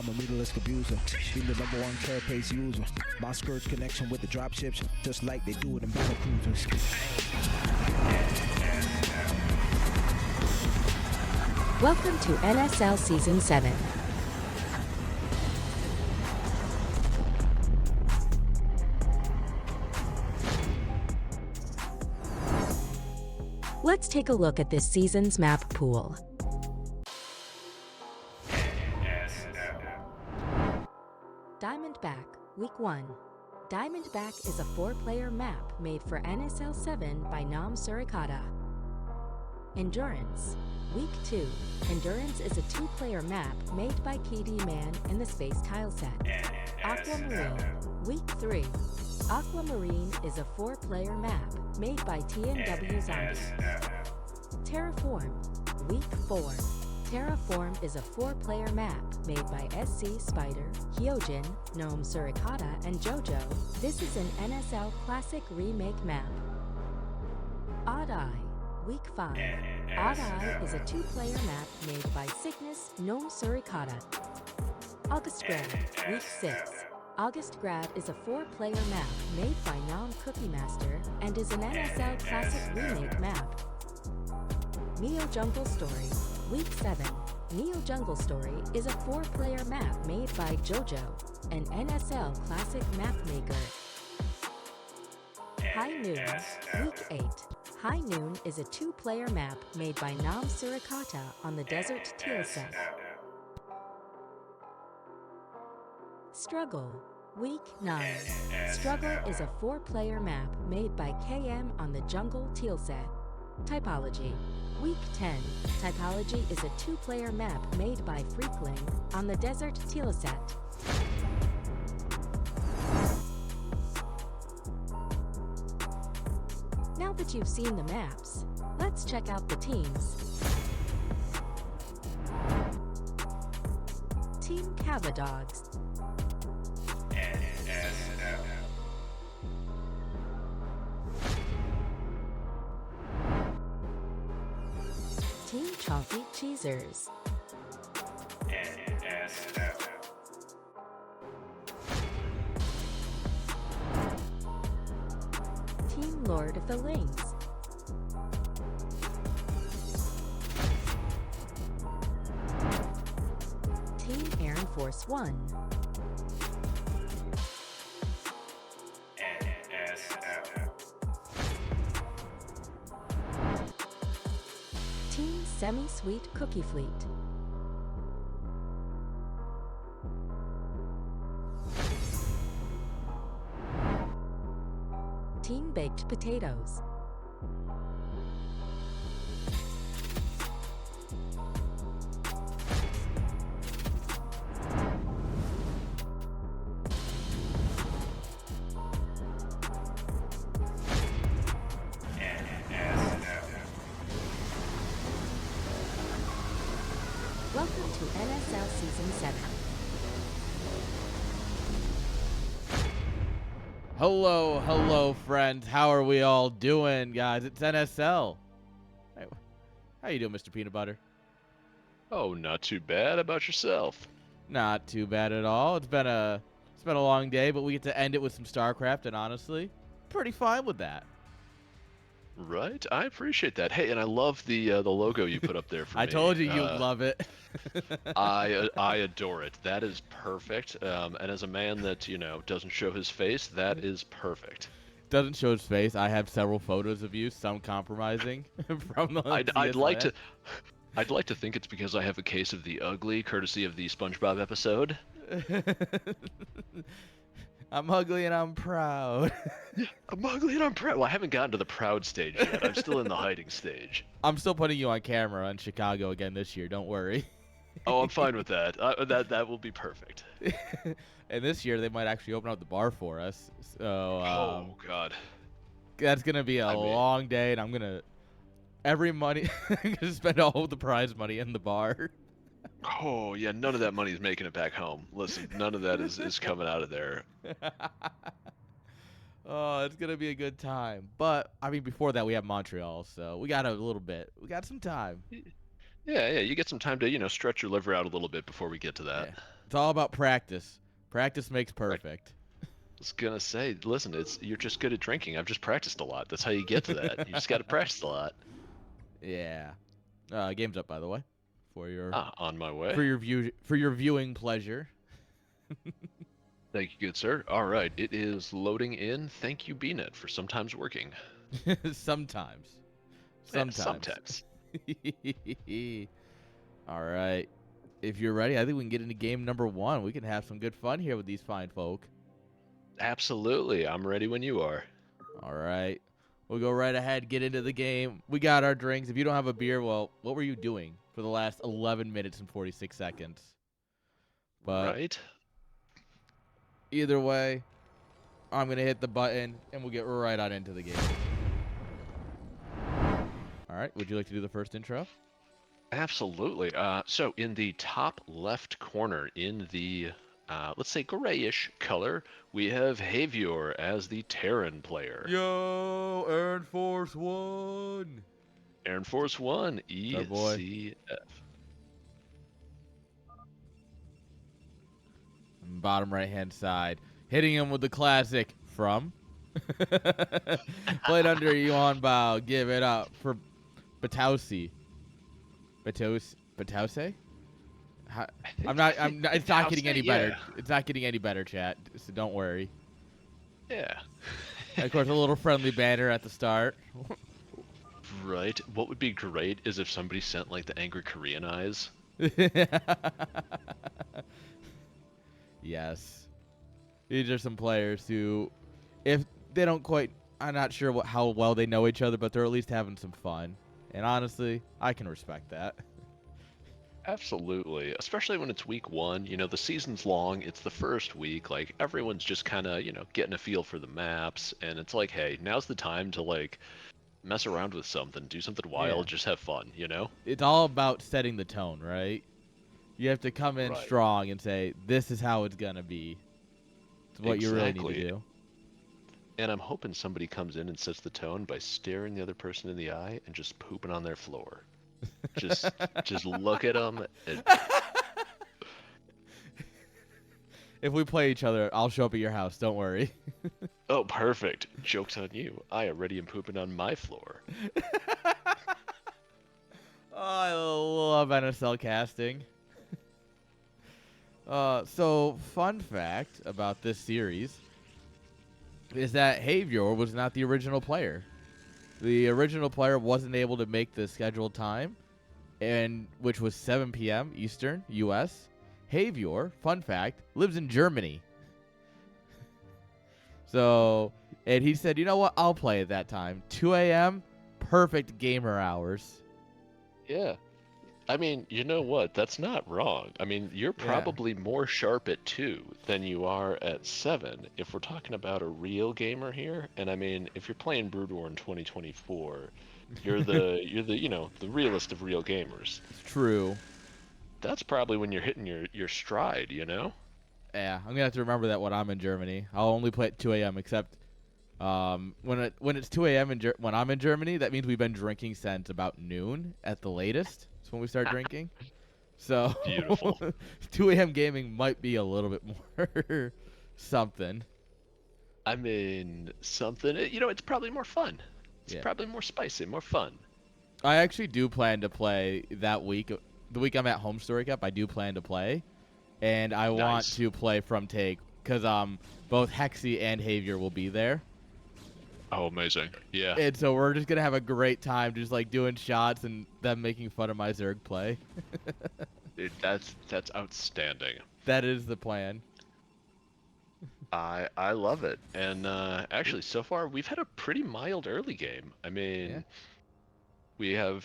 I'm a meterless abuser, be the #1 carapace user. My skirt's connection with the drop ships, just like they do it in battle cruisers. Welcome to NSL Season 7. Let's take a look at this season's map pool. Diamondback, Week 1. Diamondback is a 4-player map made for NSL 7 by Nam Surikata. Endurance, Week 2. Endurance is a 2-player map made by KD Man in the Space Tileset. Aquamarine, Week 3. Aquamarine is a 4-player map made by TNW Zombie. Terraform, Week 4. Terraform is a 4-player map made by SC Spider, Hyojin, Gnome Surikata, and JoJo. This is an NSL Classic Remake map. Odd Eye, Week 5. Odd Eye is a 2-player map made by Sickness, Gnome Surikata. Augustgrad, Week 6. Augustgrad is a 4-player map made by Nam Cookie Master and is an NSL Classic Remake map. Neo Jungle Story, Week 7. Neo Jungle Story is a 4-player map made by JoJo, an NSL Classic map maker. High Noon, Week 8. High Noon is a 2-player map made by Nam Surikata on the Desert Teal set. Struggle, Week 9. Struggle is a 4-player map made by KM on the Jungle Teal set. Typology, Week 10. Typology is a 2-player map made by Freakling on the Desert Teal set. Now that you've seen the maps, let's check out the teams. Team CavaDogs. Team Chonky Cheesers. Team Lord of the Links. Team AIRN Force 1. Team Semi-Sweet Cookie Fleet. Team Baked Potatoes. Welcome to NSL Season 7. Hello, friends. How are we all doing, guys? It's NSL. Hey, how you doing, Mr. Peanut Butter? Oh, not too bad. How about yourself? Not too bad at all. It's been a long day, but we get to end it with some StarCraft, and honestly, pretty fine with that. Right, I appreciate that. Hey, and I love the logo you put up there for me. I told you you'd love it. I adore it. That is perfect. And as a man that doesn't show his face, that is perfect. Doesn't show his face. I have several photos of you, some compromising from the. I'd like to think it's because I have a case of the ugly, courtesy of the SpongeBob episode. I'm ugly and I'm proud. I'm ugly and I'm proud. Well, I haven't gotten to the proud stage yet. I'm still in the hiding stage. I'm still putting you on camera in Chicago again this year. Don't worry. Oh, I'm fine with that. That will be perfect. And this year they might actually open up the bar for us. So. Oh God. That's gonna be a long day, and I'm gonna I'm gonna spend all of the prize money in the bar. Oh, yeah, none of that money is making it back home. Listen, none of that is coming out of there. Oh, it's going to be a good time. But, I mean, before that, we have Montreal, so we got a little bit. We got some time. Yeah, you get some time to, stretch your liver out a little bit before we get to that. Yeah. It's all about practice. Practice makes Right. perfect. I was gonna say, listen, you're just good at drinking. I've just practiced a lot. That's how you get to that. You just got to practice a lot. Yeah. Game's up, by the way, for your On my way. for your viewing pleasure. Thank you, good sir. All right, it is loading in. Thank you, BNet, for sometimes working. Sometimes. Yeah, Sometimes. sometimes. All right. If you're ready, I think we can get into game number 1. We can have some good fun here with these fine folk. Absolutely. I'm ready when you are. All right. We'll go right ahead, get into the game. We got our drinks. If you don't have a beer, well, what were you doing for the last 11 minutes and 46 seconds? But Right. either way, I'm going to hit the button, and we'll get right on into the game. All right. Would you like to do the first intro? Absolutely. So in the top left corner, in the let's say grayish color, we have Javier as the Terran player. Yo, AIRN Force 1. AIRN Force 1, Our boy. ECF. Bottom right-hand side. Hitting him with the classic from. Played under Yuan Bao. Give it up for Batausi. Batause? It's not getting any better. Yeah. It's not getting any better, chat. So don't worry. Yeah. And of course, a little friendly banner at the start. Right. What would be great is if somebody sent like the angry Korean eyes. Yes. These are some players who, if they don't quite, I'm not sure how well they know each other, but they're at least having some fun. And honestly, I can respect that. Absolutely. Especially when it's week 1. The season's long. It's the first week. Like, everyone's just kind of, getting a feel for the maps. And it's like, hey, now's the time to, like, mess around with something. Do something wild. Yeah. Just have fun, It's all about setting the tone, right? You have to come in Right. strong and say, this is how it's going to be. It's what you really need to do. And I'm hoping somebody comes in and sets the tone by staring the other person in the eye and just pooping on their floor. Just look at them. And... If we play each other, I'll show up at your house. Don't worry. Oh, perfect. Joke's on you. I already am pooping on my floor. Oh, I love NSL casting. So, fun fact about this series is that Javier was not the original player. The original player wasn't able to make the scheduled time, and which was 7 p.m. Eastern, U.S. Javier, fun fact, lives in Germany. So, and he said, you know what, I'll play at that time. 2 a.m., perfect gamer hours. Yeah. I mean, you know what? That's not wrong. I mean, you're probably more sharp at 2 than you are at 7 if we're talking about a real gamer here. And I mean, if you're playing Brood War in 2024, you're the realest of real gamers. It's true. That's probably when you're hitting your stride, Yeah, I'm gonna have to remember that when I'm in Germany. I'll only play at 2 a.m. except when it's 2 a.m. when I'm in Germany, that means we've been drinking since about noon at the latest. That's when we start drinking. So Beautiful. 2 a.m. gaming might be a little bit more something. I mean, something, it's probably more fun. It's probably more spicy, more fun. I actually do plan to play that week. The week I'm at Home Story Cup, I do plan to play. And I want to play from take because both Hexy and Javier will be there. Oh, amazing. Yeah. And so we're just going to have a great time just like doing shots and them making fun of my Zerg play. Dude, that's outstanding. That is the plan. I love it. And actually, so far, we've had a pretty mild early game. I mean, we have,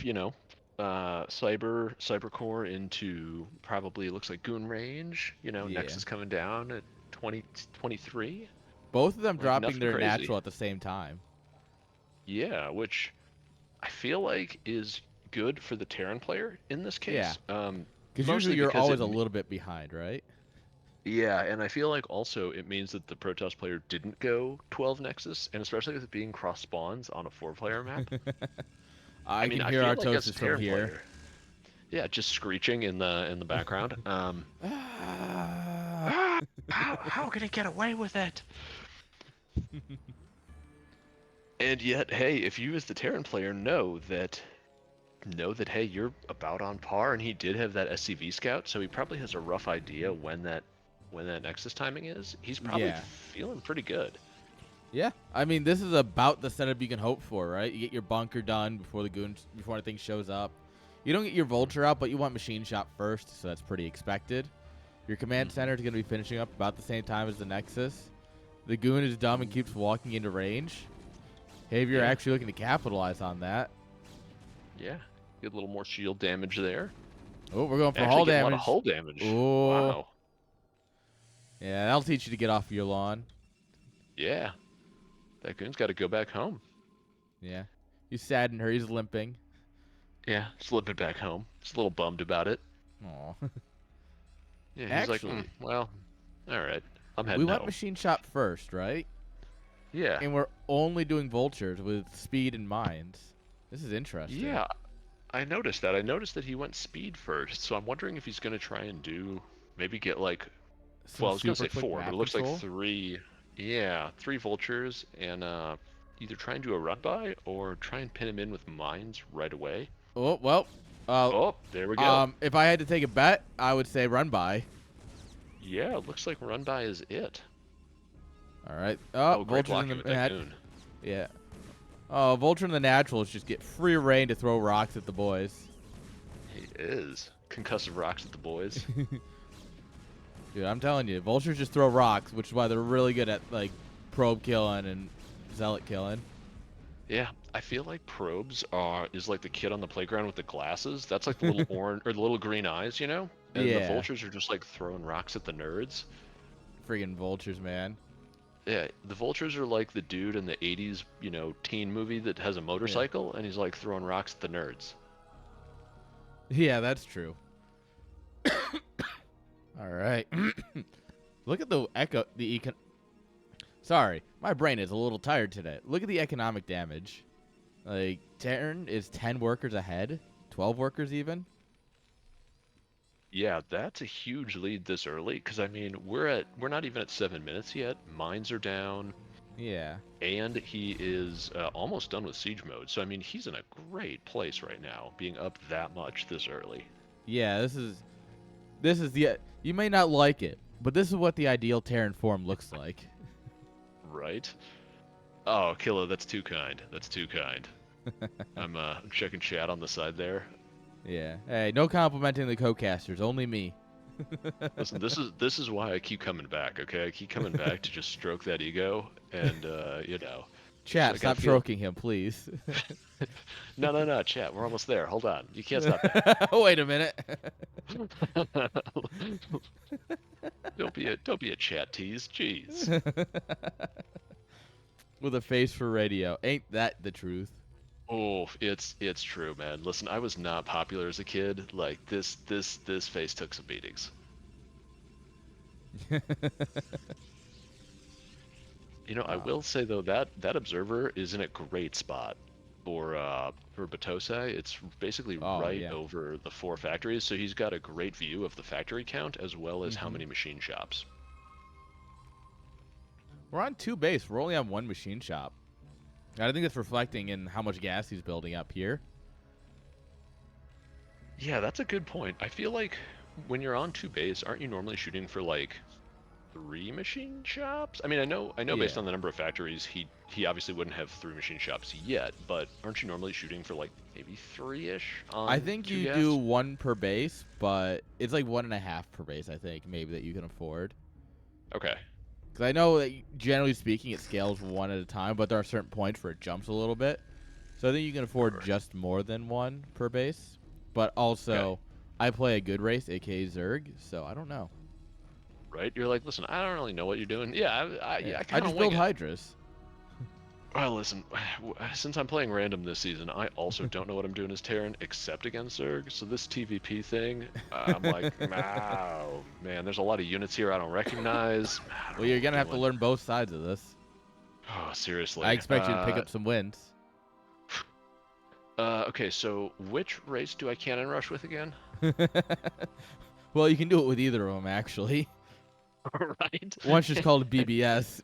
Cybercore into probably looks like Goon range. Nexus coming down at 23. Both of them dropping their crazy. natural at the same time. Yeah, which I feel like is good for the Terran player in this case. Yeah. Because usually you're always a little bit behind, right? Yeah, and I feel like also it means that the Protoss player didn't go 12 Nexus, and especially with it being cross spawns on a 4-player map. I can mean, hear feel our like as toasters a from Terran here. player, Yeah, just screeching in the background. How can he get away with it? And yet, hey, if you as the Terran player know that hey, you're about on par, and he did have that SCV scout, so he probably has a rough idea when that Nexus timing is. He's probably Yeah. feeling pretty good. Yeah, I mean, this is about the setup you can hope for, right? You get your bunker done before anything shows up. You don't get your vulture out, but you want machine shop first, so that's pretty expected. Your command center is going to be finishing up about the same time as the Nexus. The goon is dumb and keeps walking into range. Hey, if you're actually looking to capitalize on that. Yeah, get a little more shield damage there. Oh, we're going for Actually hull get damage. a lot of hull damage. Oh. Wow. Yeah, that'll teach you to get off your lawn. Yeah. That goon's got to go back home. Yeah. He's saddened her. He's limping. Yeah, just limping back home. He's a little bummed about it. Aw. Yeah, he's Actually, like, well, all right. I'm heading we went home. machine shop first, right? Yeah. And we're only doing vultures with speed in mind. This is interesting. Yeah, I noticed that. I noticed that he went speed first, so I'm wondering if he's going to try and maybe get like, Some well, I was going to say super quick 4, but map it looks control. like 3. Yeah, 3 vultures, and either try and do a run by or try and pin him in with mines right away. Oh, well. Oh, there we go. If I had to take a bet, I would say run by. Yeah, it looks like run by is it. All right. Oh, great vultures in blocking the with that goon. Yeah. Oh, vulture in the naturals just get free reign to throw rocks at the boys. He is. Concussive rocks at the boys. Dude, I'm telling you, vultures just throw rocks, which is why they're really good at like probe killing and zealot killing. Yeah, I feel like probes is like the kid on the playground with the glasses. That's like the little orange or the little green eyes, you know? And the Yeah. vultures are just like throwing rocks at the nerds. Friggin' vultures, man. Yeah, the vultures are like the dude in the 80s, teen movie that has a motorcycle and he's like throwing rocks at the nerds. Yeah, that's true. All right. Look at the Sorry, my brain is a little tired today. Look at the economic damage. Like, Terran is 10 workers ahead, 12 workers even. Yeah, that's a huge lead this early because I mean, we're not even at 7 minutes yet. Mines are down. Yeah. And he is almost done with siege mode. So I mean, he's in a great place right now, being up that much this early. Yeah, this is the you may not like it, but this is what the ideal Terran form looks like. Right? Oh, Killa, that's too kind. That's too kind. I'm checking chat on the side there. Yeah. Hey, no complimenting the co-casters, only me. Listen, this is why I keep coming back, okay? I keep coming back to just stroke that ego and Chat, like stop stroking him, please. No, chat, we're almost there. Hold on. You can't stop that. Wait a minute. Don't be a chat tease. Jeez. With a face for radio. Ain't that the truth? Oh, it's true, man. Listen, I was not popular as a kid. Like this face took some beatings. I will say though that observer is in a great spot for Batose. It's basically over the 4 factories, so he's got a great view of the factory count as well as how many machine shops. We're on 2 base. We're only on 1 machine shop. I think it's reflecting in how much gas he's building up here. Yeah, that's a good point. I feel like when you're on 2 base, aren't you normally shooting for like 3 machine shops? I mean, I know based on the number of factories, he obviously wouldn't have 3 machine shops yet, but aren't you normally shooting for like maybe 3-ish on I think you do 1 per base, but it's like 1.5 per base, I think, maybe, that you can afford. Okay. Because I know that generally speaking, it scales 1 at a time, but there are certain points where it jumps a little bit. So I think you can afford just more than 1 per base. But also, I play a good race, aka Zerg, so I don't know. Right? You're like, listen, I don't really know what you're doing. Yeah, I I just build Hydras. Well, listen, since I'm playing random this season, I also don't know what I'm doing as Terran except against Zerg. So this TVP thing, I'm like, wow, man, there's a lot of units here I don't recognize. Well, you're going to have to learn both sides of this. Oh, seriously. I expect you to pick up some wins. Okay, so which race do I cannon rush with again? Well, you can do it with either of them, actually. Right? One's just called BBS.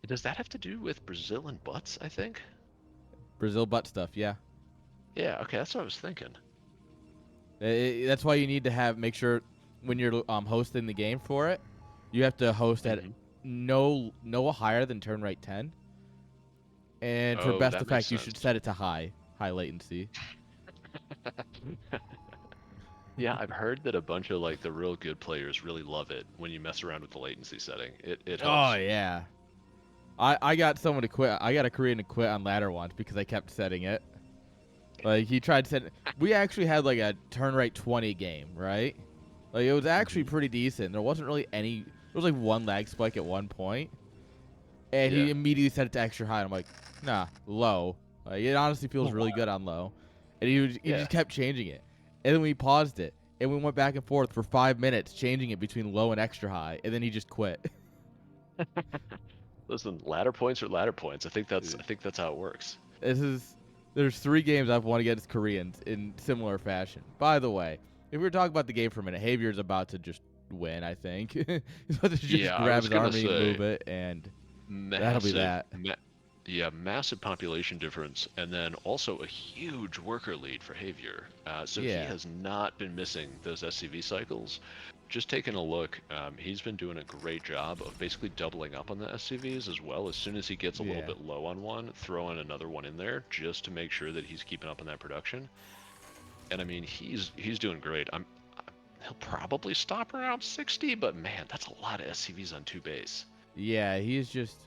Does that have to do with Brazil and butts, I think? Brazil butt stuff, yeah. Yeah, okay, that's what I was thinking. That's why you need to make sure when you're hosting the game for it, you have to host at Mhm. no higher than turn right 10. And for Oh, best that makes effect, you sense. should set it to high latency. Yeah, I've heard that a bunch of like the real good players really love it when you mess around with the latency setting. It Oh helps. yeah. I got someone to quit. I got a Korean to quit on ladder once because I kept setting it. Like he tried setting. We actually had like a turn right 20 game, right? Like it was actually Mhm. pretty decent. There wasn't really any. There was like one lag spike at one point, and Yeah. he immediately set it to extra high. I'm like, nah, low. Like it honestly feels Oh, really wow. good on low, and he Yeah. just kept changing it, and then we paused it, and we went back and forth for 5 minutes changing it between low and extra high, and then he just quit. Listen, ladder points are ladder points. I think that's how it works. This is there's 3 games I've won against Koreans in similar fashion. By the way, if we were talking about the game for a minute, Javier's about to just win. I think he's about to just Yeah, I grab was his gonna army, say move it, and that'll be massive, that. yeah, massive population difference, and then also a huge worker lead for Javier. So he Yeah, has not been missing those SCV cycles. Just taking a look, he's been doing a great job of basically doubling up on the SCVs as well. As soon as he gets a little yeah, bit low on one, throwing another one in there just to make sure that he's keeping up on that production. And I mean, he's doing great. He'll probably stop around 60, but man, that's a lot of SCVs on 2 base. yeah. He's just,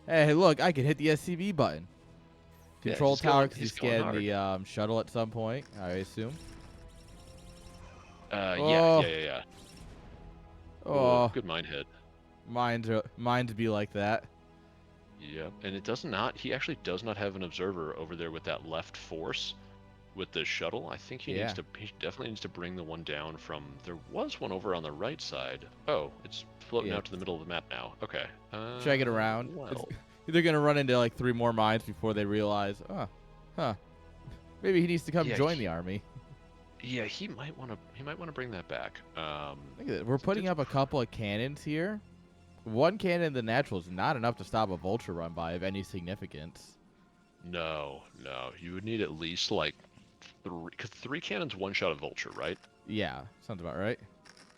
hey, look, I can hit the SCV button. Yeah, Control tower because he he's going scanned hard. the shuttle at some point, I assume. Yeah, Oh, yeah, yeah, yeah. Oh, oh, good mind hit. mines be like that. Yep, and he actually does not have an observer over there with that left force with the shuttle. I think Yeah, he definitely needs to bring the one down from, there was one over on the right side. Oh, it's floating yeah. out to the middle of the map now. Okay. Check it around. Well, They're gonna run into like 3 more mines before they realize, huh, maybe he needs to come yeah, join the army. yeah, he might want to bring that back. Look at that. We're So putting up a couple of cannons here. One cannon in the natural is not enough to stop a vulture run by of any significance. no, no, you would need at least like three, because 3 cannons one shot a vulture, right? Yeah, sounds about right.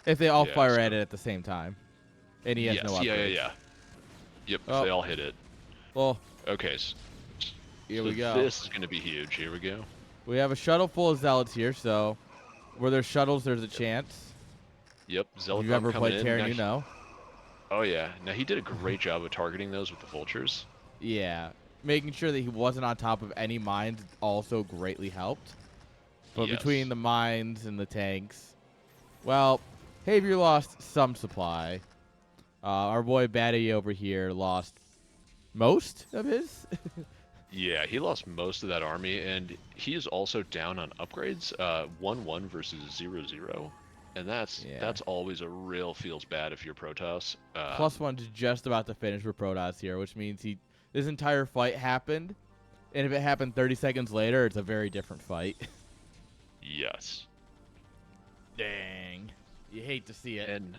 If they all Yeah. fire So at it at the same time, and he has no yes, yeah, yeah, upgrades. yeah. Yep, if Oh, they all hit it. well, Okay, here so we go. this is going to be huge. Here we go. We have a shuttle full of zealots here, so where there's shuttles, there's a chance. Yep, If Zealot you've ever coming played in. Terran, you know. Oh yeah, now he did a great job of targeting those with the vultures. Yeah, making sure that he wasn't on top of any mines also greatly helped. But between Yes. the mines and the tanks, well, Javier lost some supply. Our boy Batty over here lost most of his. Yeah, he lost most of that army, and he is also down on upgrades. 1-1 versus 0-0, and that's Yeah. that's always a real feels bad if you're Protoss. +1's just about to finish for Protoss here, which means this entire fight happened, and if it happened 30 seconds later, it's a very different fight. Yes. Dang. You hate to see it. And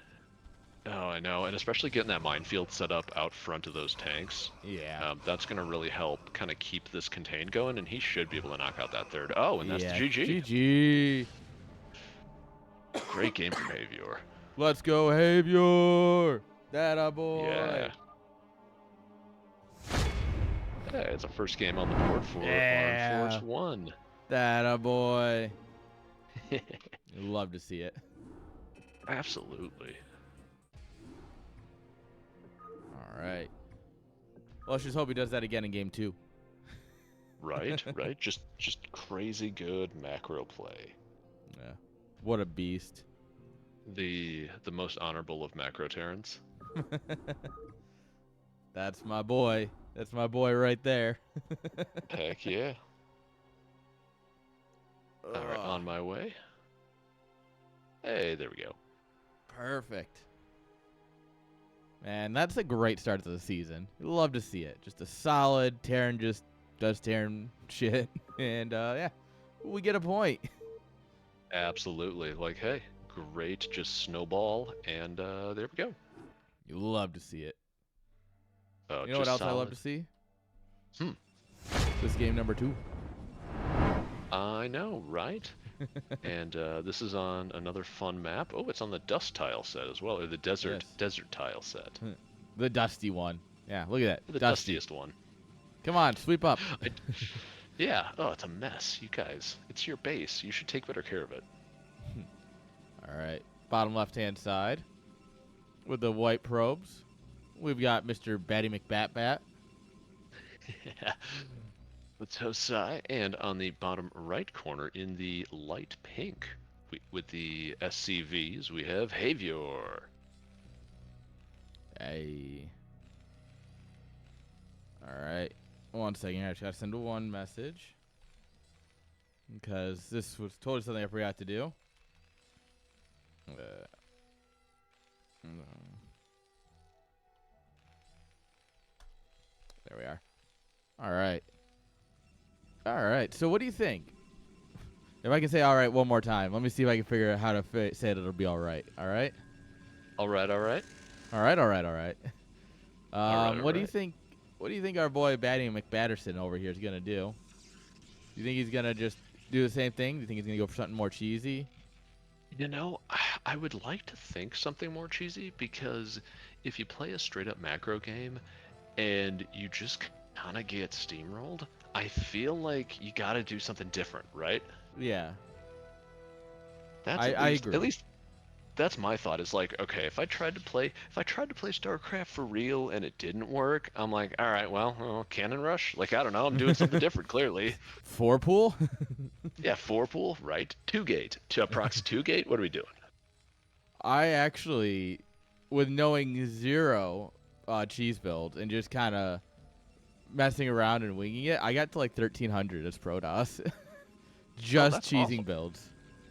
oh, I know, and especially getting that minefield set up out front of those tanks. Yeah. That's going to really help kind of keep this contained going, and he should be able to knock out that third. Oh, and that's Yeah. the GG. GG. Great game from Avior. Let's go, Javier. That a boy. Yeah. Yeah, it's a first game on the board for Yeah. Armed Force 1. That a boy. Love to see it. Absolutely. All right. Well, let's just hope he does that again in game 2. Right, right. Just crazy good macro play. Yeah. What a beast. The most honorable of macro Terrans. That's my boy. That's my boy right there. Heck yeah. All right, on my way. Hey, there we go. Perfect. Man, that's a great start to the season. Love to see it. Just a solid Terran just does tearing shit, and yeah, we get a point. Absolutely. Like, hey, great, just snowball, and there we go. You love to see it. Oh, You know what just else I love solid. to see? Hmm. This game number 2. I know, right? And this is on another fun map. Oh, it's on the dust tile set as well, or the desert tile set. The dusty one. Yeah, look at that. The Dusty. dustiest one. Come on, sweep up. Yeah. Oh, it's a mess, you guys. It's your base. You should take better care of it. All right. Bottom left-hand side with the white probes. We've got Mr. Batty McBatbat. Yeah. The Tosai, and on the bottom right corner in the light pink with the SCVs, we have Havior. Hey. All right. 1 second. I just got to send one message because this was totally something I forgot to do. There we are. All right. All right. So what do you think? If I can say all right one more time, let me see if I can figure out how to say it. It'll be all right. All right? All right, all right. All right, all right, all right. All what do you right. think? What do you think our boy Batty McBatterson over here is going to do? Do you think he's going to just do the same thing? Do you think he's going to go for something more cheesy? You know, I would like to think something more cheesy, because if you play a straight-up macro game and you just kind of get steamrolled, I feel like you got to do something different, right? Yeah. That's I agree. At least that's my thought. Is like, okay, if I tried to play StarCraft for real and it didn't work, I'm like, all right, well, Cannon Rush. Like, I don't know, I'm doing something different. Clearly, 4-pool? yeah, 4-pool, right? 2-gate to proxy 2-gate. What are we doing? I actually, with knowing 0 cheese builds and just kind of messing around and winging it, I got to like 1300 as Protoss. Just that's cheesing awesome. builds.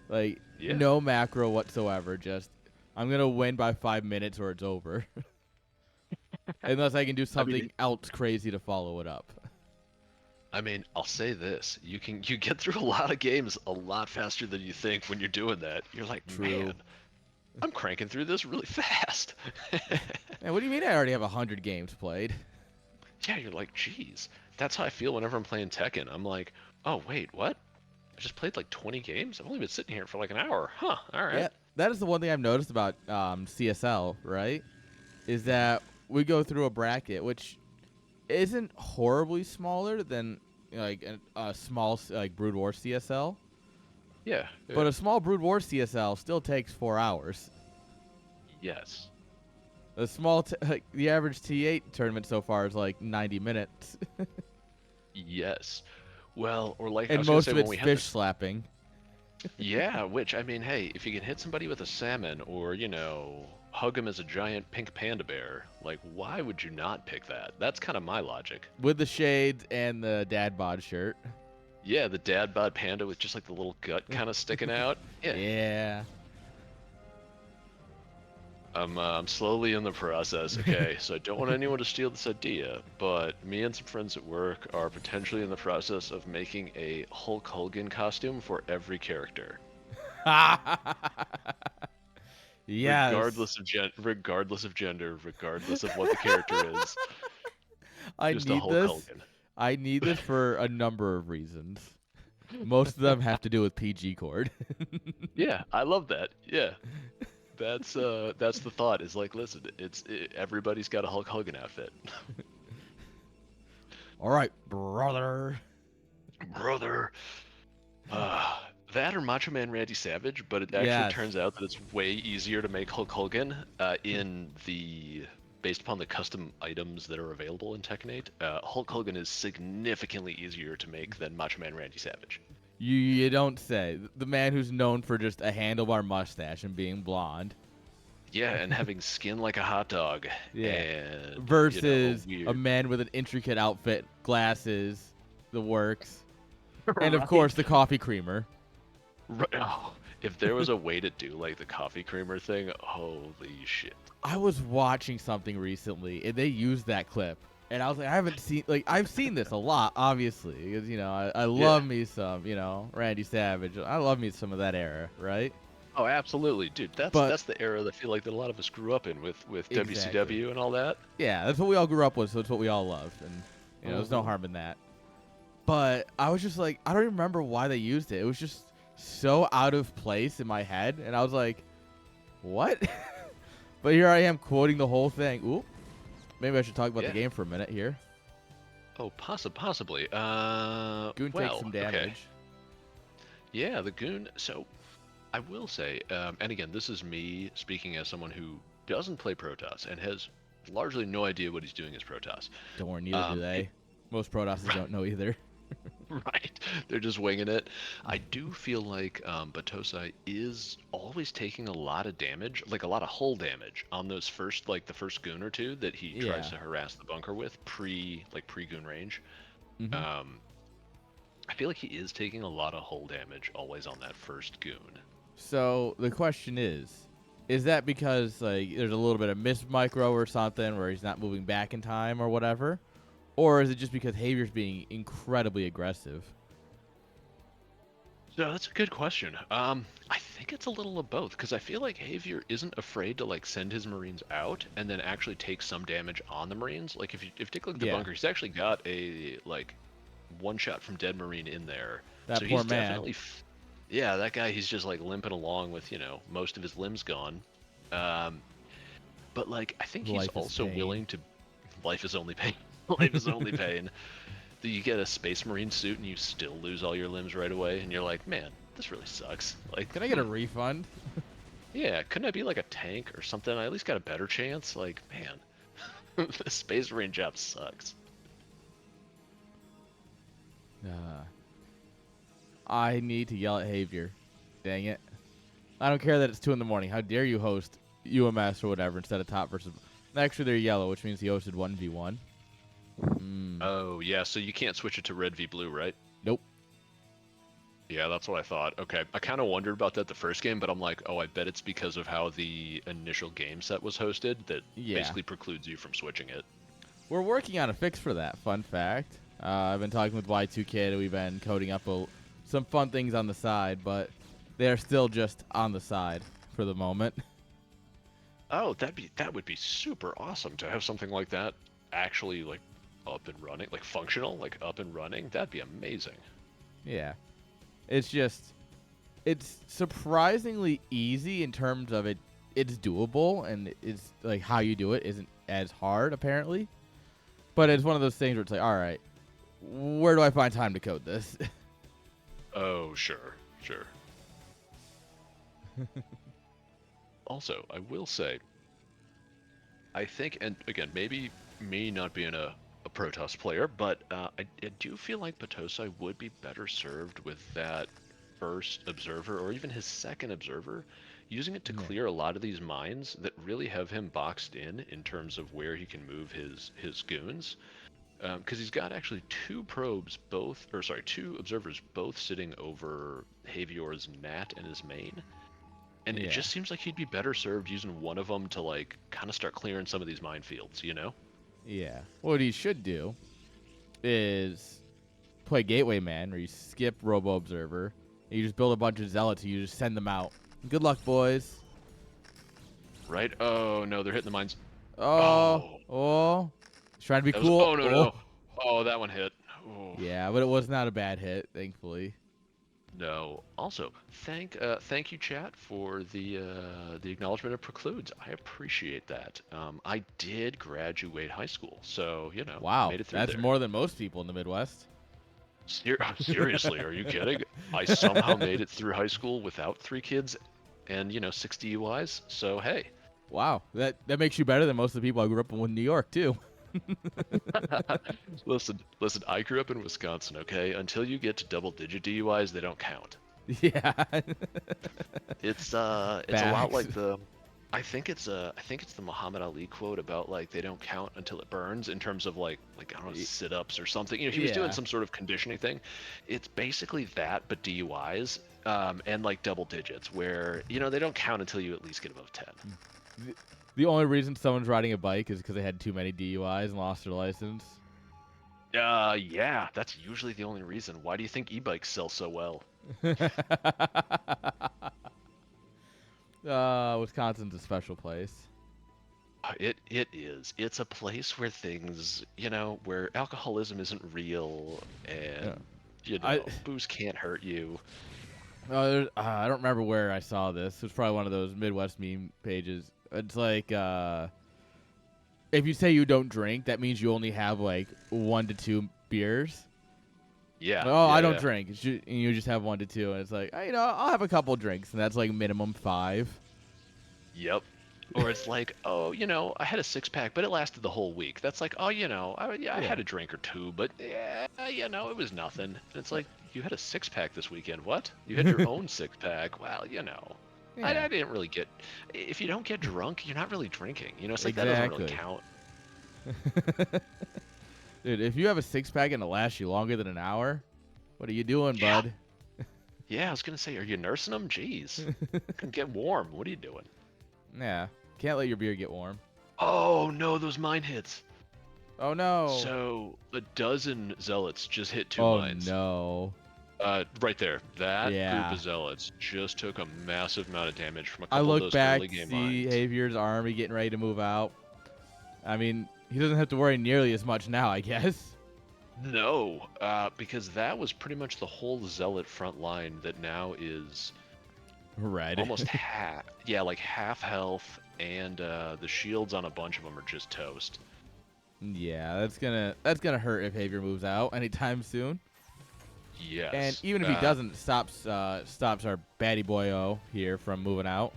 Like, Yeah. no macro whatsoever. Just, I'm going to win by 5 minutes or it's over. Unless I can do something else crazy to follow it up. I mean, I'll say this: you get through a lot of games a lot faster than you think when you're doing that. You're like, True. man, I'm cranking through this really fast. Man, what do you mean I already have 100 games played? Yeah, you're like, geez. That's how I feel whenever I'm playing Tekken. I'm like, oh wait, what? I just played like 20 games. I've only been sitting here for like an hour. Huh? All right. Yeah, that is the one thing I've noticed about CSL, right? Is that we go through a bracket which isn't horribly smaller than like a small like Brood War CSL, Yeah. but a small Brood War CSL still takes 4 hours. Yes. The small, like, the average T8 tournament so far is like 90 minutes, Yes. Well, or like I and was gonna most say of when it's we had fish slapping. Yeah, which I mean, hey, if you can hit somebody with a salmon, or hug him as a giant pink panda bear, like, why would you not pick that? That's kind of my logic. With the shades and the dad bod shirt. Yeah, the dad bod panda with just like the little gut kind of sticking out. Yeah. Yeah. I'm slowly in the process, okay? So I don't want anyone to steal this idea, but me and some friends at work are potentially in the process of making a Hulk Hogan costume for every character. Yes. Regardless of gender, regardless of what the character is. I Just a need Hulk this. Hogan. I need this for a number of reasons. Most of them have to do with PG cord. Yeah, I love that. Yeah. That's the thought. Is like, listen, everybody's got a Hulk Hogan outfit. All right, brother. Brother. That or Macho Man Randy Savage, but it actually Yes. turns out that it's way easier to make Hulk Hogan based upon the custom items that are available in Tekken 8. Hulk Hogan is significantly easier to make than Macho Man Randy Savage. You don't say. The man who's known for just a handlebar mustache and being blonde. Yeah, and having skin like a hot dog. Yeah. And, Versus weird. a man with an intricate outfit, glasses, the works, and of course the coffee creamer. Right. Oh, if there was a way to do like the coffee creamer thing, holy shit. I was watching something recently, and they used that clip And I was like, I haven't seen, like, I've seen this a lot, obviously, because, you know, I love me some, you know, Randy Savage. I love me some of that era, right? Oh, absolutely, dude. But That's the era that I feel like that a lot of us grew up in with exactly, WCW and all that. yeah, that's what we all grew up with, so it's what we all loved, and you know, there's no harm in that. But I was just like, I don't even remember why they used it. It was just so out of place in my head, and I was like, what? But here I am quoting the whole thing. Ooh, maybe I should talk about the game for a minute here. Oh, possibly. Goon takes some damage. Okay. Yeah, the Goon. So, I will say, and again, this is me speaking as someone who doesn't play Protoss and has largely no idea what he's doing as Protoss. Don't worry, neither do they. Most Protosses don't know either. Right, they're just winging it. I do feel like Batosai is always taking a lot of damage, like a lot of hull damage on those first, like the first goon or two that he tries to harass the bunker with pre-goon range. I feel like he is taking a lot of hull damage always on that first goon. So the question is that because like there's a little bit of missed micro or something where he's not moving back in time or whatever? Or is it just because Javier's being incredibly aggressive? So that's a good question. I think it's a little of both because I feel like Javier isn't afraid to like send his Marines out and then actually take some damage on the Marines. Like if you take a look at the bunker, he's actually got a like one shot from dead Marine in there. That so poor he's man. definitely, yeah, that guy. He's just like limping along with most of his limbs gone. But like I think he's also willing to. Life is only pain. Life is only pain. You get a Space Marine suit and you still lose all your limbs right away, and you're like, man, this really sucks. Like, can I get a refund? Yeah, couldn't I be like a tank or something? I at least got a better chance. Like, man, the Space Marine job sucks. I need to yell at Javier. Dang it. I don't care that it's 2 in the morning. How dare you host UMS or whatever instead of top versus... Actually, they're yellow, which means he hosted 1v1. Oh, yeah, so you can't switch it to red v blue, right? Nope. Yeah, that's what I thought. Okay, I kind of wondered about that the first game, but I'm like, oh, I bet it's because of how the initial game set was hosted that basically precludes you from switching it. We're working on a fix for that, fun fact. I've been talking with Y2K, and we've been coding up some fun things on the side, but they're still just on the side for the moment. Oh, that would be super awesome to have something like that actually like up and running, like functional, like up and running. That'd be amazing. Yeah. It's surprisingly easy in terms of it's doable, and it's like how you do it isn't as hard apparently. But it's one of those things where it's like, all right, where do I find time to code this? Oh, sure. Also, I will say, I think, and again, maybe me not being a Protoss player, but I do feel like Batosai would be better served with that first observer or even his second observer, using it to clear a lot of these mines that really have him boxed in terms of where he can move his goons. Because he's got actually two observers both sitting over Javior's Nat and his main. And it just seems like he'd be better served using one of them to like kind of start clearing some of these minefields, you know? Yeah. What he should do is play Gateway Man, where you skip Robo Observer, and you just build a bunch of Zealots, and you just send them out. Good luck, boys. Right? Oh, no, they're hitting the mines. Oh. He's trying to be cool. Oh, no. Oh, that one hit. Oh. Yeah, but it was not a bad hit, thankfully. No. Also, thank you, chat, for the acknowledgement of precludes. I appreciate that. I did graduate high school, so Wow, made it through that's there. more than most people in the Midwest. Seriously, are you kidding? I somehow made it through high school without 3 kids, and 60 UIs. So hey. Wow, that makes you better than most of the people I grew up in New York too. Listen, I grew up in Wisconsin, okay? Until you get to double-digit DUIs, they don't count. Yeah. It's a lot like I think it's the Muhammad Ali quote about like they don't count until it burns, in terms of like I don't know, sit-ups or something. He was doing some sort of conditioning thing. It's basically that, but DUIs, and like double digits, where they don't count until you at least get above 10. The only reason someone's riding a bike is because they had too many DUIs and lost their license. Yeah, that's usually the only reason. Why do you think e-bikes sell so well? Wisconsin's a special place. It is. It's a place where things, where alcoholism isn't real, and booze can't hurt you. I don't remember where I saw this. It was probably one of those Midwest meme pages. It's like, if you say you don't drink, that means you only have like 1 to 2 beers. Yeah. I don't drink. And you just have 1 to 2, and it's like, I'll have a couple drinks, and that's like minimum 5. Yep. Or it's like, I had a 6-pack, but it lasted the whole week. That's like, I had a drink or 2, but it was nothing. And it's like, you had a 6-pack this weekend. What? You had your own 6-pack. Well, I didn't really get. If you don't get drunk, you're not really drinking. It's like that doesn't really count. Dude, if you have a 6-pack and it lasts you longer than an hour, what are you doing, bud? Yeah, I was gonna say, are you nursing them? Jeez, can get warm. What are you doing? Yeah, can't let your beer get warm. Oh no, those mine hits. Oh no. So a dozen zealots just hit 2 mines. Oh no. Right there. That group of zealots just took a massive amount of damage from a couple of those early game mines. I look back, see Xavier's army getting ready to move out. I mean, he doesn't have to worry nearly as much now, I guess. No, because that was pretty much the whole zealot front line that now is red. Almost half. Yeah, like half health, and the shields on a bunch of them are just toast. Yeah, that's gonna hurt if Xavier moves out anytime soon. Yes. And even if he doesn't, stops our baddie boy-o here from moving out.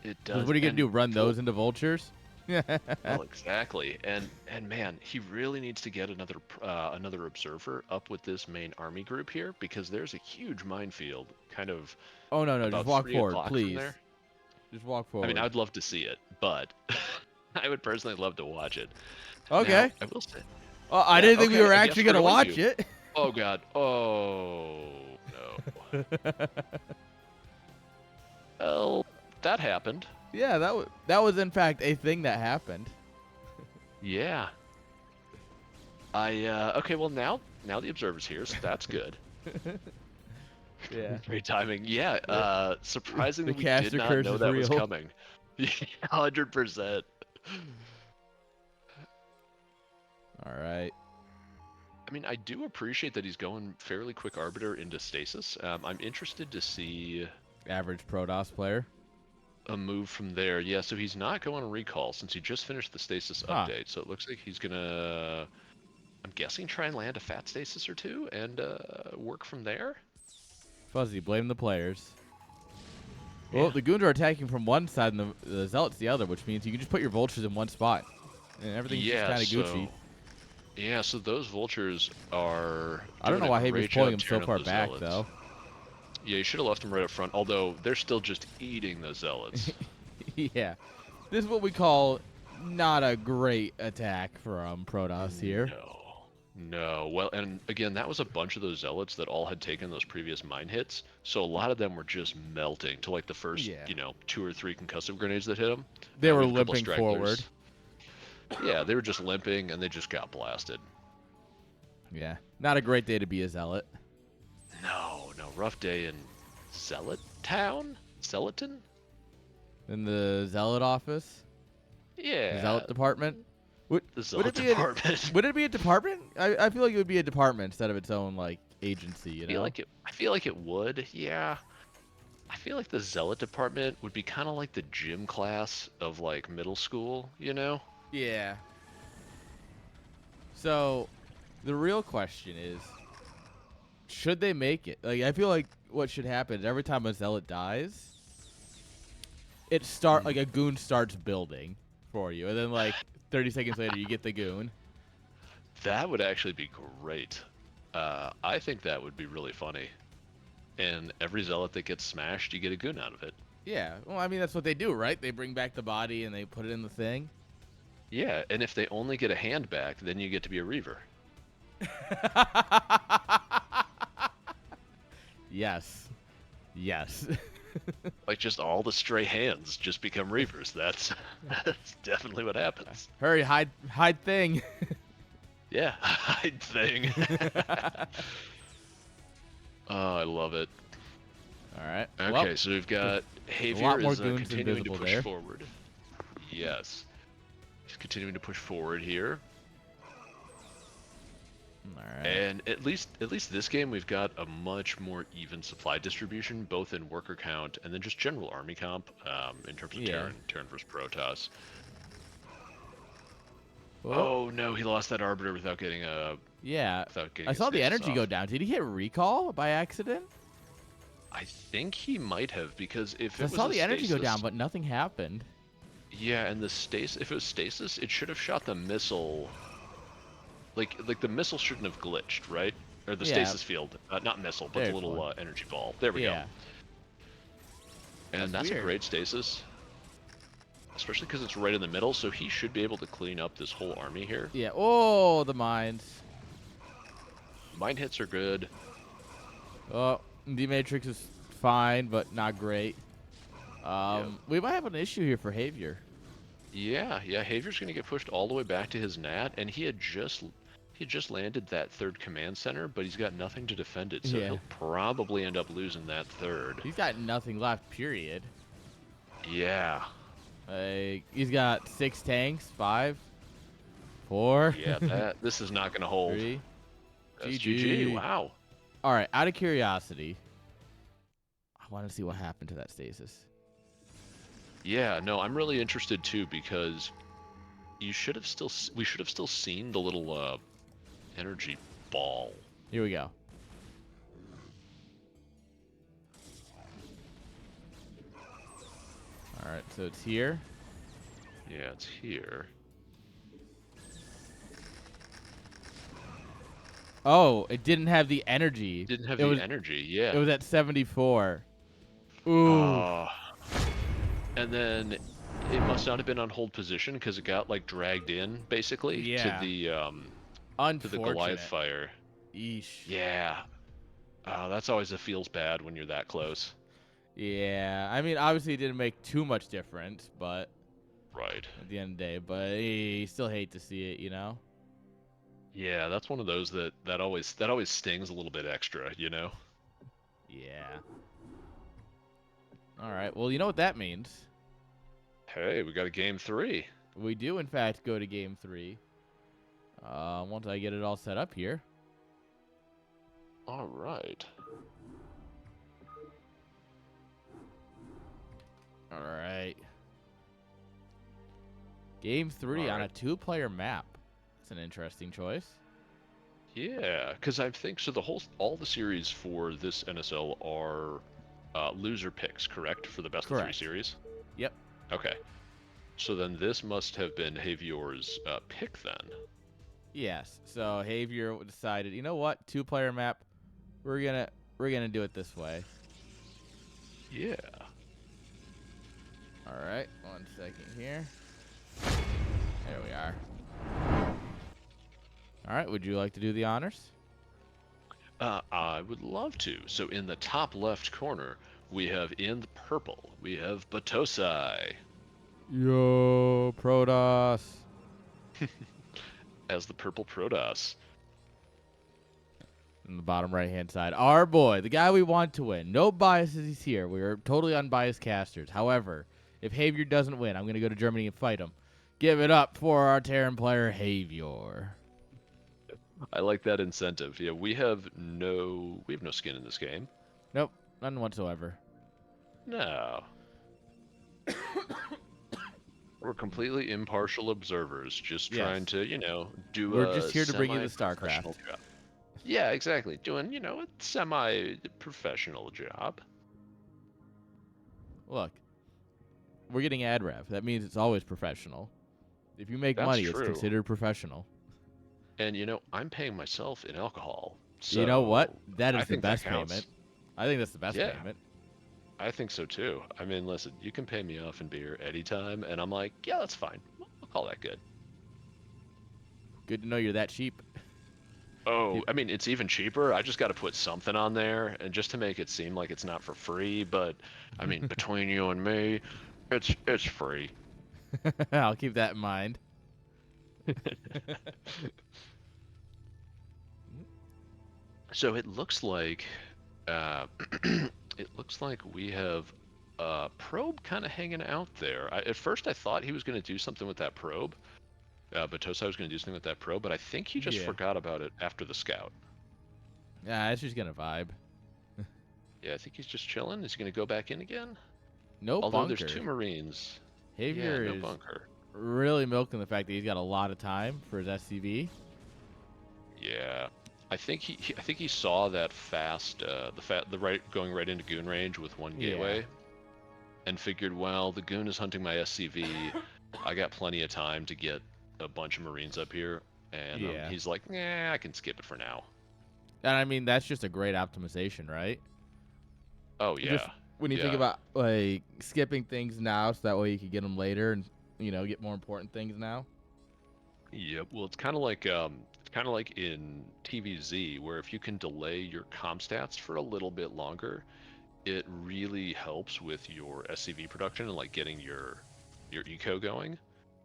It does. What are you gonna do? Run those into vultures? Well, exactly. And man, he really needs to get another observer up with this main army group here, because there's a huge minefield kind of. Oh no, just walk forward, please. Just walk forward. I mean, I'd love to see it, but I would personally love to watch it. Okay. Now, I will say. Oh, I didn't think we were actually gonna watch it. Oh god. Oh no. Well, that happened. Yeah, that was in fact a thing that happened. Yeah. Okay, well now the observer's here, so that's good. Yeah. Great timing. Yeah, surprisingly we caster did not curse know is that was real. coming. 100%. All right. I mean, I do appreciate that he's going fairly quick arbiter into stasis. I'm interested to see average Protoss player. A move from there. Yeah, so he's not going recall since he just finished the stasis update. So it looks like he's gonna, I'm guessing, try and land a fat stasis or 2 and work from there. Fuzzy, blame the players. Yeah. Well, the goons are attacking from one side and the zealots the other, which means you can just put your vultures in one spot, and everything's just kind of Gucci. Yeah, so those vultures are. I don't know why Haver's pulling them so far back, though. Yeah, you should have left them right up front, although they're still just eating the zealots. Yeah. This is what we call not a great attack from Protoss here. No. Well, and again, that was a bunch of those zealots that all had taken those previous mine hits, so a lot of them were just melting to like the first, 2 or 3 concussive grenades that hit them. They were limping forward. Yeah, they were just limping, and they just got blasted. Yeah. Not a great day to be a zealot. No, rough day in Zealot Town? Zealoton? In the Zealot office? Yeah. The Zealot department? The Zealot department. Would it be a department? I feel like it would be a department instead of its own, like, agency, you know? I feel like it would, yeah. I feel like the Zealot department would be kind of like the gym class of, like, middle school, you know? Yeah. So, the real question is, should they make it? Like, I feel like what should happen is every time a zealot dies, like a goon starts building for you, and then like 30 seconds later you get the goon. That would actually be great. I think that would be really funny. And every zealot that gets smashed, you get a goon out of it. Yeah. Well, I mean that's what they do, right? They bring back the body and they put it in the thing. Yeah, and if they only get a hand back, then you get to be a reaver. Yes. Like just all the stray hands just become Reavers. That's definitely what happens. Hurry, hide thing. Yeah, hide thing. Oh, I love it. All right. Okay, Well, so we've got a lot Javier more is goons continuing to invisible push there. forward. Yes, he's continuing to push forward here. All right. And at least this game we've got a much more even supply distribution, both in worker count and then just general army comp, in terms of Yeah. Terran versus Protoss. Oh, Oh no, he lost that Arbiter without getting a. yeah. Without getting I a saw the stasis energy off. go down. Did he hit recall by accident? I think he might have, because if it I was saw a the energy go stasis- down, but nothing happened. Yeah, and the stasis. If it was stasis, it should have shot the missile. Like the missile shouldn't have glitched, right? Or the Yeah. stasis field, not missile, but There's the little one. energy ball. There we Yeah. go. And that's weird. a great stasis, especially because it's right in the middle. So he should be able to clean up this whole army here. Yeah. Oh, the mines. Mine hits are good. Oh, the Matrix is fine, but not great. We might have an issue here for Javier. Yeah, Javier's gonna get pushed all the way back to his nat, and he had just landed that third command center, but he's got nothing to defend it, so Yeah. he'll probably end up losing that third. He's got nothing left, period. Yeah, Like, he's got 6 tanks, 5, 4, yeah, this is not gonna hold. 3. That's GG. GG. Wow. All right, out of curiosity, I want to see what happened to that stasis. Yeah, no, I'm really interested too, because we should have still seen the little energy ball. Here we go. All right, so it's here. Yeah, it's here. Oh, it didn't have the energy. Didn't have It the was- energy. Yeah. It was at 74. Ooh. And then it must not have been on hold position because it got like dragged in basically Yeah. to the Unfortunate. Goliath fire. Eesh. Yeah. Oh, that's always a feels bad when you're that close. Yeah. I mean, obviously it didn't make too much difference, but Right. at the end of the day, but you still hate to see it, you know? Yeah, that's one of those that always stings a little bit extra, you know? Yeah. All right. Well, you know what that means. Hey, we got a game 3. We do, in fact, go to game 3. Once I get it all set up here. All right. All right. Game 3 All on a right. 2-player map. That's an interesting choice. Yeah, because I think so. All the series for this NSL are loser picks, correct? For the best of 3 Correct. series. Yep. Okay. So then this must have been Javier's pick then. Yes. So Javier decided, you know what? 2-player map. We're gonna do it this way. Yeah. All right. 1 second here. There we are. All right. Would you like to do the honors? I would love to. So in the top left corner, we have in the purple, we have Batosai Yo, Protoss. as the purple Protoss. In the bottom right-hand side, our boy, the guy we want to win. No biases, he's here. We are totally unbiased casters. However, if Javier doesn't win, I'm going to go to Germany and fight him. Give it up for our Terran player, Javier. I like that incentive. Yeah, we have no skin in this game. Nope, none whatsoever. No. We're completely impartial observers, just Yes. trying to, do We're a just here to bring you the semi-professional StarCraft. job. Yeah, exactly. Doing, a semi-professional job. Look, we're getting ad rev. That means it's always professional. If you make That's money, true. it's considered professional. And, I'm paying myself in alcohol. So You know what? That I is the think that best counts. payment. I think that's the best Yeah. payment. I think so too. I mean, listen, you can pay me off in beer anytime, and I'm like, yeah, that's fine. I'll call that good. Good to know you're that cheap. Oh, I mean, it's even cheaper. I just got to put something on there, and just to make it seem like it's not for free. But I mean, between you and me, it's free. I'll keep that in mind. So it looks like, it looks like we have a probe kind of hanging out there. At first, I thought he was going to do something with that probe. Batosai was going to do something with that probe, but I think he just Yeah. forgot about it after the scout. Yeah, it's just gonna vibe. Yeah, I think he's just chilling. Is he going to go back in again? No Although bunker. there's 2 Marines. Xavier Yeah, no is bunker. really milking the fact that he's got a lot of time for his SCV. Yeah, I think I think he saw that fast, going right into goon range with 1 Yeah. gateway, and figured, well, the goon is hunting my SCV. I got plenty of time to get a bunch of Marines up here, and Yeah. he's like, nah, I can skip it for now. And I mean, that's just a great optimization, right? Oh Just yeah, when you think about like skipping things now, so that way you can get them later, and get more important things now. yep. Well, it's kind of like in TVZ, where if you can delay your comm stats for a little bit longer, it really helps with your SCV production and like getting your eco going.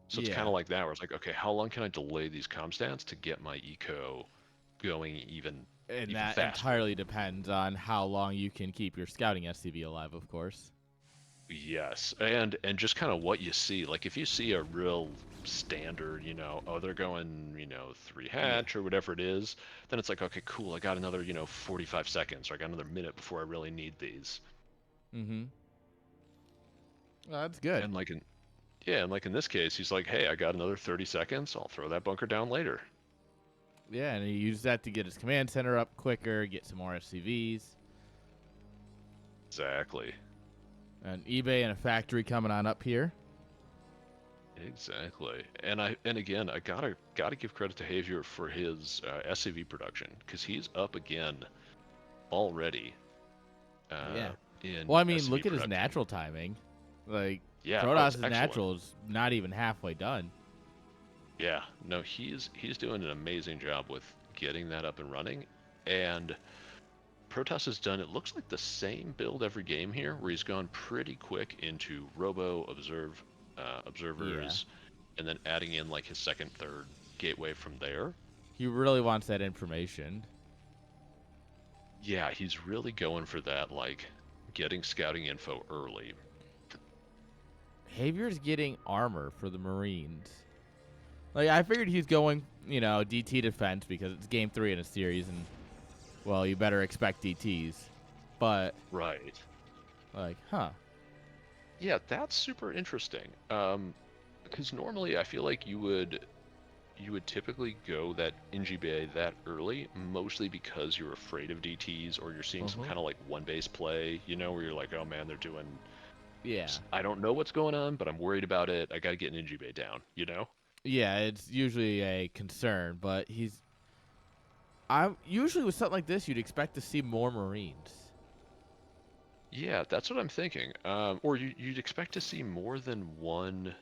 So it's kind Yeah. of like that, where it's like, okay, how long can I delay these comm stats to get my eco going even And that faster? entirely depends on how long you can keep your scouting SCV alive, of course. Yes, and just kind of what you see. Like if you see a real standard, oh, they're going, 3 hatch or whatever it is, then it's like, okay, cool, I got another, 45 seconds, or I got another minute before I really need these. Mm-hmm. Well, that's good. And like in this case, he's like, hey, I got another 30 seconds. I'll throw that bunker down later. Yeah, and he used that to get his command center up quicker, get some more SCVs. Exactly. An eBay and a factory coming on up here. Exactly. And again, I gotta give credit to Javier for his SCV production, because he's up again already. Yeah. In Well, I mean, SCV look at his production. natural timing. Like, Yeah, Protoss' it's excellent. natural is not even halfway done. Yeah, no, he's doing an amazing job with getting that up and running, and Protoss has done, it looks like, the same build every game here, where he's gone pretty quick into robo observers, and then adding in like his second, third gateway from there. He really wants that information. Yeah, he's really going for that, like getting scouting info early. Javier's getting armor for the Marines. Like, I figured he's going, DT defense because it's game 3 in a series, and, well, you better expect DTs. But, Right. like, huh. Yeah, that's super interesting. Because normally I feel like you would typically go that NGBA that early, mostly because you're afraid of DTs, or you're seeing some kind of like one base play, where you're like, oh man, they're doing. Yeah. I don't know what's going on, but I'm worried about it. I got to get an NGBA down, Yeah, it's usually a concern, but I'm usually with something like this, you'd expect to see more Marines. Yeah, that's what I'm thinking. Or you'd expect to see more than one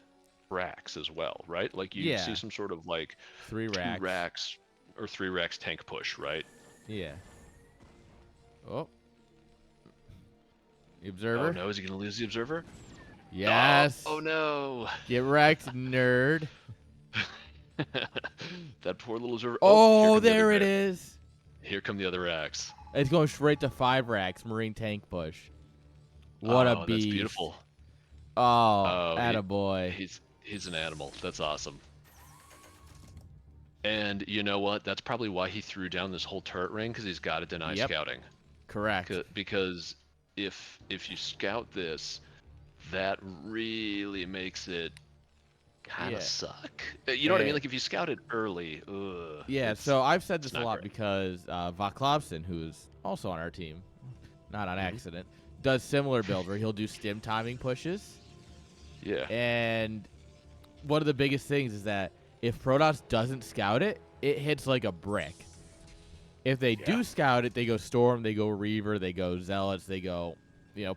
racks as well, right? Like you'd see some sort of like 3 2 racks. racks or 3 racks tank push, right? Yeah. Oh. The observer? Oh no, is he gonna lose the observer? Yes. Oh no. Get wrecked, nerd. That poor little observer. Oh, here come the there other it rack. is. Here come the other racks. It's going straight to 5 racks, Marine tank push. What a beast. That's beautiful. Oh, attaboy. He's an animal. That's awesome. And you know what? That's probably why he threw down this whole turret ring, because he's got to deny scouting. Correct. Because if you scout this, that really makes it kind of suck. You know what I mean? Like if you scout it early, yeah, so I've said this a not lot great. because Vaclavson, who is also on our team, not on accident, does similar build where he'll do stim timing pushes. Yeah. And one of the biggest things is that if Protoss doesn't scout it, it hits like a brick. If they do scout it, they go Storm, they go Reaver, they go Zealots, they go,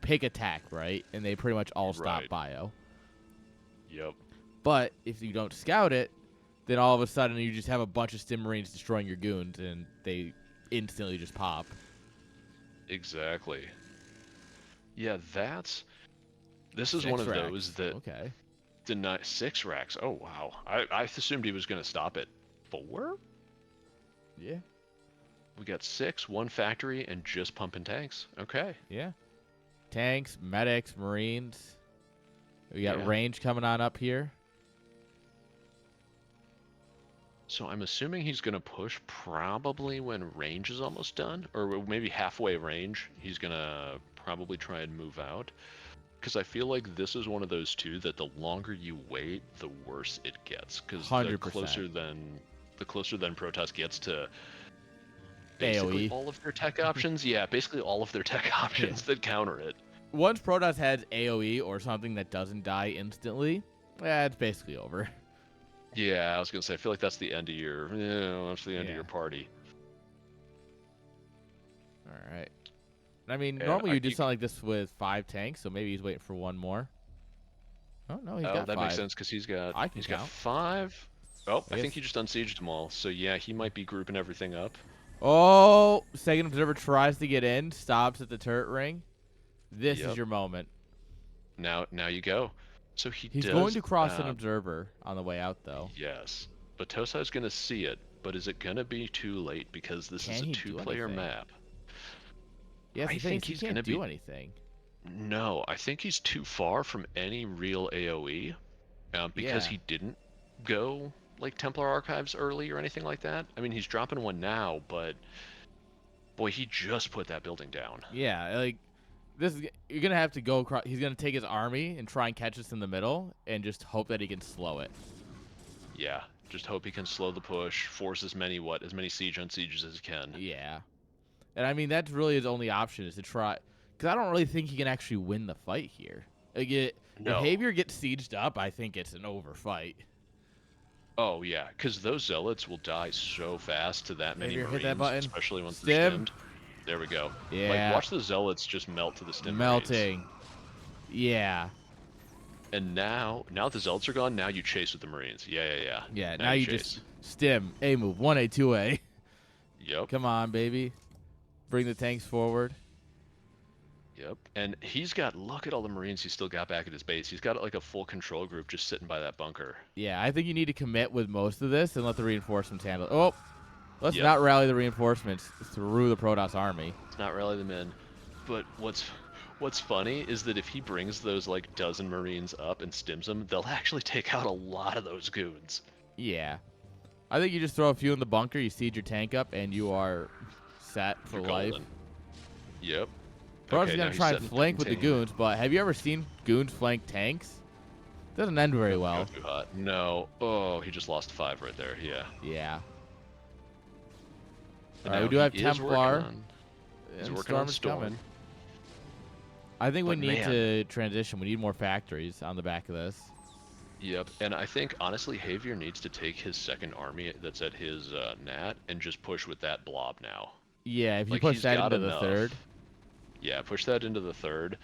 pick attack, right? And they pretty much all stop bio. Yep. But if you don't scout it, then all of a sudden you just have a bunch of Stim Marines destroying your goons, and they instantly just pop. Exactly. Yeah, this is one of those that Okay. deny 6 racks. Oh wow, I assumed he was gonna stop at 4. Yeah. We got 6, 1 factory, and just pumping tanks. Okay. Yeah. Tanks, medics, Marines. We got Yeah. range coming on up here. So I'm assuming he's gonna push probably when range is almost done, or maybe halfway range. He's gonna probably try and move out. Because I feel like this is one of those two that the longer you wait, the worse it gets. Because the 100%. closer than Protoss gets to basically AoE. all of their tech options, yeah, basically all of their tech options that counter it. Once Protoss has AoE or something that doesn't die instantly, yeah, it's basically over. Yeah, I was gonna say I feel like that's the end of your, that's the end of your party. All right. I mean, And normally you do something like this with 5 tanks, so maybe he's waiting for one more. Oh no, he's got 5. That makes sense because he's got 5. Oh, I think he just unsieged them all. So yeah, he might be grouping everything up. Oh, second observer tries to get in, stops at the turret ring. This is your moment. Now you go. So he's going to cross an observer on the way out, though. Yes, but Tosai's going to see it. But is it going to be too late because this is a 2-player map? Yeah, I think he's going to do anything. No, I think he's too far from any real AoE because he didn't go like Templar Archives early or anything like that. I mean, he's dropping one now, but boy, he just put that building down. Yeah, like you're gonna have to go across. He's gonna take his army and try and catch us in the middle, and just hope that he can slow it. Yeah, just hope he can slow the push, force as many siege on sieges as he can. Yeah, and I mean that's really his only option is to try, because I don't really think he can actually win the fight here. Like if Behavior gets sieged up, I think it's an over fight. Oh yeah, because those zealots will die so fast to that many Marines, hit that button. Especially once they're stimmed. There we go. Yeah. Like, watch the zealots just melt to the stim. Melting. Marines. Yeah. And now the zealots are gone. Now you chase with the Marines. Yeah. Yeah. Now you just stim. A move. 1A, 2A. Yep. Come on, baby. Bring the tanks forward. Yep. And look at all the Marines he's still got back at his base. He's got like a full control group just sitting by that bunker. Yeah, I think you need to commit with most of this and let the reinforcements handle it. Oh. Let's not rally the reinforcements through the Protoss army. Let's not rally them in. But what's funny is that if he brings those like dozen Marines up and stims them, they'll actually take out a lot of those goons. Yeah. I think you just throw a few in the bunker, you siege your tank up, and you are set for life. Golden. Yep. Protoss is going to try and flank with the goons, but have you ever seen goons flank tanks? Doesn't end very well. Too hot. No. Oh, he just lost 5 right there. Yeah. Yeah. We do have Templar. He's working on Storm. Coming. I think we need to transition. We need more factories on the back of this. Yep, and I think, honestly, Javier needs to take his second army that's at his Nat and just push with that blob now. Yeah, if you push that into the third. Yeah, push that into the third,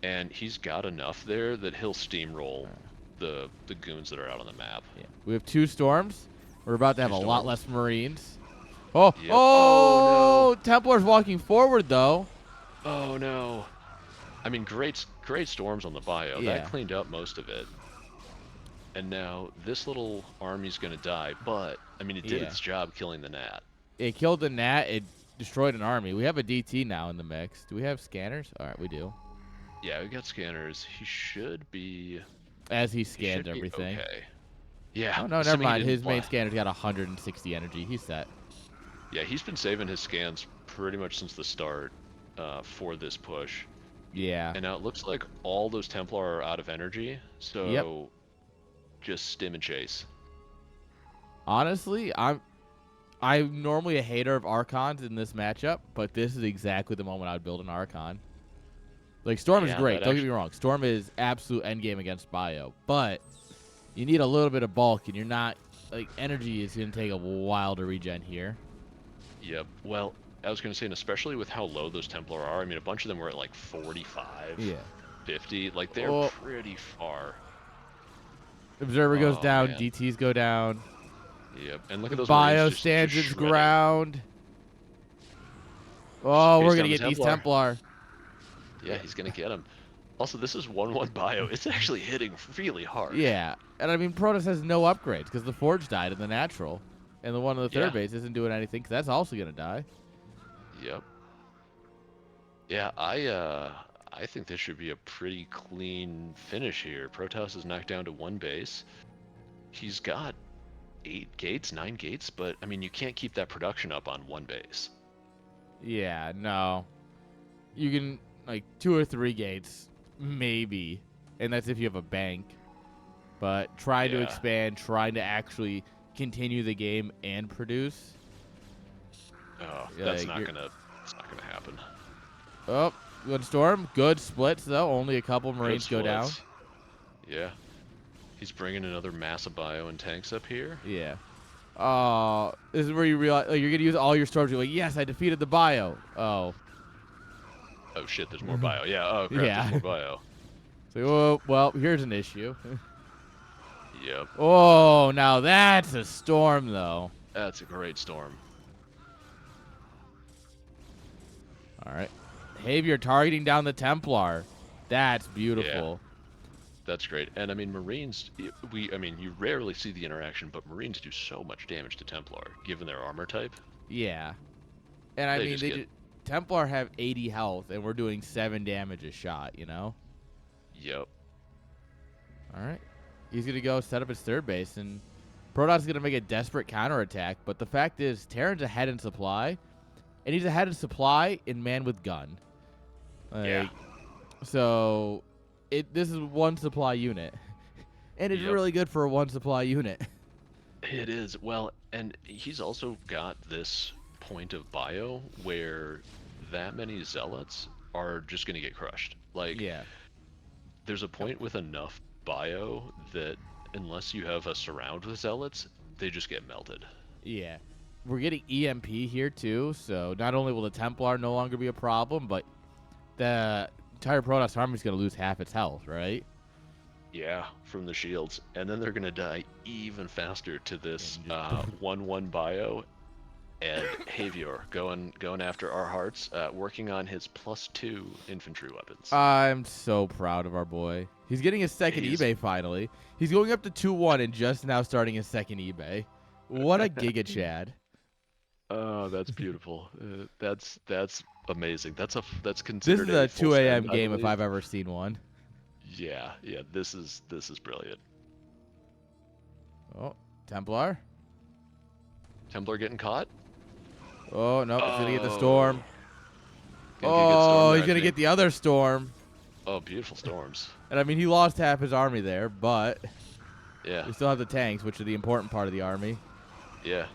and he's got enough there that he'll steamroll the goons that are out on the map. Yeah. We have 2 storms. We're about to have a lot less Marines. Oh, yep. Oh no. Templar's walking forward, though. Oh, no. I mean, great storms on the bio. Yeah. That cleaned up most of it. And now this little army's going to die, but, I mean, it did its job killing the Nat. It killed the Nat. It destroyed an army. We have a DT now in the mix. Do we have scanners? All right, we do. Yeah, we got scanners. He should be... As he scanned everything. Okay. Yeah. Oh, no, never mind. His main scanner's got 160 energy. He's set. Yeah, he's been saving his scans pretty much since the start for this push. Yeah. And now it looks like all those Templar are out of energy, so just stim and chase. Honestly, I'm normally a hater of Archons in this matchup, but this is exactly the moment I would build an Archon. Like, Storm is great. Don't get me wrong. Storm is absolute endgame against Bio, but you need a little bit of bulk, and you're not... Like, energy is going to take a while to regen here. Yep. Well, I was going to say, and especially with how low those Templar are, I mean, a bunch of them were at like 45, 50. Like, they're pretty far. Observer goes down, DTs go down. Yep. And look The at those bio Marines stands just its shredding. ground. Oh, Chase we're down gonna the get these Templar. Templar. Yeah, he's gonna get him. Also, this is 1/1 bio. It's actually hitting really hard. Yeah, and I mean Protoss has no upgrades because the Forge died in the natural, and the one on the third Yeah. base isn't doing anything because that's also gonna die. Yep. Yeah, I think this should be a pretty clean finish here. Protoss is knocked down to 1 base. He's got 8 gates, 9 gates, but I mean you can't keep that production up on 1 base. Yeah, no, you can like 2 or 3 gates maybe, and that's if you have a bank. But trying to Yeah. expand, trying to actually continue the game and produce. Oh, Like, it's not gonna happen. Oh, good storm. Good splits, though. Only a couple Good Marines go down. splits. Yeah. He's bringing another massive bio and tanks up here. Yeah. This is where you realize like, you're going to use all your storms. You're like, yes, I defeated the bio. Oh. Oh shit, there's more bio. Yeah, oh crap, Yeah. there's more bio. So, oh, well, here's an issue. Yep. Oh, now that's a storm, though. That's a great storm. All right. Havior targeting down the Templar. That's beautiful. That's great. And I mean, Marines, I mean, you rarely see the interaction, but Marines do so much damage to Templar, given their armor type. Yeah. And I They mean, just get- Templar have 80 health, and we're doing 7 damage a shot, you know? Yep. All right. He's going to go set up his third base, and Protoss is going to make a desperate counterattack. But the fact is, Terran's ahead in supply, and he's ahead in supply in man with gun. Yeah. So, this is 1 supply unit. And it's Yep. really good for a 1 supply unit. It is. Well, and he's also got this point of bio where that many zealots are just going to get crushed. Like, Yeah. there's a point with enough bio that unless you have a surround with zealots, they just get melted. Yeah. We're getting EMP here, too. So, not only will the Templar no longer be a problem, but the entire Protoss army is going to lose half its health, right? Yeah, from the shields. And then they're going to die even faster to this 1/1 bio. And Havior going after our hearts, working on his +2 infantry weapons. I'm so proud of our boy. He's getting his second eBay finally. He's going up to 2-1 and just now starting his second eBay. What a Giga Chad. Oh, that's beautiful. That's amazing. That's This considered is a full 2 a.m. send, I game if believe. I've ever seen one. Yeah, this is brilliant. Oh, Templar. Templar getting caught. Oh, no, he's going to get the storm. Gonna get a good storm Oh, there, he's I going to get think. the other storm. Oh, beautiful storms. And I mean, he lost half his army there, but Yeah, we still have the tanks, which are the important part of the army. yeah.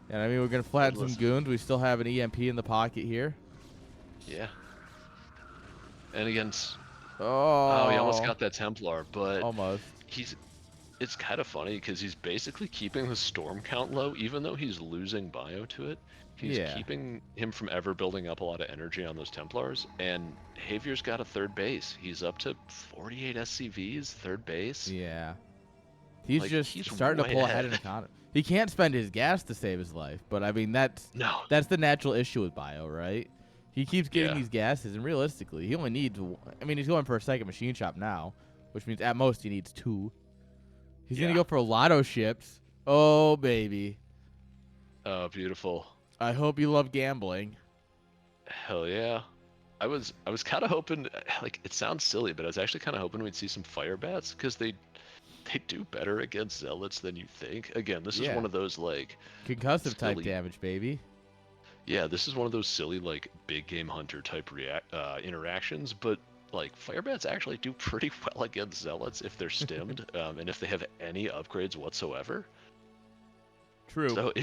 And I mean, we're going to flatten some Listen. goons. We still have an EMP in the pocket here. Yeah. And against Oh, he almost got that Templar, but Almost. it's kind of funny because he's basically keeping the storm count low, even though he's losing bio to it. He's Yeah. keeping him from ever building up a lot of energy on those Templars, and Havier's got a third base. He's up to 48 SCVs, third base. Yeah. He's Like, just he's starting to way pull ahead in ahead. economy. He can't spend his gas to save his life, but I mean that's No. the natural issue with bio, right? He keeps getting Yeah. these gases, and realistically, he only needs. I mean, he's going for a second machine shop now, which means at most he needs 2. He's gonna Yeah. go for lotto ships. Oh baby, Oh, beautiful. I hope you love gambling. Hell yeah. I was kind of hoping, like, it sounds silly, but I was actually kind of hoping we'd see some fire bats because they do better against zealots than you think. Again, this is Yeah. one of those like Concussive type silly- damage, baby. Yeah, this is one of those silly like big game hunter type interactions, but like firebats actually do pretty well against zealots if they're stimmed and if they have any upgrades whatsoever. True. So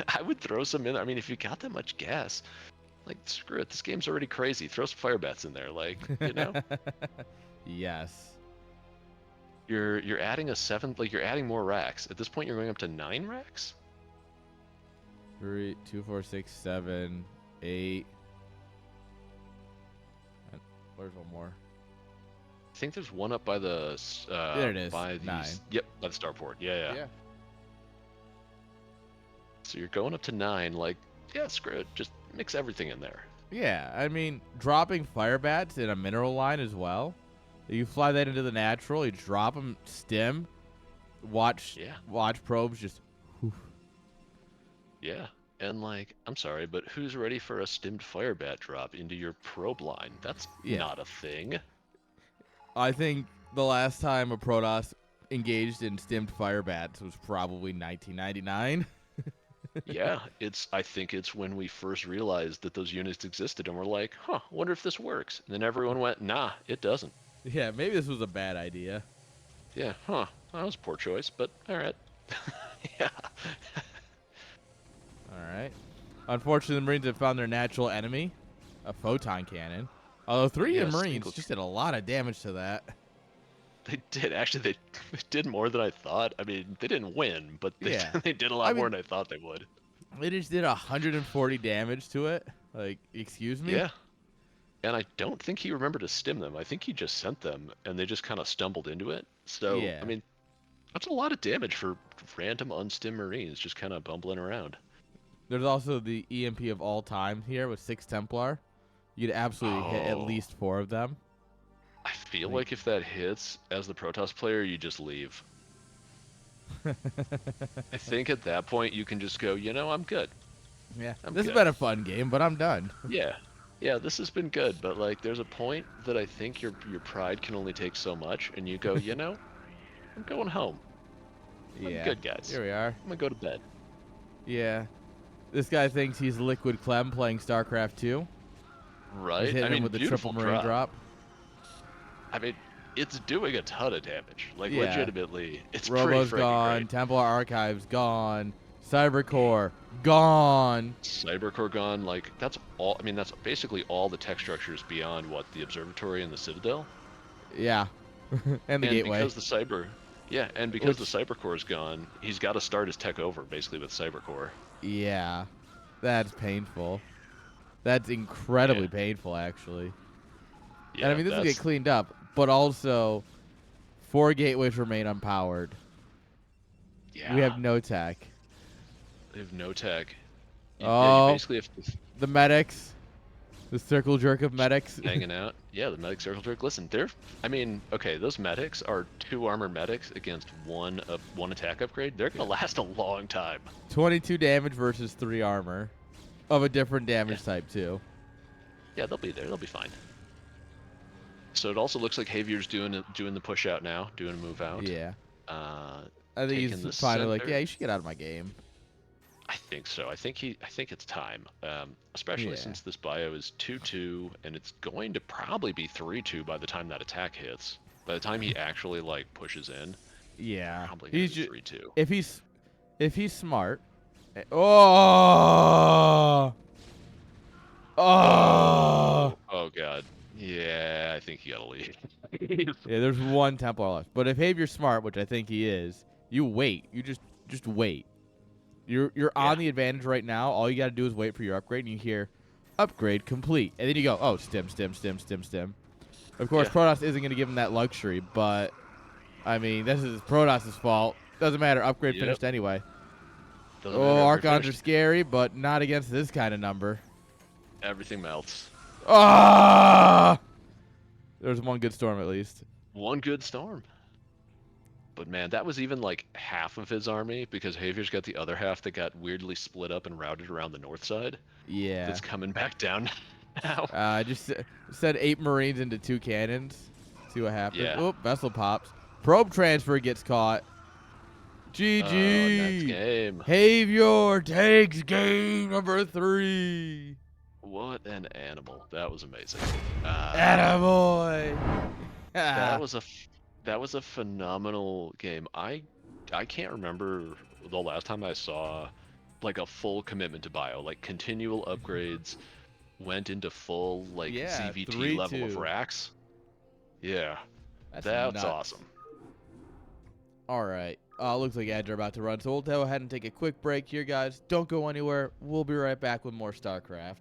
I would throw some in. I mean, if you got that much gas, like screw it, this game's already crazy. Throw some firebats in there, like you know. Yes. You're adding a 7th, like you're adding more racks. At this point, you're going up to 9 racks. 3, 2, 4, 6, 7, 8. And where's one more? think there's one up by the. There it is. By the, 9. Yep, by the starport. Yeah. So you're going up to 9. Like, yeah, screw it. Just mix everything in there. Yeah, I mean, dropping fire bats in a mineral line as well. You fly that into the natural. You drop them, stim. Watch probes just. Whew. Yeah. And, like, I'm sorry, but who's ready for a stimmed firebat drop into your probe line? That's not a thing. I think the last time a Protoss engaged in stimmed firebats was probably 1999. Yeah, I think it's when we first realized that those units existed, and we're like, huh, wonder if this works. And then everyone went, nah, it doesn't. Yeah, maybe this was a bad idea. Yeah, huh. That was a poor choice, but all right. Yeah. All right. Unfortunately, the Marines have found their natural enemy, a photon cannon. Although 3 Marines just did a lot of damage to that. They did. Actually, they did more than I thought. I mean, they didn't win, but they did a lot more than I thought they would. They just did 140 damage to it. Like, excuse me? Yeah. And I don't think he remembered to stim them. I think he just sent them, and they just kind of stumbled into it. So, I mean, that's a lot of damage for random unstim Marines just kind of bumbling around. There's also the EMP of all time here with 6 Templar. You'd absolutely hit at least 4 of them. I feel like if that hits, as the Protoss player, you just leave. I think at that point you can just go, I'm good. Yeah, this has been a fun game, but I'm done. Yeah, this has been good, but like there's a point that I think your pride can only take so much, and you go, I'm going home. I'm good, guys. Here we are. I'm gonna go to bed. Yeah. This guy thinks he's Liquid Clem playing StarCraft 2. Right. He's hitting him with the triple Marine drop. I mean, it's doing a ton of damage. Like, legitimately, it's Robo's pretty gone. great. Templar Archives gone. Cybercore gone. Cybercore gone. Like, that's all. I mean, that's basically all the tech structures beyond what the observatory and the Citadel. Yeah, and the gateway. Because the because the Cybercore is gone, he's got to start his tech over basically with Cybercore. Yeah, that's painful. That's incredibly painful, actually. Yeah, and I mean, this will get cleaned up, but also 4 gateways remain unpowered. Yeah. We have no tech. They have no tech. You basically have to... The medics. The circle jerk of medics. Hanging out. Yeah, the medic circle jerk. Listen, those medics are 2 armored medics against one attack upgrade. They're going to last a long time. 22 damage versus 3 armor. Of a different damage type, too. Yeah, they'll be there. They'll be fine. So it also looks like Javier's doing the push out now, doing a move out. Yeah. I think he's finally like, yeah, you should get out of my game. I think so. I think it's time. Especially since this bio is 2-2, and it's going to probably be 3-2 by the time that attack hits. By the time he actually like pushes in. Yeah. Probably he's 3-2. If he's smart. Oh God. Yeah, I think he gotta leave. Yeah, there's 1 Templar left. But if Javier's smart, which I think he is, you wait. You just wait. You're on the advantage right now. All you gotta do is wait for your upgrade, and you hear, upgrade complete. And then you go, oh, stim. Of course, Protoss isn't gonna give him that luxury, but I mean, this is Protoss' fault. Doesn't matter. Upgrade finished anyway. Archons are scary, but not against this kind of number. Everything melts. There's 1 good storm at least. 1 good storm. But man, that was even like half of his army, because Javier's got the other half that got weirdly split up and routed around the north side. Yeah. That's coming back down now. I just said 8 Marines into 2 cannons. See what happens. Yeah. Oop, vessel pops. Probe transfer gets caught. GG. Next game. Javier takes game number 3. What an animal. That was amazing. Attaboy. That was a phenomenal game. I can't remember the last time I saw like a full commitment to bio, like continual upgrades went into full like CVT level of racks. Yeah. That's awesome. All right. Looks like ads are about to run, so we'll go ahead and take a quick break here, guys. Don't go anywhere. We'll be right back with more StarCraft.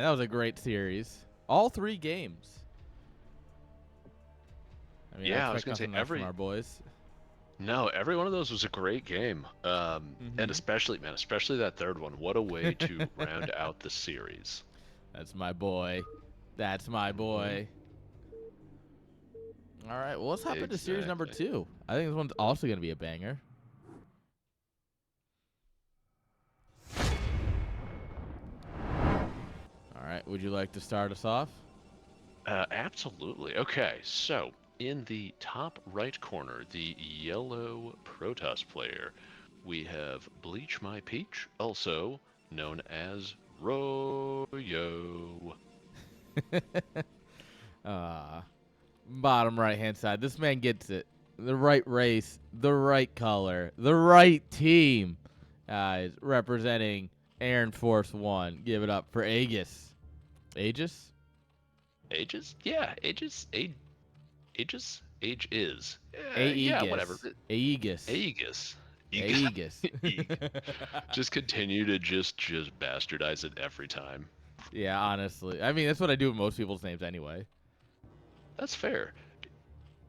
That was a great series. All 3 games. I mean, Yeah, I I was expect gonna say nothing less from our boys. No, every one of those was a great game. And especially, man, especially that third one. What a way to round out the series. That's my boy. That's my boy. All right, well, let's hop into series number Exactly. 2. I think this one's also going to be a banger. All right, would you like to start us off? Absolutely. Okay, so in the top right corner, the yellow Protoss player, we have Bleach My Peach, also known as Royo. Bottom right-hand side. This man gets it. The right race, the right color, the right team. Is representing AIRN Force 1. Give it up for Aegis. Aegis? Ages? Yeah, Ages. Ages? Age is. Yeah, whatever. Aegis. Aegis. Aegis. Aegis. Just continue to just bastardize it every time. Yeah, honestly. I mean, that's what I do with most people's names anyway. That's fair.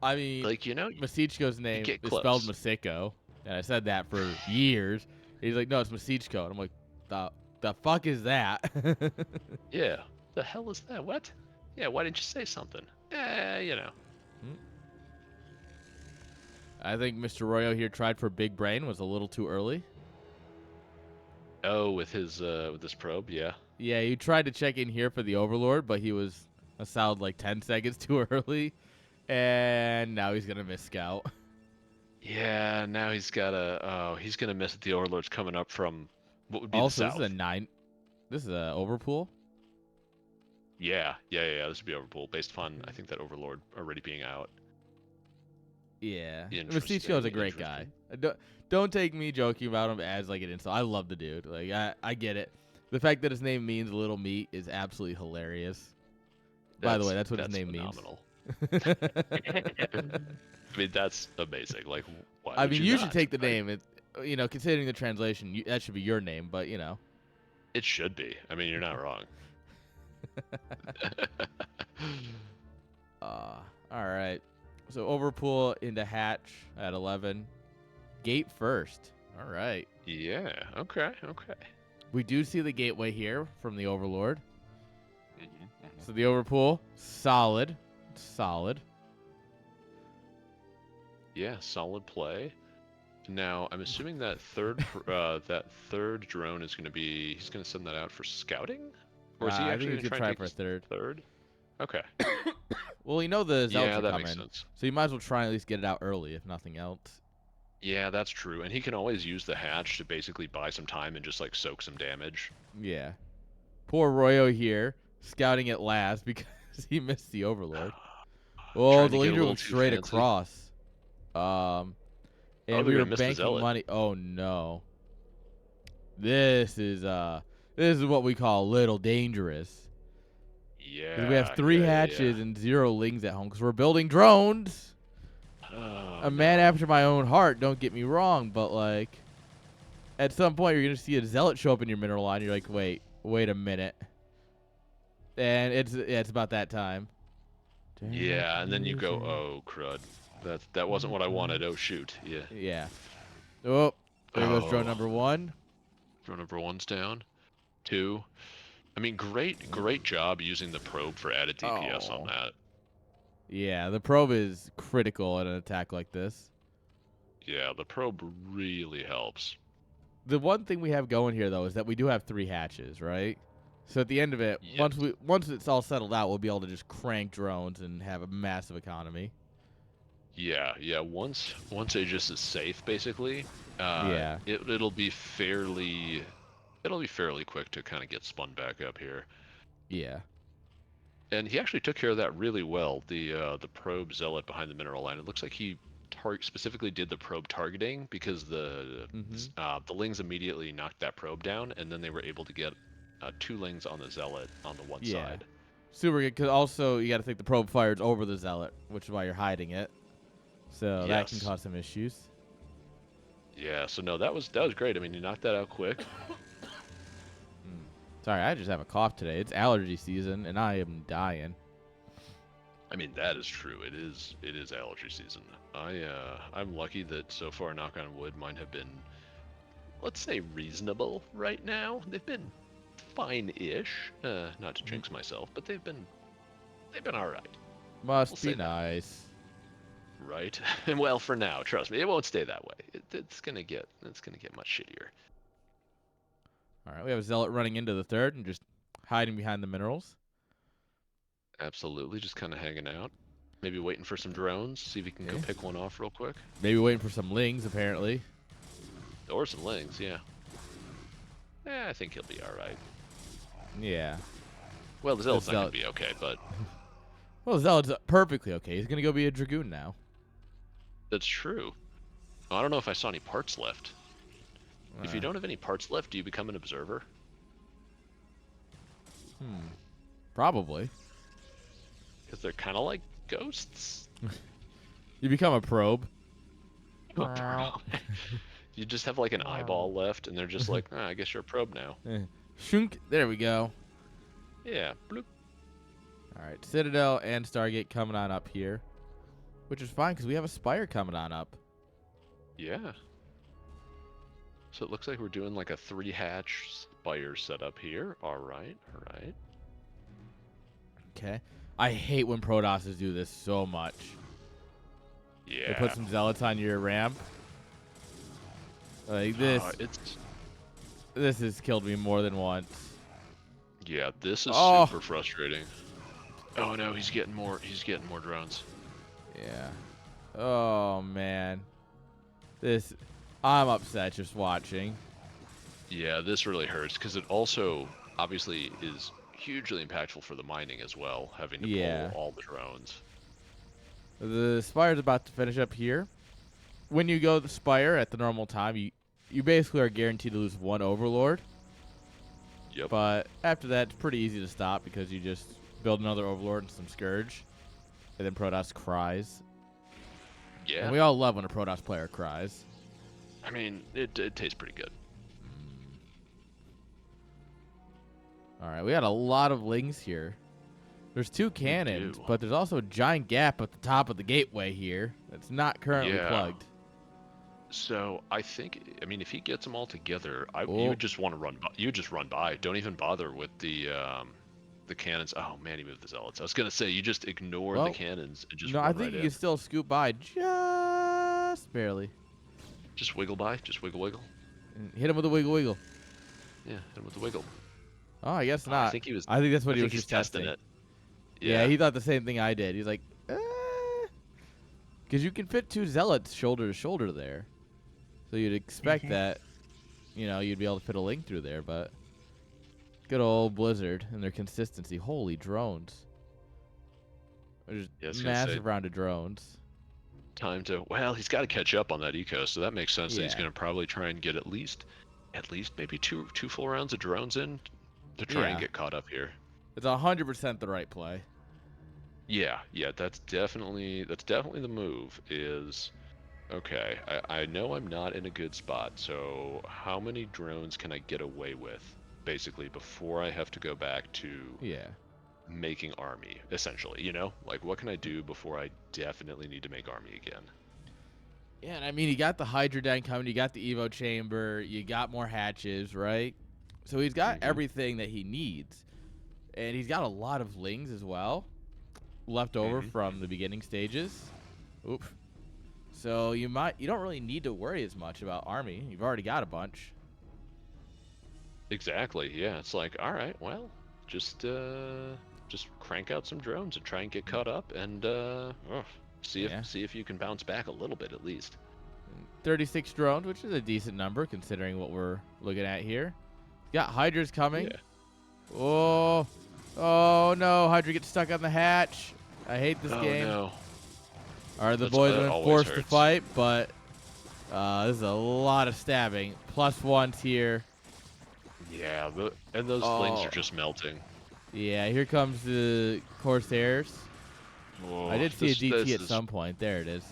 I mean, Like, you Masichko's name get is spelled close. Masiko, and I said that for years. He's like, no, it's Masichko. And I'm like, the fuck is that? Yeah. The hell is that? What? Yeah, why didn't you say something? I think Mr. Royo here tried for big brain, was a little too early. Oh, with his probe, yeah. Yeah, he tried to check in here for the Overlord, but he was a solid like 10 seconds too early. And now he's going to miss Scout. Yeah, now he's gonna miss it. The Overlord's coming up from what would be Also, the south. this is a 9. This is a Overpool. Yeah. This would be Overpool based upon I think that Overlord already being out. Yeah, Interesting, Masichko's a great guy. Don't take me joking about him as like an insult. I love the dude. Like I get it. The fact that his name means little meat is absolutely hilarious. By the way, that's what his name phenomenal. means. I mean, that's amazing. Like, why I would mean, you you not, should take the right? name. Considering the translation, that should be your name. But It should be. I mean, you're not wrong. All right. So Overpool into Hatch at 11. Gate first. All right. Yeah. Okay. We do see the gateway here from the Overlord. So the Overpool, solid. Yeah, solid play. Now, I'm assuming that third drone is going to be. He's going to send that out for scouting, or is he I actually think he's going to gonna try try and for a take third. Okay. Well, the Zealots Yeah, are that coming, makes sense. so you might as well try and at least get it out early, if nothing else. Yeah, that's true. And he can always use the hatch to basically buy some time and just like soak some damage. Yeah. Poor Royo here, scouting at last because he missed the Overlord. Oh, Trying the to get a leader little went too straight fancy. across. Oh, And they're we were gonna miss the banking Zealot. money. Oh no. This is what we call a little dangerous. 'Cause Yeah. we have 3 hatches and 0 lings at home because we're building drones. Oh, A man no. after my own heart, don't get me wrong, but like at some point you're gonna see a Zealot show up in your mineral line. You're like, wait a minute, and it's about that time. Yeah, and then you go, oh crud, that wasn't what I wanted. Oh shoot, yeah. Yeah. Oh, there goes drone Oh, number 1. drone number 1's down. 2. I mean, great job using the probe for added DPS on that. Yeah, the probe is critical at an attack like this. Yeah, the probe really helps. The one thing we have going here though is that we do have 3 hatches, right? So at the end of it, Yes. once it's all settled out, we'll be able to just crank drones and have a massive economy. Yeah. Once Aegis is safe, basically, Yeah. it'll be fairly quick to kind of get spun back up here. Yeah. And he actually took care of that really well. The probe zealot behind the mineral line. It looks like he specifically did the probe targeting because the lings immediately knocked that probe down, and then they were able to get 2 lings on the zealot on the one side. Super good, because also you got to think the probe fires over the Zealot, which is why you're hiding it. So that can Yes. cause some issues. Yeah, so no, that was great. I mean, you knocked that out quick. Sorry, I just have a cough today. It's allergy season, and I am dying. I mean, that is true. It is allergy season. I'm lucky that so far, knock on wood, mine have been, let's say, reasonable right now. They've been fine-ish. Not to jinx myself, but they've been all right. Must be nice. Right? And well, for now, trust me, it won't stay that way. It's gonna get much shittier. All right, we have a Zealot running into the third and just hiding behind the minerals. Absolutely, just kind of hanging out. Maybe waiting for some drones, see if he can go pick one off real quick. Maybe waiting for some lings, apparently. Or some lings, yeah. I think he'll be all right. Yeah. Well, the Zealot's not going to be okay, but... Well, the Zealot's perfectly okay. He's going to go be a Dragoon now. That's true. I don't know if I saw any parts left. If you don't have any parts left, do you become an observer? Probably. Because they're kind of like ghosts. You become a probe. You just have like an eyeball left, and they're just like, I guess you're a probe now. Shunk. There we go. Yeah. Bloop. All right, Citadel and Stargate coming on up here, which is fine because we have a Spire coming on up. Yeah. So it looks like we're doing like a 3-hatch Spire setup here. All right. Okay. I hate when Protosses do this so much. Yeah. They put some Zealots on your ramp. Like this. This has killed me more than once. Yeah, this is super frustrating. Oh no, he's getting more drones. Yeah. Oh man. I'm upset just watching. Yeah, this really hurts because it also obviously is hugely impactful for the mining as well, having to pull all the drones. The Spire's about to finish up here. When you go to the Spire at the normal time, you basically are guaranteed to lose one Overlord. Yep. But after that, it's pretty easy to stop because you just build another Overlord and some Scourge. And then Protoss cries. Yeah. And we all love when a Protoss player cries. I mean, it tastes pretty good. All right, we got a lot of lings here. There's 2 cannons, but there's also a giant gap at the top of the gateway here that's not currently plugged. So I think, I mean, if he gets them all together, you would just want to run by. You would just run by. Don't even bother with the cannons. Oh man, he moved the Zealots. I was gonna say you just ignore the cannons and just run I think you can still scoop by just barely. Just wiggle by. Just wiggle. And hit him with a wiggle. Yeah, hit him with the wiggle. Oh, I guess not. I think that's what he was just testing it. Yeah, he thought the same thing I did. He's like, because you can fit 2 Zealots shoulder to shoulder there. So you'd expect that, you'd be able to fit a link through there, but good old Blizzard and their consistency. Holy drones. There's massive round of drones. Well, he's got to catch up on that eco, so that makes sense that he's going to probably try and get at least maybe two full rounds of drones in to try and get caught up here. It's 100% the right play. Yeah, that's definitely the move is, okay, I know I'm not in a good spot, so how many drones can I get away with, basically, before I have to go back to making army, essentially, Like, what can I do before I definitely need to make army again? Yeah, and I mean, you got the Hydra Den coming, you got the Evo Chamber, you got more hatches, right? So he's got everything that he needs. And he's got a lot of lings as well, left over from the beginning stages. Oop. So you don't really need to worry as much about army. You've already got a bunch. Exactly. Yeah. It's like, all right, well, just crank out some drones and try and get caught up and see if you can bounce back a little bit at least. 36 drones, which is a decent number considering what we're looking at here. Got Hydras coming. Yeah. Oh no, Hydra gets stuck on the hatch. I hate this game. No. Are the boys been forced to fight, but this is a lot of stabbing. +1s here. Yeah, and those lings are just melting. Yeah, here comes the Corsairs. Whoa, I did see a DT at some point. There it is.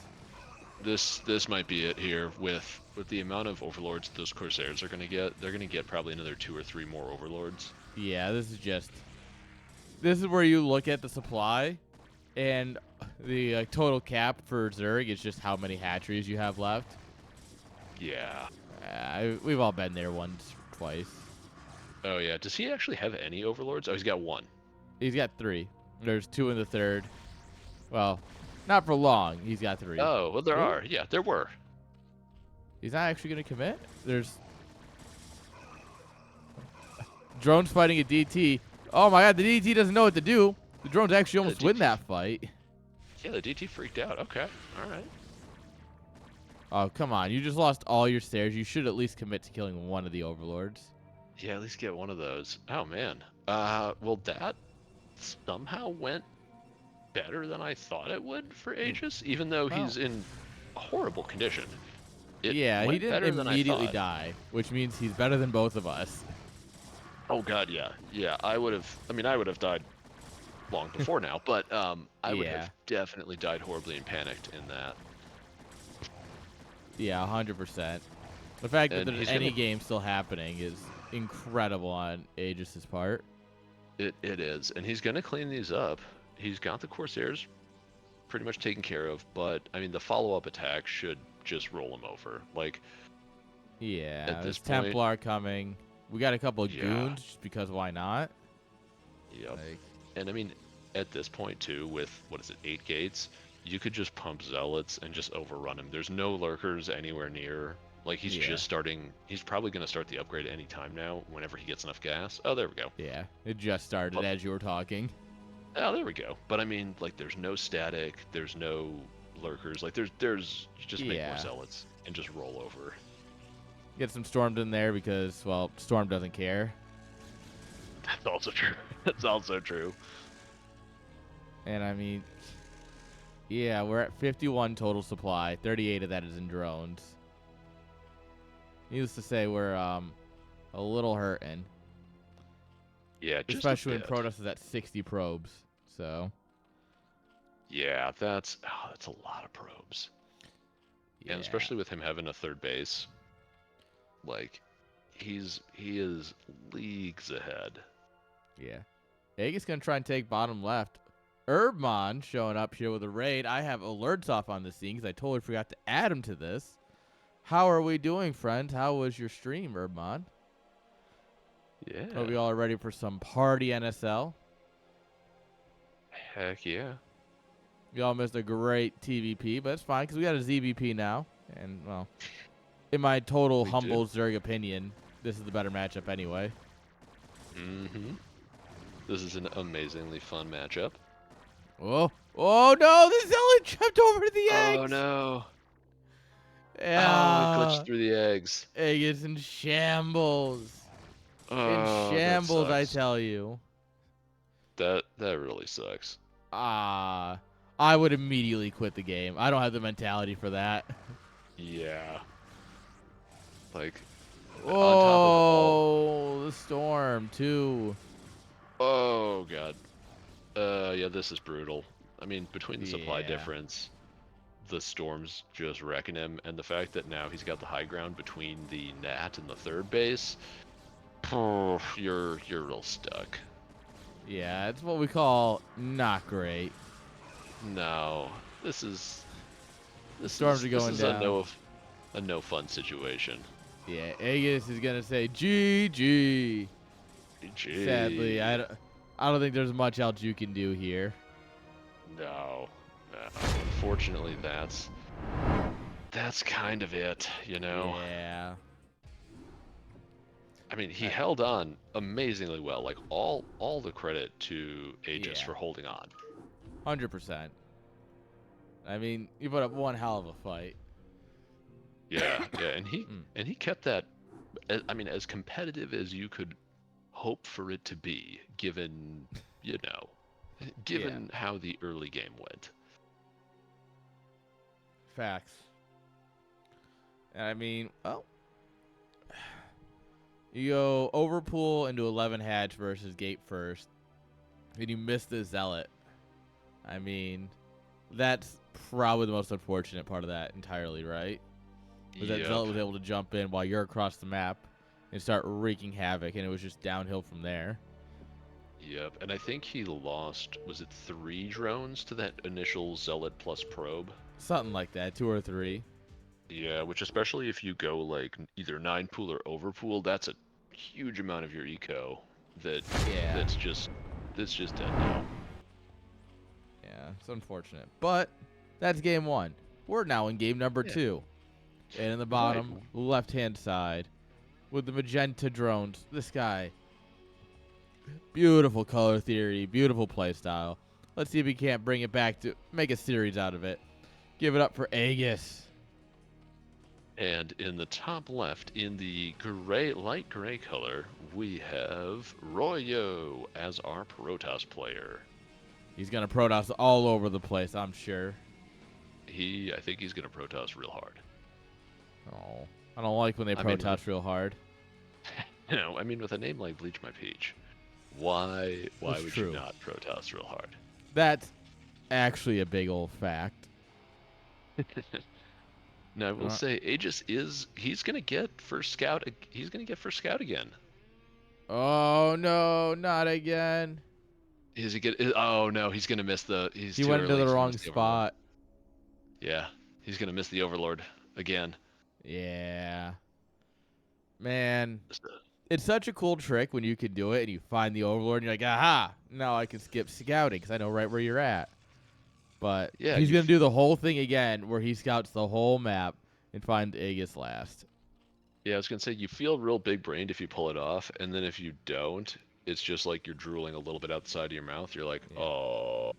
This might be it here with the amount of overlords those Corsairs are gonna get. They're gonna get probably another 2 or 3 more overlords. Yeah, this is where you look at the supply, and the total cap for Zerg is just how many hatcheries you have left. Yeah. We've all been there once, twice. Oh yeah. Does he actually have any overlords? Oh, he's got 1. He's got 3. There's 2 in the third. Well, not for long. He's got 3. Oh, well, there Ooh. are. Yeah, there were. He's not actually going to commit. There's drones fighting a DT. Oh my god, the DT doesn't know what to do. The drones actually almost win that fight. Yeah, the DT freaked out. Okay. All right. Oh, come on. You just lost all your stairs. You should at least commit to killing one of the overlords. Yeah, at least get one of those. Oh man. Well, that somehow went better than I thought it would for Aegis, even though he's in horrible condition. Yeah, he didn't immediately die. die, which means he's better than both of us. Oh god, yeah. Yeah, I would have died long before now, but I would have definitely died horribly and panicked in that. Yeah, 100%. The fact that And there's any game still happening is incredible on Aegis' part. It is, and he's gonna clean these up. He's got the Corsairs pretty much taken care of, but I mean the follow-up attack should just roll him over. Like, yeah, at there's this point, Templar coming. We got a couple of goons just because why not? Yep. Like, And I mean, at this point too, with what is it, 8 gates, you could just pump zealots and just overrun him. There's no lurkers anywhere near. Like he's just starting. He's probably gonna start the upgrade any time now. Whenever he gets enough gas. Oh, there we go. yeah, it just started as you were talking. Oh, there we go. But I mean, like, there's no static. There's no lurkers. Like, there's just make more zealots and just roll over. Get some Stormed in there because, well, Storm doesn't care. That's also true. That's also true. And I mean, yeah, we're at 51 total supply. 38 of that is in drones. Needless to say, we're a little hurting. Yeah, just especially when Protoss is at 60 probes. So. Yeah, that's a lot of probes. Yeah. And especially with him having a third base, like he is leagues ahead. Yeah. Aegis gonna try and take bottom left. Urbmon showing up here with a raid. I have alerts off on the scene because I totally forgot to add him to this. How are we doing, friends? How was your stream, Urbmon? Yeah. Hope you all are ready for some party NSL. Heck yeah. We all missed a great TVP, but it's fine because we got a ZVP now. And, well, in my total humble Zerg opinion, this is the better matchup anyway. Mm-hmm. This is an amazingly fun matchup. Oh, oh no, the Zealot jumped over the eggs. Oh no. Yeah. Oh, it glitched through the eggs. Aegis in shambles. Oh, in shambles, I tell you. That really sucks. I would immediately quit the game. I don't have the mentality for that. Yeah. Like, oh, on top of all, the storm too. Oh god. Yeah, this is brutal. I mean, between the supply difference, the storm's just wrecking him, and the fact that now he's got the high ground between the Nat and the third base, you're real stuck. Yeah, it's what we call not great. No, this storms are going down. A no fun situation. Yeah, Aegis is gonna say GG. GG. Sadly, I don't think there's much else you can do here. No. Unfortunately, that's kind of it, you know. Yeah. I mean, he held on amazingly well. Like all the credit to Aegis for holding on. 100%. I mean, you put up one hell of a fight. Yeah, and he kept that. I mean, as competitive as you could hope for it to be, given how the early game went. Facts. And I mean, you go overpool into 11 hatch versus gate first, and you miss the zealot. I mean, That's probably the most unfortunate part of that entirely, right? Was that Zealot was able to jump in while you're across the map and start wreaking havoc, and it was just downhill from there. Yep, and I think he lost, was it 3 drones to that initial Zealot plus probe? Something like that, 2 or 3. Yeah, which especially if you go like either 9 pool or over pool, that's a huge amount of your eco that's just dead now. Yeah, it's unfortunate. But that's game 1. We're now in game number 2. And in the bottom left-hand side, with the magenta drones, this guy. Beautiful color theory, beautiful play style. Let's see if we can't bring it back to make a series out of it. Give it up for Aegis. And in the top left, in the gray, light gray color, we have Royo as our Protoss player. He's going to Protoss all over the place, I'm sure. I think he's going to Protoss real hard. Oh, I don't like when they Protoss real hard. I mean, with a name like Bleach My Peach, why would you not Protoss real hard? That's actually a big old fact. Now I will say, Aegis he's gonna get first scout. He's gonna get first scout again. Oh no, not again. Is he get? Oh no, he's gonna miss the. He went into the wrong spot. Yeah, he's gonna miss the Overlord again. Yeah. Man, it's such a cool trick when you can do it and you find the Overlord and you're like, aha, now I can skip scouting because I know right where you're at. But yeah, he's going to do the whole thing again where he scouts the whole map and finds Aegis last. Yeah, I was going to say, you feel real big-brained if you pull it off, and then if you don't, it's just like you're drooling a little bit outside of your mouth. You're like, oh.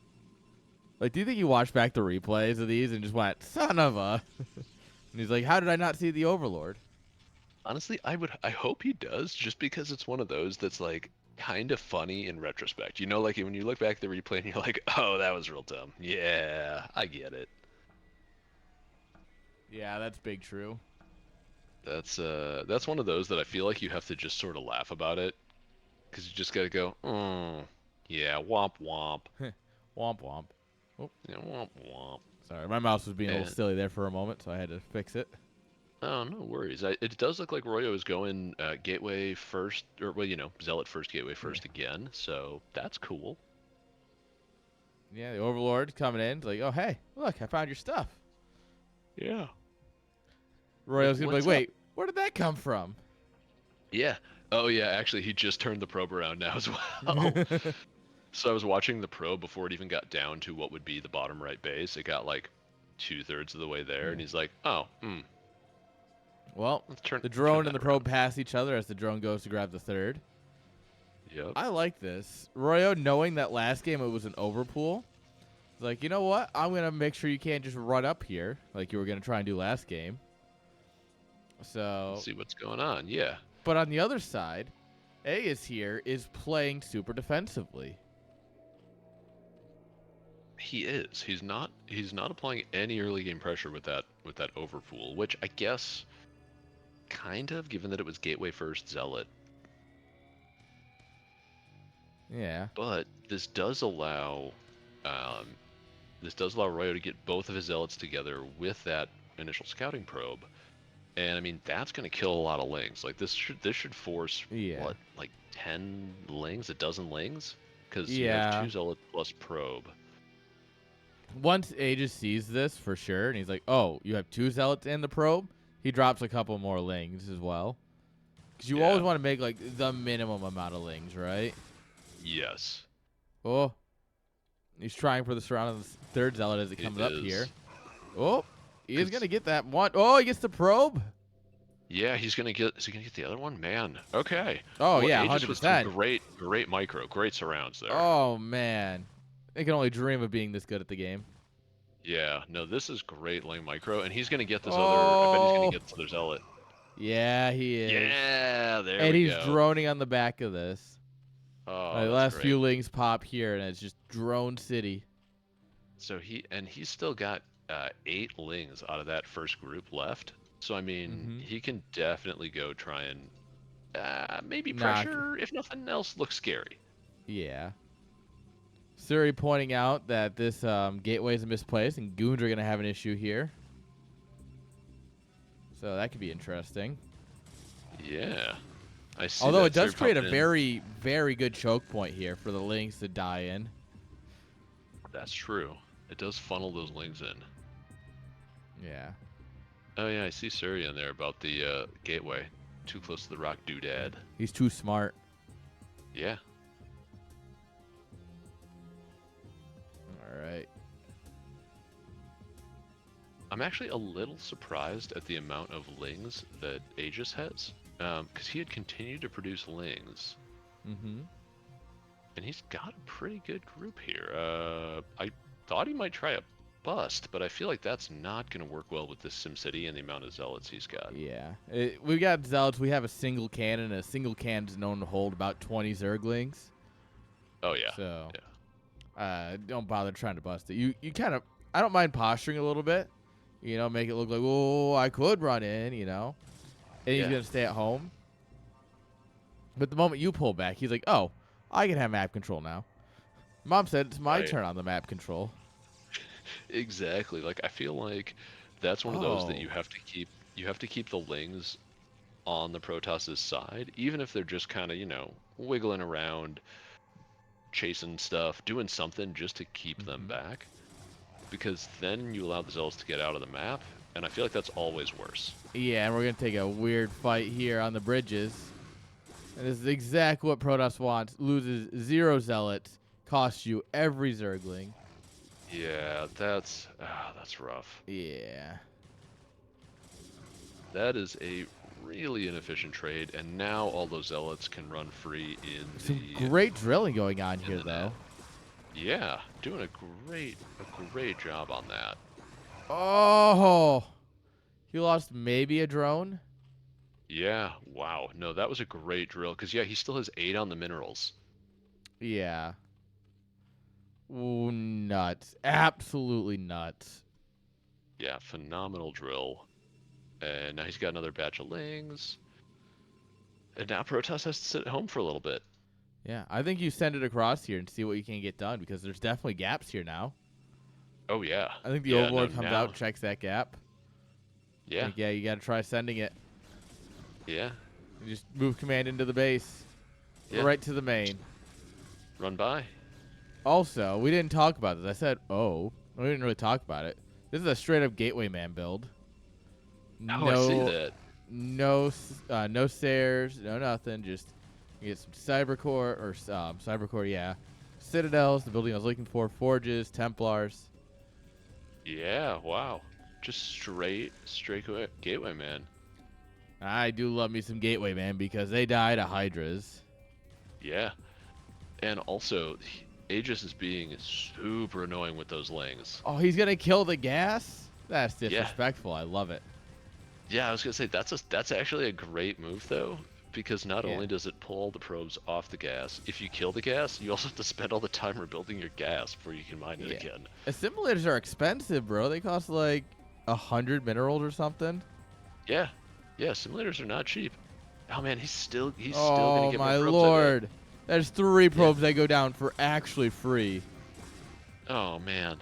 Like, do you think you watched back the replays of these and just went, son of a... And he's like, how did I not see the Overlord? Honestly, I hope he does, just because it's one of those that's like kind of funny in retrospect. You know, like when you look back at the replay and you're like, oh, that was real dumb. Yeah, I get it. Yeah, that's big true. That's one of those that I feel like you have to just sort of laugh about it, because you just gotta go, yeah, womp womp. Womp womp. Oh. Yeah, womp womp. Sorry, my mouse was being a little silly there for a moment, so I had to fix it. Oh, no worries. It does look like Royo is going Gateway first, or, well, Zealot first, Gateway first again, so that's cool. Yeah, the Overlord's coming in. It's like, oh, hey, look, I found your stuff. Yeah. Royo's going to be like, wait, where did that come from? Yeah. Oh, yeah, actually, he just turned the probe around now as well. So I was watching the probe before it even got down to what would be the bottom right base. It got like 2/3 of the way there, and he's like, oh, Well, the drone and the probe pass each other as the drone goes to grab the third. Yep. I like this. Royo, knowing that last game it was an overpool, is like, you know what? I'm going to make sure you can't just run up here like you were going to try and do last game. So let's see what's going on, yeah. But on the other side, Aegis here is playing super defensively. He is. He's not applying any early game pressure with that overpool, which I guess kind of, given that it was Gateway first Zealot. Yeah. But this does allow Royo to get both of his Zealots together with that initial scouting probe. And I mean, that's going to kill a lot of lings. Like this should force what, like 10 lings, a dozen lings, because you have 2 Zealots plus probe. Once Aegis sees this for sure, and he's like, oh, you have 2 Zealots and the probe, he drops a couple more lings as well. Because you always want to make, like, the minimum amount of lings, right? Yes. Oh. He's trying for the surround of the third Zealot as it comes up here. Oh. He's going to get that one. Oh, he gets the probe. Yeah, is he going to get the other one? Man. Okay. Oh, well, yeah, Aegis 100%. was some great micro, great surrounds there. Oh, man. I can only dream of being this good at the game. Yeah, no, this is great lane micro, and he's going to get this I bet he's going to get this other Zealot. Yeah, he is. Yeah, there we go. And he's droning on the back of this. Oh, the last few lings pop here, and it's just drone city. So he's still got 8 lings out of that first group left. So, I mean, he can definitely go try and maybe pressure, if nothing else looks scary. Yeah. Suri pointing out that this gateway is misplaced, and goons are going to have an issue here. So that could be interesting. Yeah. I see. Although that it does Suri create a popped in. very, very good choke point here for the lings to die in. That's true. It does funnel those lings in. Yeah. Oh yeah, I see Suri in there about the gateway. Too close to the rock doodad. He's too smart. Yeah. All right. I'm actually a little surprised at the amount of lings that Aegis has. Because he had continued to produce lings. Mm-hmm. And he's got a pretty good group here. I thought he might try a bust, but I feel like that's not going to work well with this SimCity and the amount of zealots he's got. Yeah. We got zealots. We have a single cannon. A single cannon is known to hold about 20 zerglings. Oh yeah. So, yeah. Don't bother trying to bust it. You kind of, I don't mind posturing a little bit. You know, make it look like, oh, I could run in, you know. And he's going to stay at home. But the moment you pull back, he's like, oh, I can have map control now. Mom said it's my turn on the map control. Exactly. Like, I feel like that's one of those that you have to keep. You have to keep the lings on the Protoss' side, even if they're just kind of, you know, wiggling around, chasing stuff, doing something just to keep them back. Because then you allow the Zealots to get out of the map, and I feel like that's always worse. Yeah, and we're going to take a weird fight here on the bridges. And this is exactly what Protoss wants. Loses 0 zealots, costs you every zergling. Yeah, that's rough. Yeah. That is a really inefficient trade, and now all those zealots can run free in Some great drilling going on here, though. net. Yeah, doing a great job on that. Oh, he lost maybe a drone. Yeah, wow. No, that was a great drill, because yeah, he still has 8 on the minerals. Yeah. Ooh, nuts. Absolutely nuts. Yeah, phenomenal drill. And now he's got another batch of lings. And now Protoss has to sit at home for a little bit. Yeah, I think you send it across here and see what you can get done, because there's definitely gaps here now. Oh, yeah. I think the Yeah, Overlord no, comes now- out, checks that gap. Yeah, Like, yeah, you got to try sending it. yeah. You just move command into the base. Yeah. Right to the main. Run by. Also, we didn't talk about this. I said, oh. We didn't really talk about it. This is a straight-up Gateway Man build. Oh, I see that. No stairs, no nothing. Just you get some cybercore, yeah. Citadels, the building I was looking for. Forges, Templars. Yeah, wow. Just straight Gateway Man. I do love me some Gateway Man because they die to Hydras. Yeah. And also, Aegis is being super annoying with those lings. Oh, he's gonna kill the gas? That's disrespectful. I love it. Yeah, I was gonna say that's actually a great move though, because not only does it pull all the probes off the gas, if you kill the gas, you also have to spend all the time rebuilding your gas before you can mine it again. Assimilators are expensive, bro. They cost like 100 minerals or something. Yeah, simulators are not cheap. Oh man, he's still gonna Oh get my more probes, I bet. lord! There's 3 probes that go down for actually free. Oh man.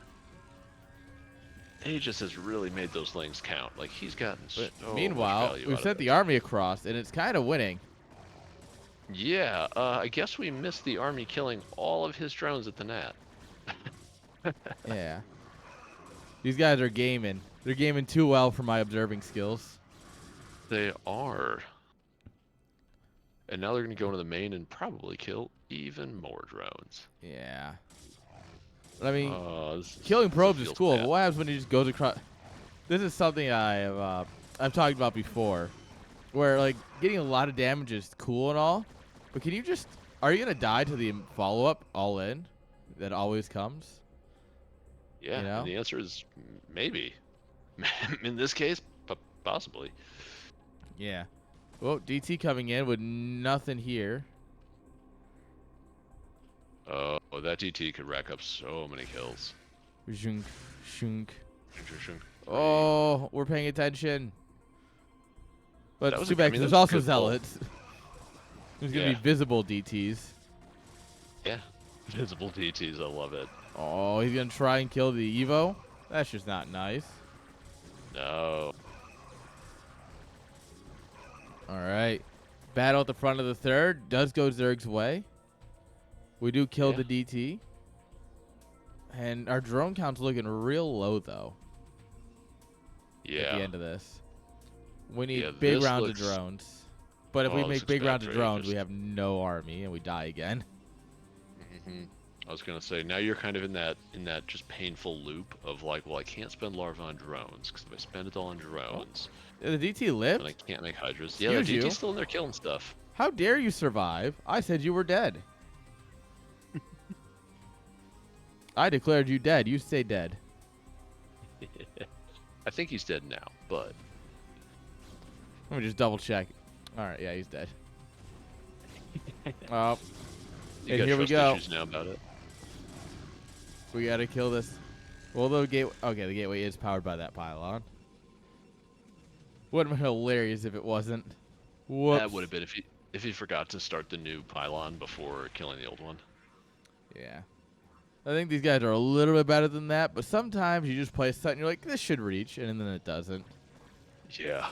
Aegis has really made those lings count. Like, he's gotten so much Meanwhile, value we've out of sent the it. army across, and it's kind of winning. Yeah, I guess we missed the army killing all of his drones at the Nat. Yeah. These guys are gaming. They're gaming too well for my observing skills. They are. And now they're going to go into the main and probably kill even more drones. Yeah. But I mean, This killing probes is feels cool, bad. but what happens when he just goes across? This is something I've talked about before, where like getting a lot of damage is cool and all, but can you just? Are you gonna die to the follow-up all in? That always comes. Yeah, You know? and the answer is maybe. In this case, possibly. Yeah. Well, DT coming in with nothing here. Oh, that DT could rack up so many kills. Shunk, shunk. Shunk. Oh, we're paying attention. But That it's was too a- bad I mean, 'cause that there's was a also good pull. zealots. There's gonna Yeah. be visible DTs. Yeah. Invisible DTs, I love it. Oh, he's going to try and kill the Evo? That's just not nice. No. All right. Battle at the front of the third. Does go Zerg's way. We do kill the DT. And our drone count's looking real low, though. Yeah. At the end of this. We need Yeah, big this rounds looks- of drones. But if we this make looks big bad rounds of for drones, Aegis. we have no army and we die again. I was gonna say, now you're kind of in that just painful loop of like, well, I can't spend larva on drones because if I spend it all on drones, The DT then I lived? can't make hydras. Yeah, the Excuse you? DT's still in there killing stuff. How dare you survive? I said you were dead. I declared you dead. You stay dead. I think he's dead now, but Let me just double check. All right, yeah, he's dead. Oh, you and got here we trust go. issues now about it. We gotta kill this. Well, the gate. Okay, the gateway is powered by that pylon. Would have been hilarious if it wasn't. Whoops. That would have been if he forgot to start the new pylon before killing the old one. Yeah. I think these guys are a little bit better than that, but sometimes you just play something, you're like, this should reach, and then it doesn't. Yeah,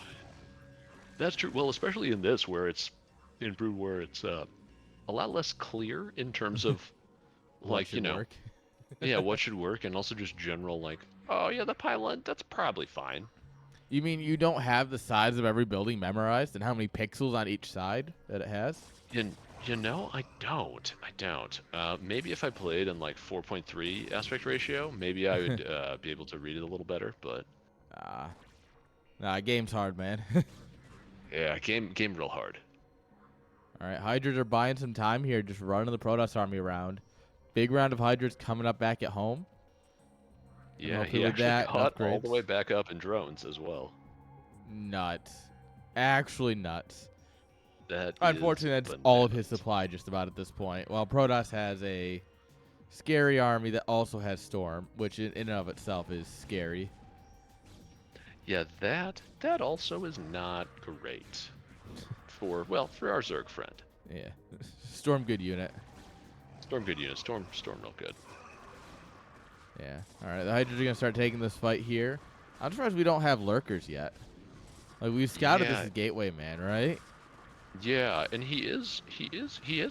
that's true. Well, especially in this where it's in Brood, where it's a lot less clear in terms of like Work. yeah, what should work, and also just general like, oh yeah, the pylon, that's probably fine. You mean you don't have the size of every building memorized and how many pixels on each side that it has? You know, I don't. Maybe if I played in like 4.3 aspect ratio, maybe I would be able to read it a little better. But Nah, game's hard, man. yeah, game real hard. All right, Hydras are buying some time here, just running the Protoss army around. Big round of Hydras coming up back at home. Yeah, hopefully he with actually that, caught all upgrades. the way back up in drones as well. Nuts. Actually nuts. That Unfortunately, is that's all of his bananas. supply just about at this point. While Protoss has a scary army that also has Storm, which in and of itself is scary. Yeah, that also is not great for our Zerg friend. Yeah. Storm good unit. Storm good unit. Storm real good. Yeah. All right, the Hydras are going to start taking this fight here. I'm surprised we don't have lurkers yet. Like, we've scouted this Yeah. as Gateway Man, right? Yeah, and he is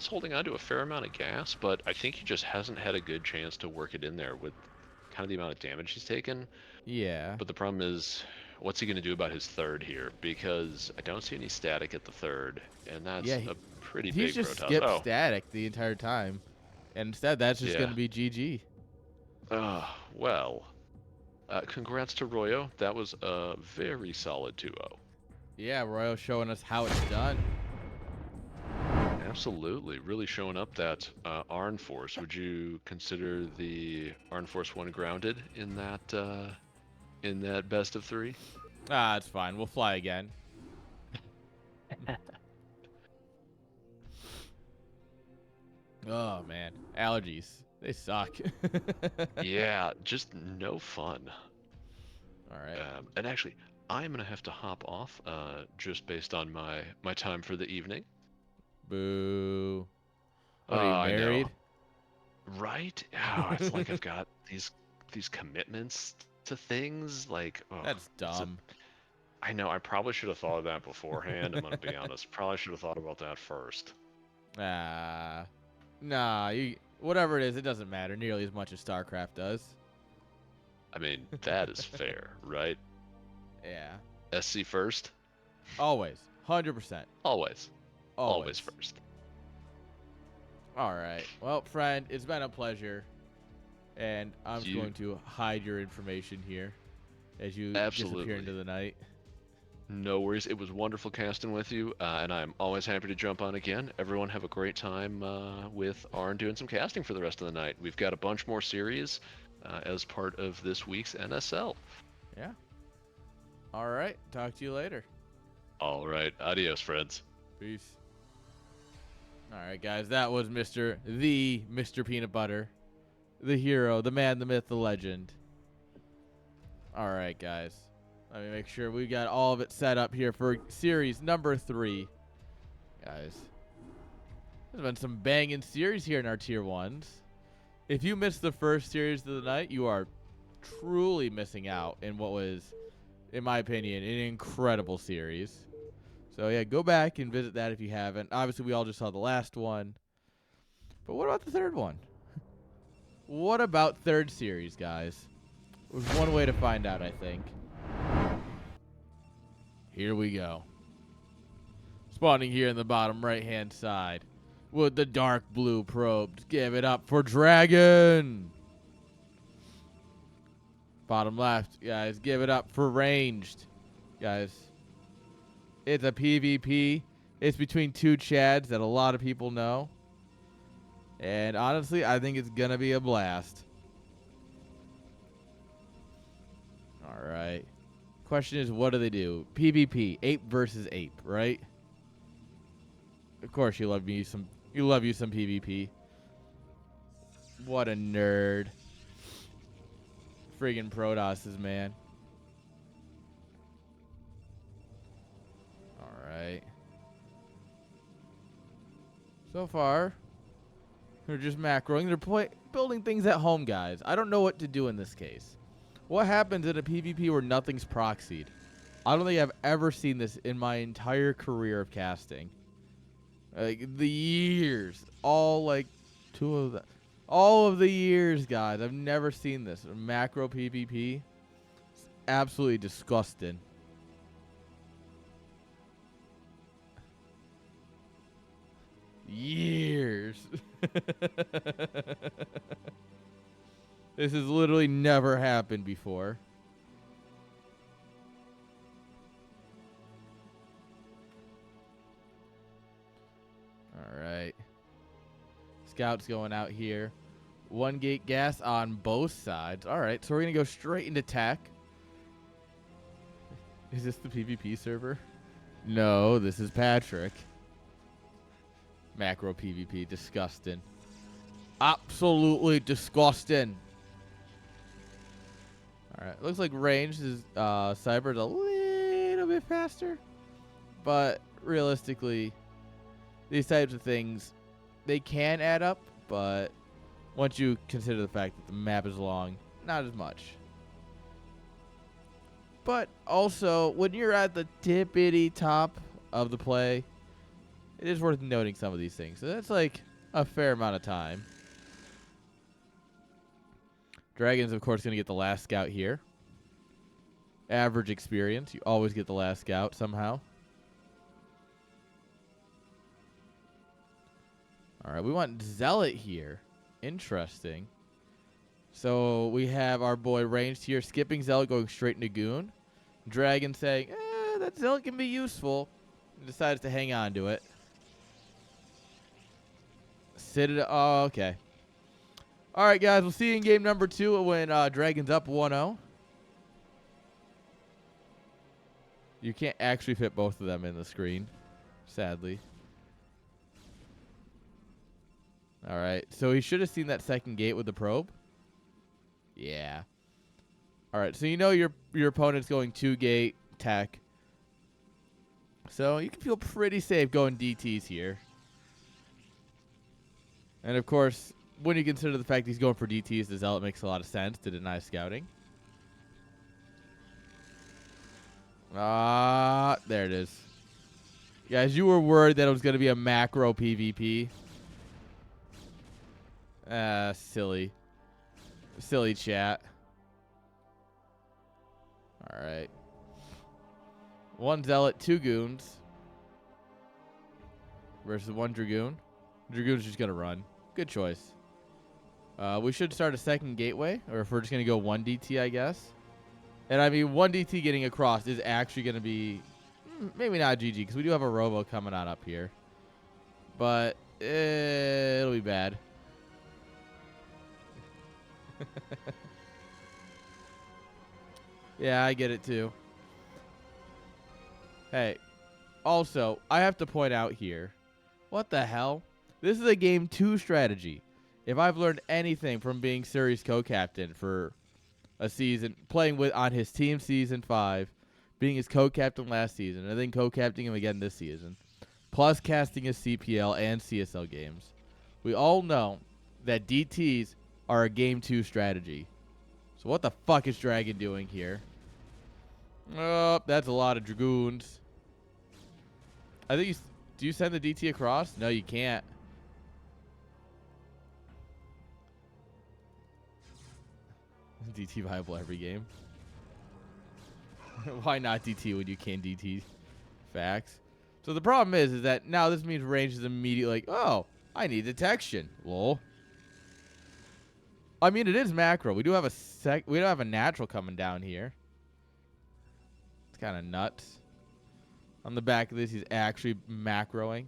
holding on to a fair amount of gas, but I think he just hasn't had a good chance to work it in there with kind of the amount of damage he's taken. Yeah. But the problem is, what's he going to do about his third here? Because I don't see any static at the third, and that's Yeah, a pretty He's big just Protoss. skipped Oh, static the entire time. And instead, that's just Yeah. going to be GG. well, congrats to Royo. That was a very solid 2-0. Yeah, Royal showing us how it's done. Absolutely, really showing up that AIRN force. Would you consider the AIRN force 1 grounded in that best of 3? Ah, it's fine. We'll fly again. Oh, man. Allergies. They suck. Yeah, just no fun. All right. And actually, I'm gonna have to hop off just based on my time for the evening. Boo. What, I are you know. married? Right? Oh, it's like I've got these commitments to things. Like, oh, That's it's a- dumb. I know. I probably should have thought of that beforehand. I'm gonna be honest. Probably should have thought about that first. Nah, whatever it is, it doesn't matter nearly as much as StarCraft does. I mean, that is fair, right? Yeah, SC first, always, 100%, always always. first. All right, well, friend, it's been a pleasure, and I'm just You- going to hide your information here as you Absolutely. disappear into the night. No worries. It was wonderful casting with you, and I'm always happy to jump on again. Everyone have a great time with AIRN doing some casting for the rest of the night. We've got a bunch more series as part of this week's NSL. Yeah. All right, talk to you later. All right. Adios, friends. Peace. All right, guys, that was Mr. Peanut Butter, the hero, the man, the myth, the legend. All right, guys. Let me make sure we got all of it set up here for series number 3. Guys, there's been some banging series here in our tier 1s. If you missed the first series of the night, you are truly missing out in what was, in my opinion, an incredible series. So, yeah, go back and visit that if you haven't. Obviously, we all just saw the last one. But what about the third one? What about third series, guys? There's one way to find out, I think. Here we go. Spawning here in the bottom right-hand side. With the dark blue probes. Give it up for Dragon. Bottom left, guys. Give it up for Ranged. Guys, it's a PvP. It's between two Chads that a lot of people know. And honestly, I think it's going to be a blast. All right. Question is, what do they do? PvP, ape versus ape, right? Of course, you love you some PvP. What a nerd. Friggin' Protosses, man. All right. So far, they're just macroing. They're building things at home, guys. I don't know what to do in this case. What happens in a PvP where nothing's proxied? I don't think I've ever seen this in my entire career of casting. Like, the years. All of the years, guys. I've never seen this. Macro PvP. It's absolutely disgusting. Years. This has literally never happened before. All right. Scouts going out here. One gate gas on both sides. All right, so we're going to go straight into tech. Is this the PvP server? No, this is Patrick. Macro PvP. Disgusting. Absolutely disgusting. All right, looks like range is Cyber's a little bit faster, but realistically, these types of things, they can add up, but once you consider the fact that the map is long, not as much. But also, when you're at the tippity top of the play, it is worth noting some of these things. So that's like a fair amount of time. Dragon's, of course, going to get the last scout here. Average experience. You always get the last scout somehow. All right, we want Zealot here. Interesting. So we have our boy Ranged here, skipping Zealot, going straight into Goon. Dragon saying, that Zealot can be useful. And decides to hang on to it. Oh, okay. All right, guys, we'll see you in game number 2 when Dragon's up 1-0. You can't actually fit both of them in the screen, sadly. All right, so he should have seen that second gate with the probe. Yeah. All right, so you know your opponent's going 2-gate tech. So you can feel pretty safe going DTs here. And, of course, when you consider the fact he's going for DTs, the Zealot makes a lot of sense to deny scouting. There it is. Guys, you were worried that it was going to be a macro PvP. Silly. Silly chat. All right. 1 Zealot, 2 Goons. Versus 1 Dragoon. Dragoon's just going to run. Good choice. We should start a second gateway, or if we're just going to go 1 DT, I guess. And I mean, 1 DT getting across is actually going to be maybe not GG, because we do have a robo coming on up here. But it'll be bad. Yeah, I get it too. Hey, also, I have to point out here, what the hell? This is a game 2 strategy. If I've learned anything from being series co-captain for a season, playing with on his team season 5, being his co-captain last season, and then co-captaining him again this season, plus casting his CPL and CSL games, we all know that DTs are a game 2 strategy. So what the fuck is Dragon doing here? Oh, that's a lot of Dragoons. I think do you send the DT across? No, you can't. DT viable every game. Why not DT when you can DT? Facts. So the problem is that now this means range is immediately like, oh, I need detection. Lol. I mean, it is macro. We do have we don't have a natural coming down here. It's kind of nuts. On the back of this, he's actually macroing.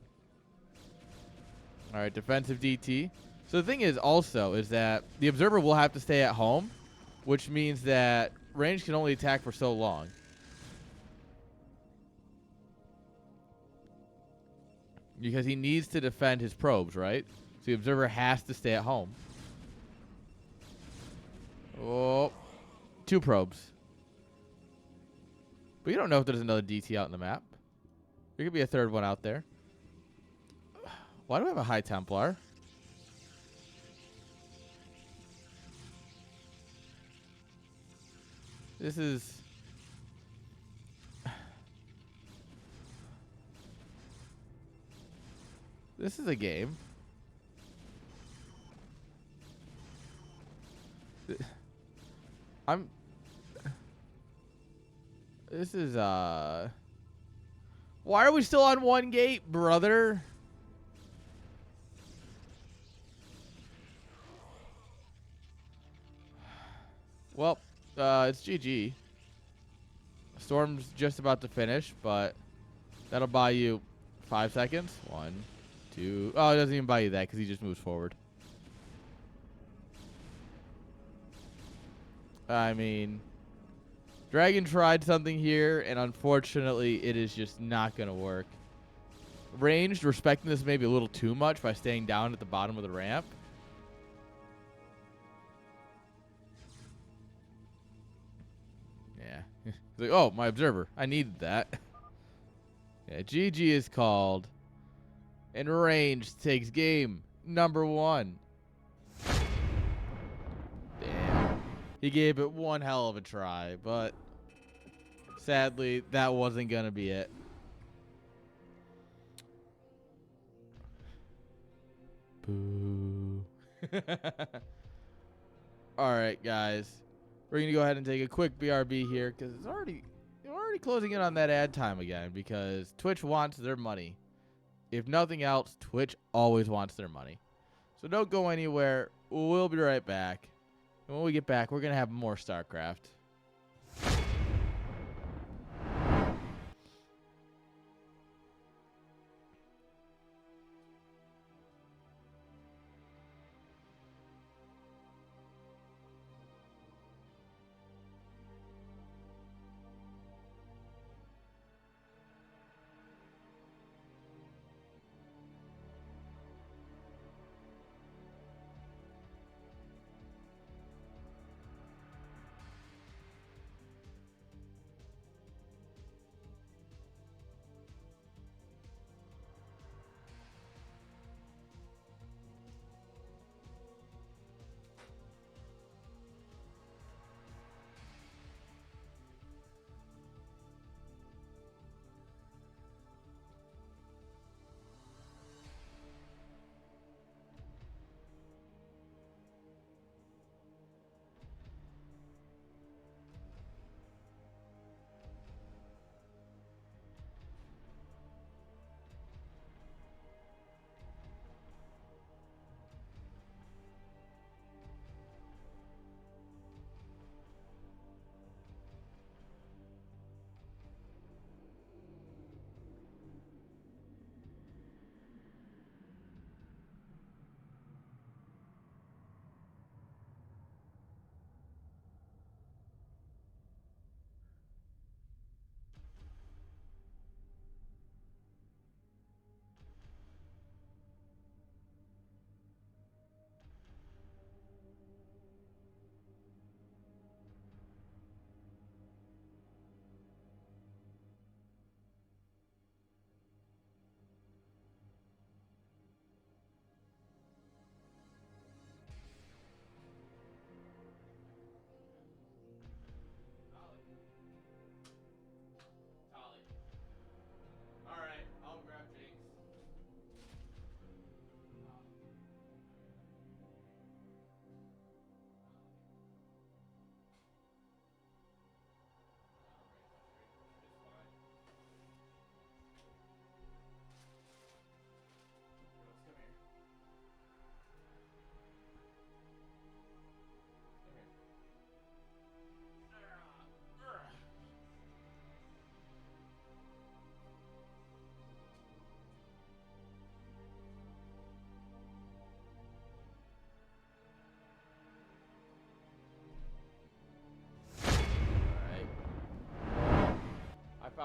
All right, defensive DT. So the thing is also is that the observer will have to stay at home, which means that range can only attack for so long. Because he needs to defend his probes, right? So the observer has to stay at home. Oh, 2 probes. But you don't know if there's another DT out in the map. There could be a third one out there. Why do we have a High Templar? This is... This is a game. This is, Why are we still on 1 gate, brother? Well, it's GG. Storm's just about to finish, but that'll buy you 5 seconds. 1, 2. Oh, it doesn't even buy you that because he just moves forward. I mean, Dragon tried something here, and unfortunately, it is just not going to work. Ranged, respecting this maybe a little too much by staying down at the bottom of the ramp. Yeah. He's like, oh, my observer. I needed that. Yeah, GG is called. And Ranged takes game number 1. Damn. He gave it one hell of a try, but sadly, that wasn't going to be it. Boo. All right, guys. We're going to go ahead and take a quick BRB here because it's already closing in on that ad time again because Twitch wants their money. If nothing else, Twitch always wants their money. So don't go anywhere. We'll be right back. And when we get back, we're going to have more StarCraft.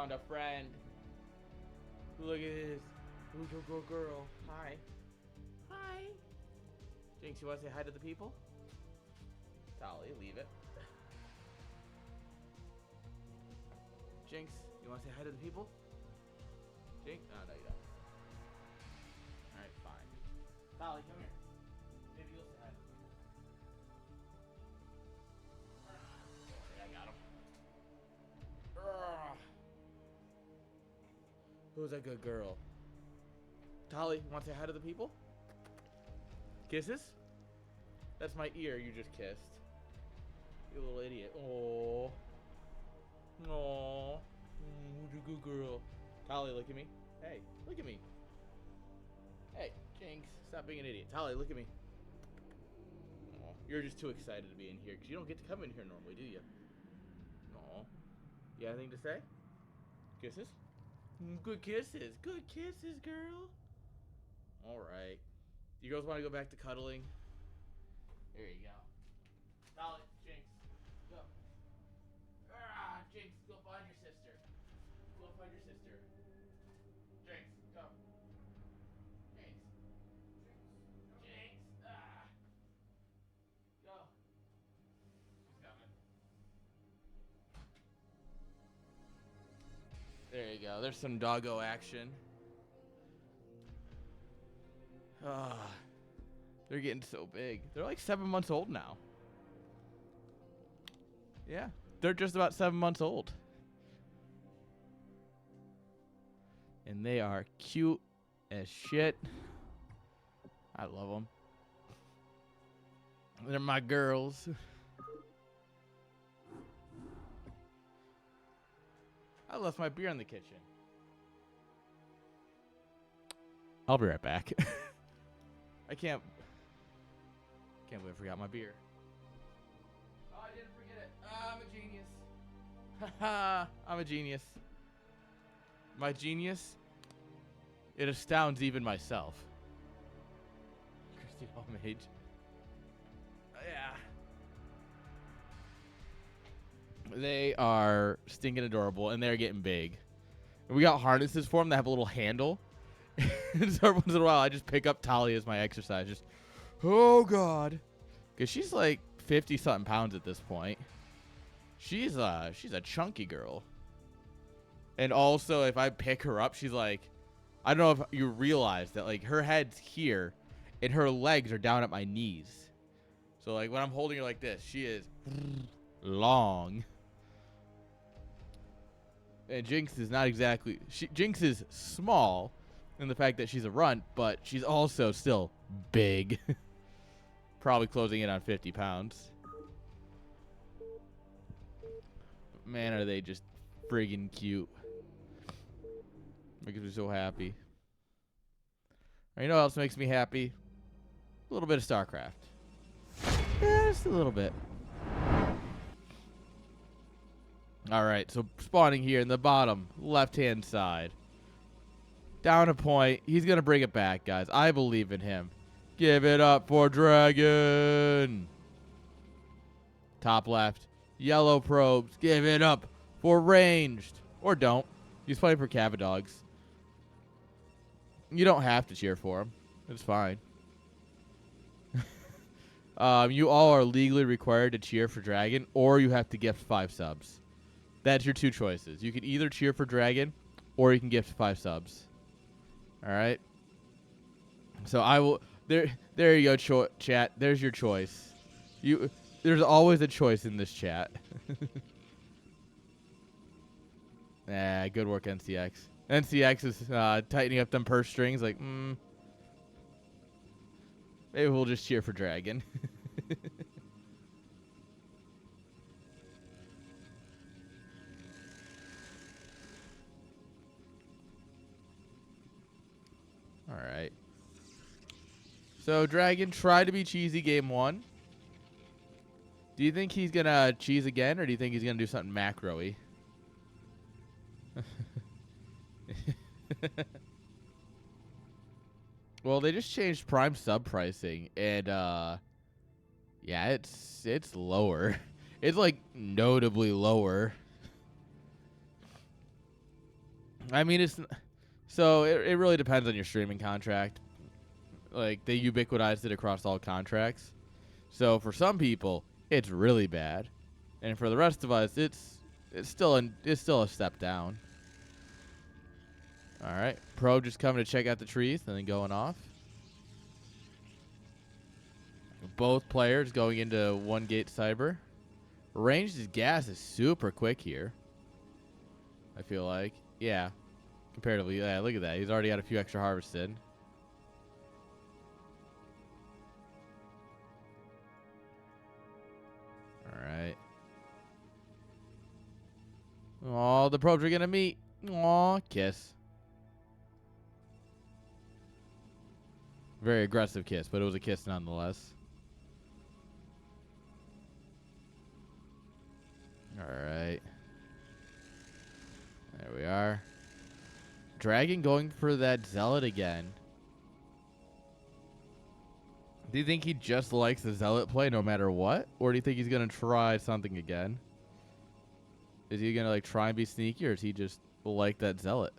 found a friend. Look at this. Little girl. Hi. Hi. Jinx, you want to say hi to the people? Dolly, leave it. Jinx, you want to say hi to the people? Jinx? Oh, no, you don't. Alright, fine. Dolly, come here. Maybe you'll say hi to the people. I got him. Who's a good girl? Dolly, want to say hi to the people? Kisses? That's my ear you just kissed. You little idiot. Oh. Aww. Who's a good girl? Dolly, look at me. Hey, look at me. Hey, Jinx, stop being an idiot. Dolly, look at me. Aw, you're just too excited to be in here because you don't get to come in here normally, do you? Aw. You got anything to say? Kisses? Good kisses. Good kisses, girl. Alright. You girls want to go back to cuddling? There you go. Dolly, Jinx, go. Jinx, go find your sister. Go find your sister. Jinx, go. Jinx. Jinx. Go. She's coming. There you go. There's some doggo action. They're getting so big. They're like 7 months old now. Yeah, they're just about 7 months old. And they are cute as shit. I love them. They're my girls. I left my beer in the kitchen. I'll be right back. I can't believe I forgot my beer. Oh, I didn't forget it. I'm a genius. Haha, I'm a genius. My genius, it astounds even myself. Christy Homage. Yeah. They are stinking adorable, and they're getting big. And we got harnesses for them that have a little handle. And so every once in a while, I just pick up Talia as my exercise. Just, oh, God. Because she's like 50-something pounds at this point. She's a chunky girl. And also, if I pick her up, she's like, I don't know if you realize that, like, her head's here, and her legs are down at my knees. So, like, when I'm holding her like this, she is long. And Jinx is not exactly... Jinx is small in the fact that she's a runt, but she's also still big. Probably closing in on 50 pounds. Man, are they just friggin' cute. Makes me so happy. You know what else makes me happy? A little bit of StarCraft. Yeah, just a little bit. Alright, so spawning here in the bottom left-hand side. Down a point. He's going to bring it back, guys. I believe in him. Give it up for Dragon. Top left. Yellow probes. Give it up for ranged. Or don't. He's playing for CavaDogs. You don't have to cheer for him. It's fine. You all are legally required to cheer for Dragon, or you have to gift 5 subs. That's your 2 choices. You can either cheer for Dragon, or you can gift 5 subs. All right. So I will. There you go, chat. There's your choice. There's always a choice in this chat. Good work, NCX. NCX is tightening up them purse strings. Like, maybe we'll just cheer for Dragon. All right. So Dragon tried to be cheesy game 1. Do you think he's gonna cheese again, or do you think he's gonna do something macro-y? Well, they just changed Prime sub pricing, and yeah, it's lower. It's like notably lower. I mean, so it really depends on your streaming contract. Like, they ubiquitized it across all contracts. So for some people, it's really bad, and for the rest of us, it's still a step down. All right, Pro just coming to check out the trees and then going off. Both players going into one gate cyber. Ranged gas is super quick here. I feel like, yeah, comparatively, yeah. Look at that, he's already got a few extra harvested. Alright. Oh, the probes are gonna meet. Aw, kiss. Very aggressive kiss, but it was a kiss nonetheless. Alright. There we are. Dragon going for that Zealot again. Do you think he just likes the Zealot play no matter what? Or do you think he's going to try something again? Is he going to like try and be sneaky, or is he just like that Zealot?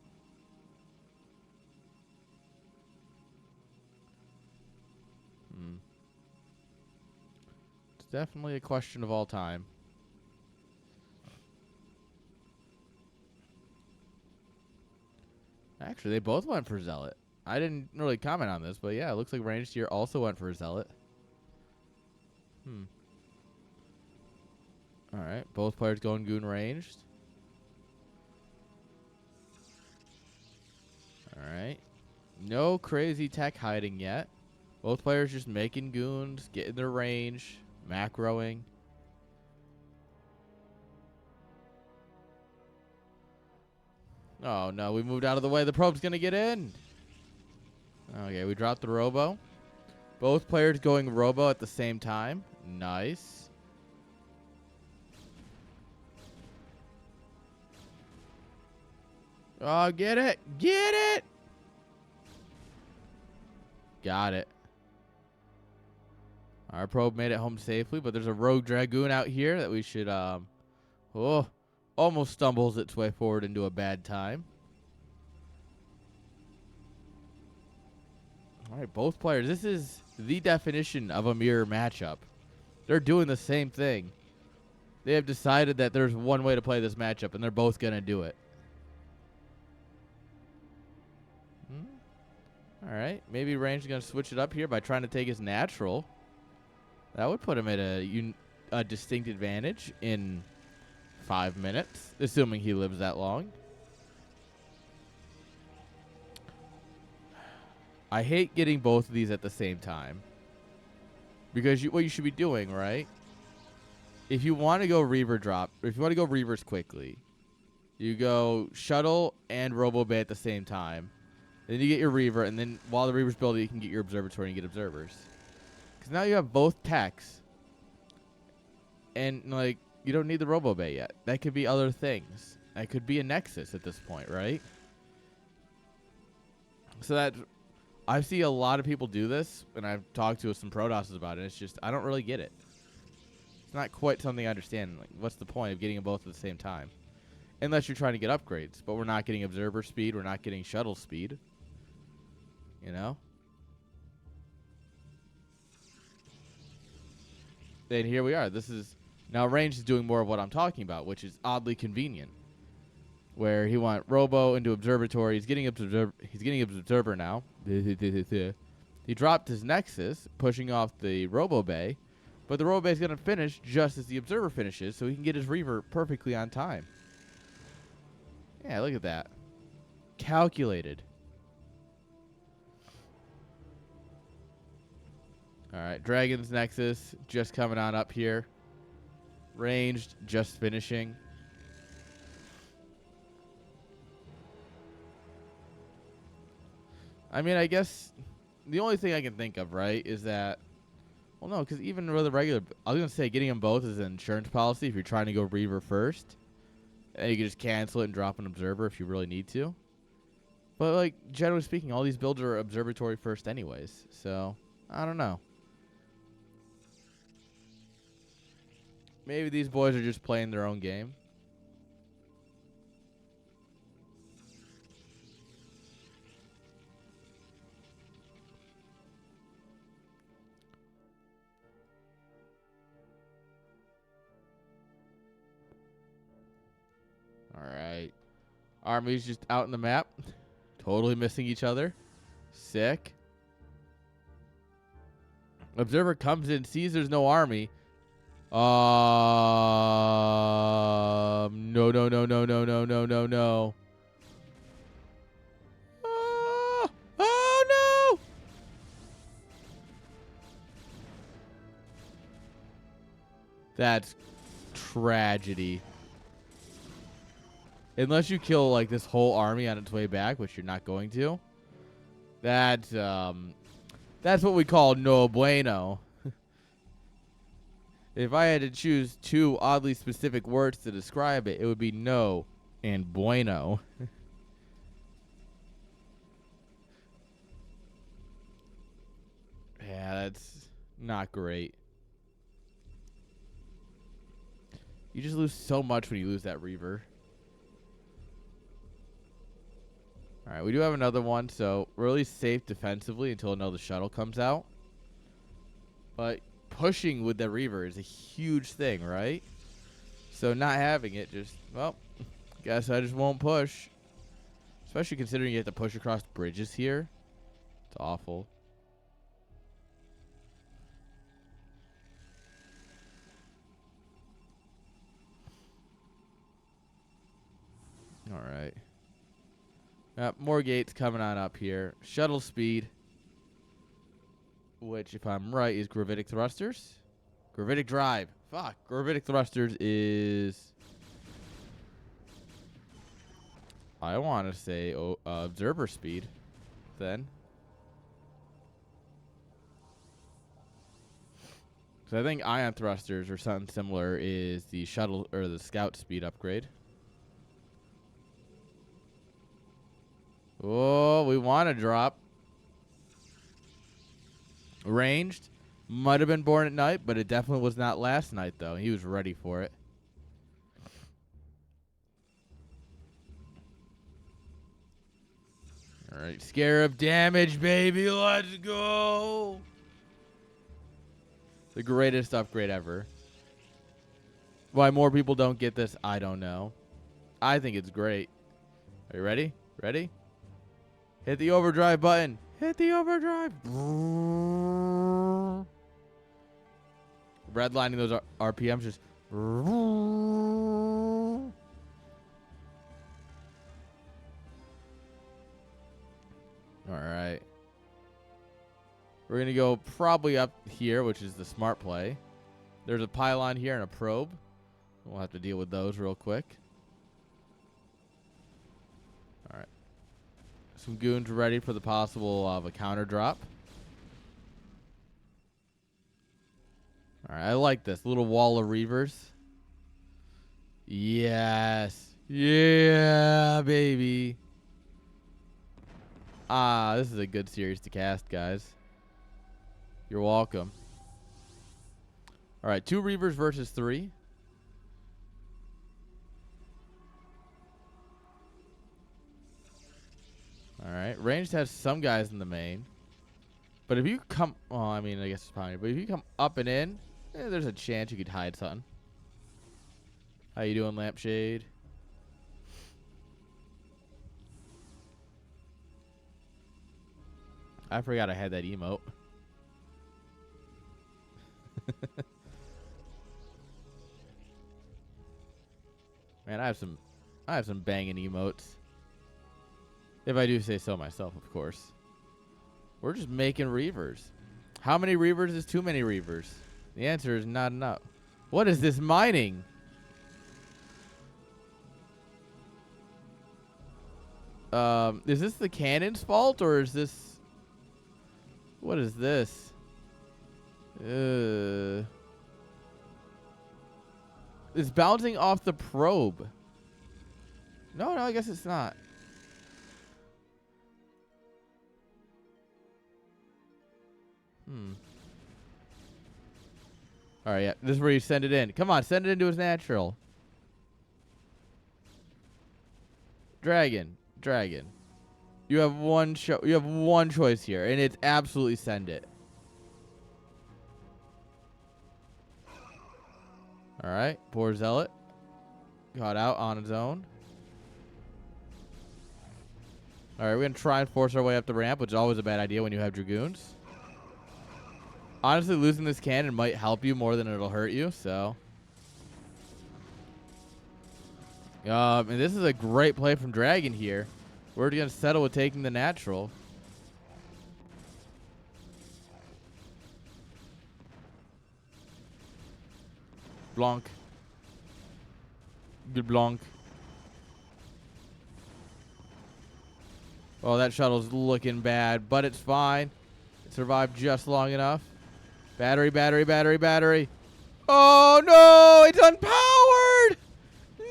It's definitely a question of all time. Actually, they both went for Zealot. I didn't really comment on this, but yeah, it looks like Ranged here also went for a Zealot. Alright, both players going Goon Ranged. Alright. No crazy tech hiding yet. Both players just making goons, getting their range, macroing. Oh no, we moved out of the way. The probe's gonna get in. Okay, we dropped the robo. Both players going robo at the same time. Nice. Oh, get it. Get it. Got it. Our probe made it home safely, but there's a rogue dragoon out here that we should, almost stumbles its way forward into a bad time. All right, both players. This is the definition of a mirror matchup. They're doing the same thing. They have decided that there's one way to play this matchup, and they're both going to do it. All right, maybe Range is going to switch it up here by trying to take his natural. That would put him at a distinct advantage in 5 minutes, assuming he lives that long. I hate getting both of these at the same time. Because what you should be doing, right? If you want to go Reaver drop, if you want to go Reavers quickly, you go Shuttle and Robo Bay at the same time. Then you get your Reaver, and then while the Reaver's building, you can get your Observatory and get Observers. Because now you have both techs. And, like, you don't need the Robo Bay yet. That could be other things. That could be a Nexus at this point, right? So that... I see a lot of people do this, and I've talked to some Protosses about it. It's just, I don't really get it. It's not quite something I understand. Like, what's the point of getting them both at the same time? Unless you're trying to get upgrades. But we're not getting Observer speed. We're not getting Shuttle speed. You know? And here we are. This is... Now, Range is doing more of what I'm talking about, which is oddly convenient. Where he went Robo into Observatory. He's getting Observer now. He dropped his Nexus, pushing off the Robo Bay. But the Robo Bay is going to finish just as the Observer finishes, so he can get his Reaver perfectly on time. Yeah, look at that. Calculated. Alright, Dragon's Nexus just coming on up here. Ranged, just finishing. I mean, I guess the only thing I can think of, right, is that... Well, no, because even with a regular... I was going to say getting them both is an insurance policy if you're trying to go Reaver first. And you can just cancel it and drop an Observer if you really need to. But, like, generally speaking, all these builds are Observatory first anyways. So, I don't know. Maybe these boys are just playing their own game. Armies just out in the map. Totally missing each other. Sick. Observer comes in, sees there's no army. No, no, no, no, no, no, no, no, no. Oh, no! That's tragedy. Unless you kill, like, this whole army on its way back, which you're not going to. That's what we call no bueno. If I had to choose two oddly specific words to describe it, it would be no and bueno. Yeah, that's not great. You just lose so much when you lose that Reaver. Alright, we do have another one, so we're really safe defensively until another shuttle comes out. But pushing with the Reaver is a huge thing, right? So not having it just, well, guess I just won't push. Especially considering you have to push across bridges here. It's awful. Alright. More gates coming on up here. Shuttle speed. Which, if I'm right, is gravitic thrusters. Gravitic drive. Fuck. Gravitic thrusters is... I want to say observer speed. Then. So I think ion thrusters or something similar is the shuttle or the scout speed upgrade. Oh, we want to drop. Ranged. Might have been born at night, but it definitely was not last night, though. He was ready for it. All right, Scarab damage, baby. Let's go. The greatest upgrade ever. Why more people don't get this, I don't know. I think it's great. Are you ready? Ready? Hit the overdrive button. Hit the overdrive. Redlining those RPMs just. All right. We're going to go probably up here, which is the smart play. There's a pylon here and a probe. We'll have to deal with those real quick. All right. Some goons ready for the possible of a counter drop. All right, I like this little wall of Reavers. Yes. Yeah, baby. Ah, this is a good series to cast, guys. You're welcome. All right, 2 Reavers versus 3. All right, ranged has some guys in the main. But if you come... Well, I mean, I guess it's probably... But if you come up and in, there's a chance you could hide something. How you doing, Lampshade? I forgot I had that emote. Man, I have some banging emotes. If I do say so myself, of course. We're just making Reavers. How many Reavers is too many Reavers? The answer is not enough. What is this mining? Is this the cannon's fault or is this... What is this? It's bouncing off the probe. No, I guess it's not. All right, yeah. This is where you send it in. Come on, send it into his natural. Dragon. You have one choice here, and it's absolutely send it. All right, poor Zealot got out on his own. All right, we're going to try and force our way up the ramp, which is always a bad idea when you have Dragoons. Honestly, losing this cannon might help you more than it'll hurt you, so. And this is a great play from Dragon here. We're going to settle with taking the natural. Blanc. Good Blanc. Oh, that shuttle's looking bad, but it's fine. It survived just long enough. Battery, battery, battery, battery. Oh, no! It's unpowered!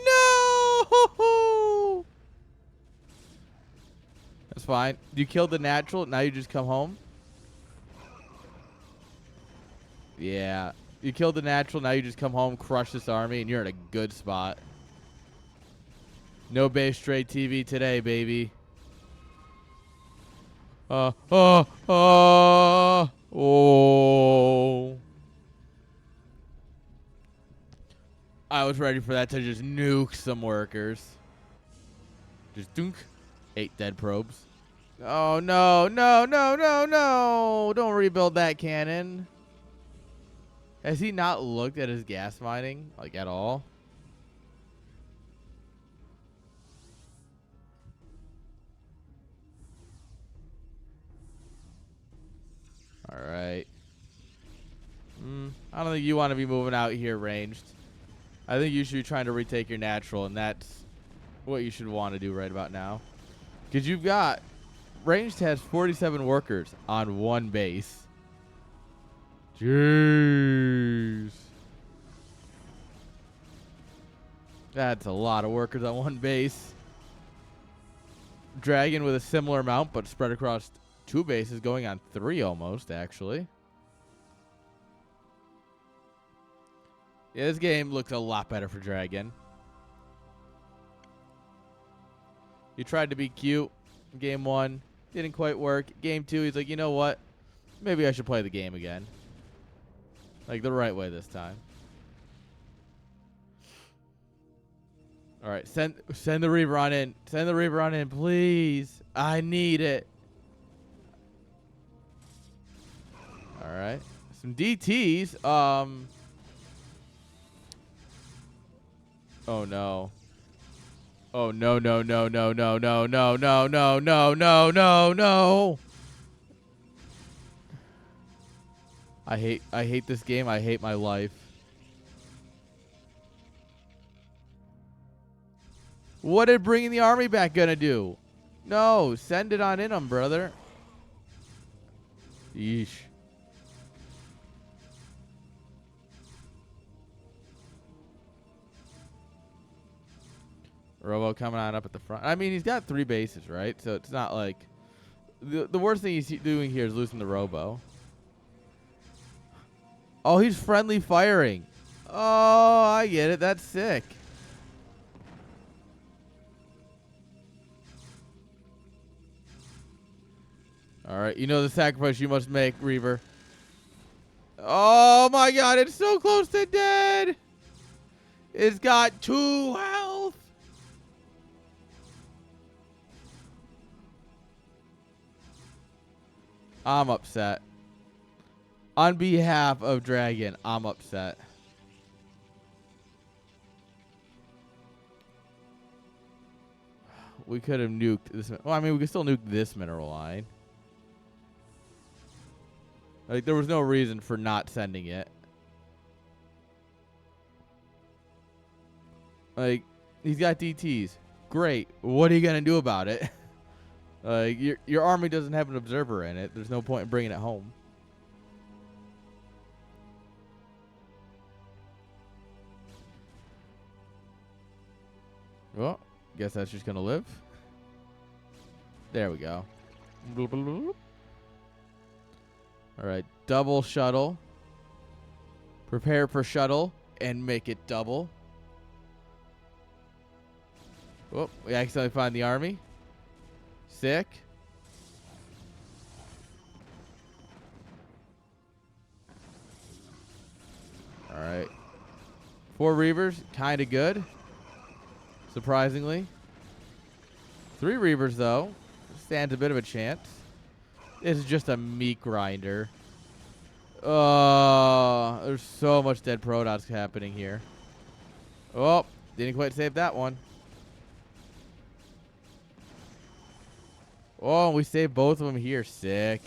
No! That's fine. You killed the natural. Now you just come home. Yeah. You killed the natural. Now you just come home, crush this army, and you're in a good spot. No base straight TV today, baby. Oh. I was ready for that to just nuke some workers. Just dunk. 8 dead probes. Oh, no. Don't rebuild that cannon. Has he not looked at his gas mining, like, at all? All right. I don't think you want to be moving out here ranged. I think you should be trying to retake your natural, and that's what you should want to do right about now. Because you've got... Ranged has 47 workers on one base. Jeez. That's a lot of workers on one base. Dragon with a similar amount, but spread across 2 bases, going on 3 almost, actually. Yeah, this game looks a lot better for Dragon. He tried to be cute. Game 1 didn't quite work. Game 2, he's like, you know what? Maybe I should play the game again. Like the right way this time. All right, send the Reaver on in. Send the Reaver on in, please. I need it. All right, some DTs. Oh no. Oh no. I hate this game. I hate my life. What did bringing the army back gonna do? No, send it on in them, brother. Yeesh. Robo coming on up at the front. I mean, he's got 3 bases, right? So it's not like... The worst thing he's doing here is losing the Robo. Oh, he's friendly firing. Oh, I get it. That's sick. All right. You know the sacrifice you must make, Reaver. Oh, my God. It's so close to dead. It's got 2 health. I'm upset. On behalf of Dragon, I'm upset. We could have nuked this. Well, I mean, we could still nuke this mineral line. Like, there was no reason for not sending it. Like, he's got DTs. Great. What are you going to do about it? Like, your army doesn't have an observer in it. There's no point in bringing it home. Well, guess that's just going to live. There we go. All right, double shuttle. Prepare for shuttle and make it double. Oh, we accidentally find the army. Sick. All right. 4 Reavers, kind of good. Surprisingly. 3 Reavers, though. stands a bit of a chance. This is just a meat grinder. There's so much dead Protoss happening here. Oh, didn't quite save that one. Oh, we saved both of them here. Sick.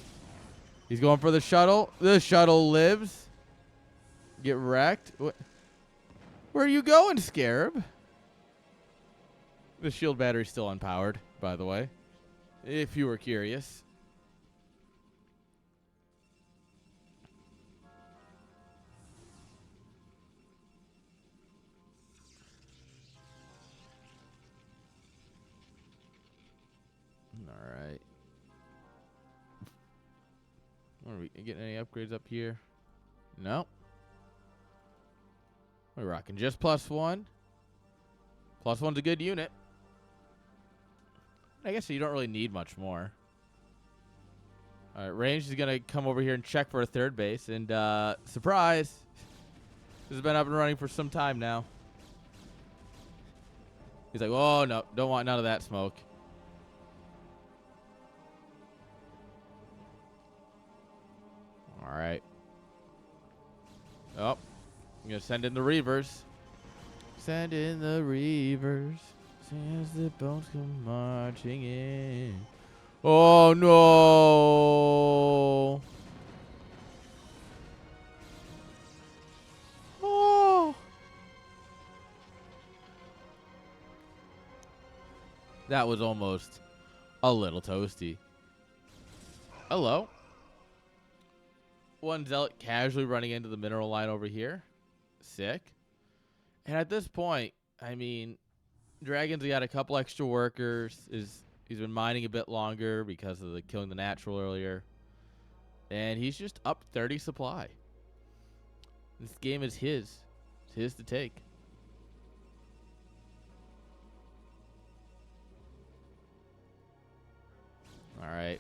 He's going for the shuttle. The shuttle lives. Get wrecked. What? Where are you going, Scarab? The shield battery's still unpowered, by the way, if you were curious. All right. Are we getting any upgrades up here? No. We're rocking just +1. +1's a good unit. I guess you don't really need much more. All right, Range is going to come over here and check for a third base. And surprise, this has been up and running for some time now. He's like, oh, no, don't want none of that smoke. All right. Oh, I'm going to send in the Reavers. Send in the Reavers. As the bones come marching in. Oh, no. Oh. That was almost a little toasty. Hello. One Zealot casually running into the mineral line over here. Sick. And at this point, I mean, Dragon's got a couple extra workers. He's been mining a bit longer because of the killing the natural earlier. And he's just up 30 supply. This game is his. It's his to take. All right.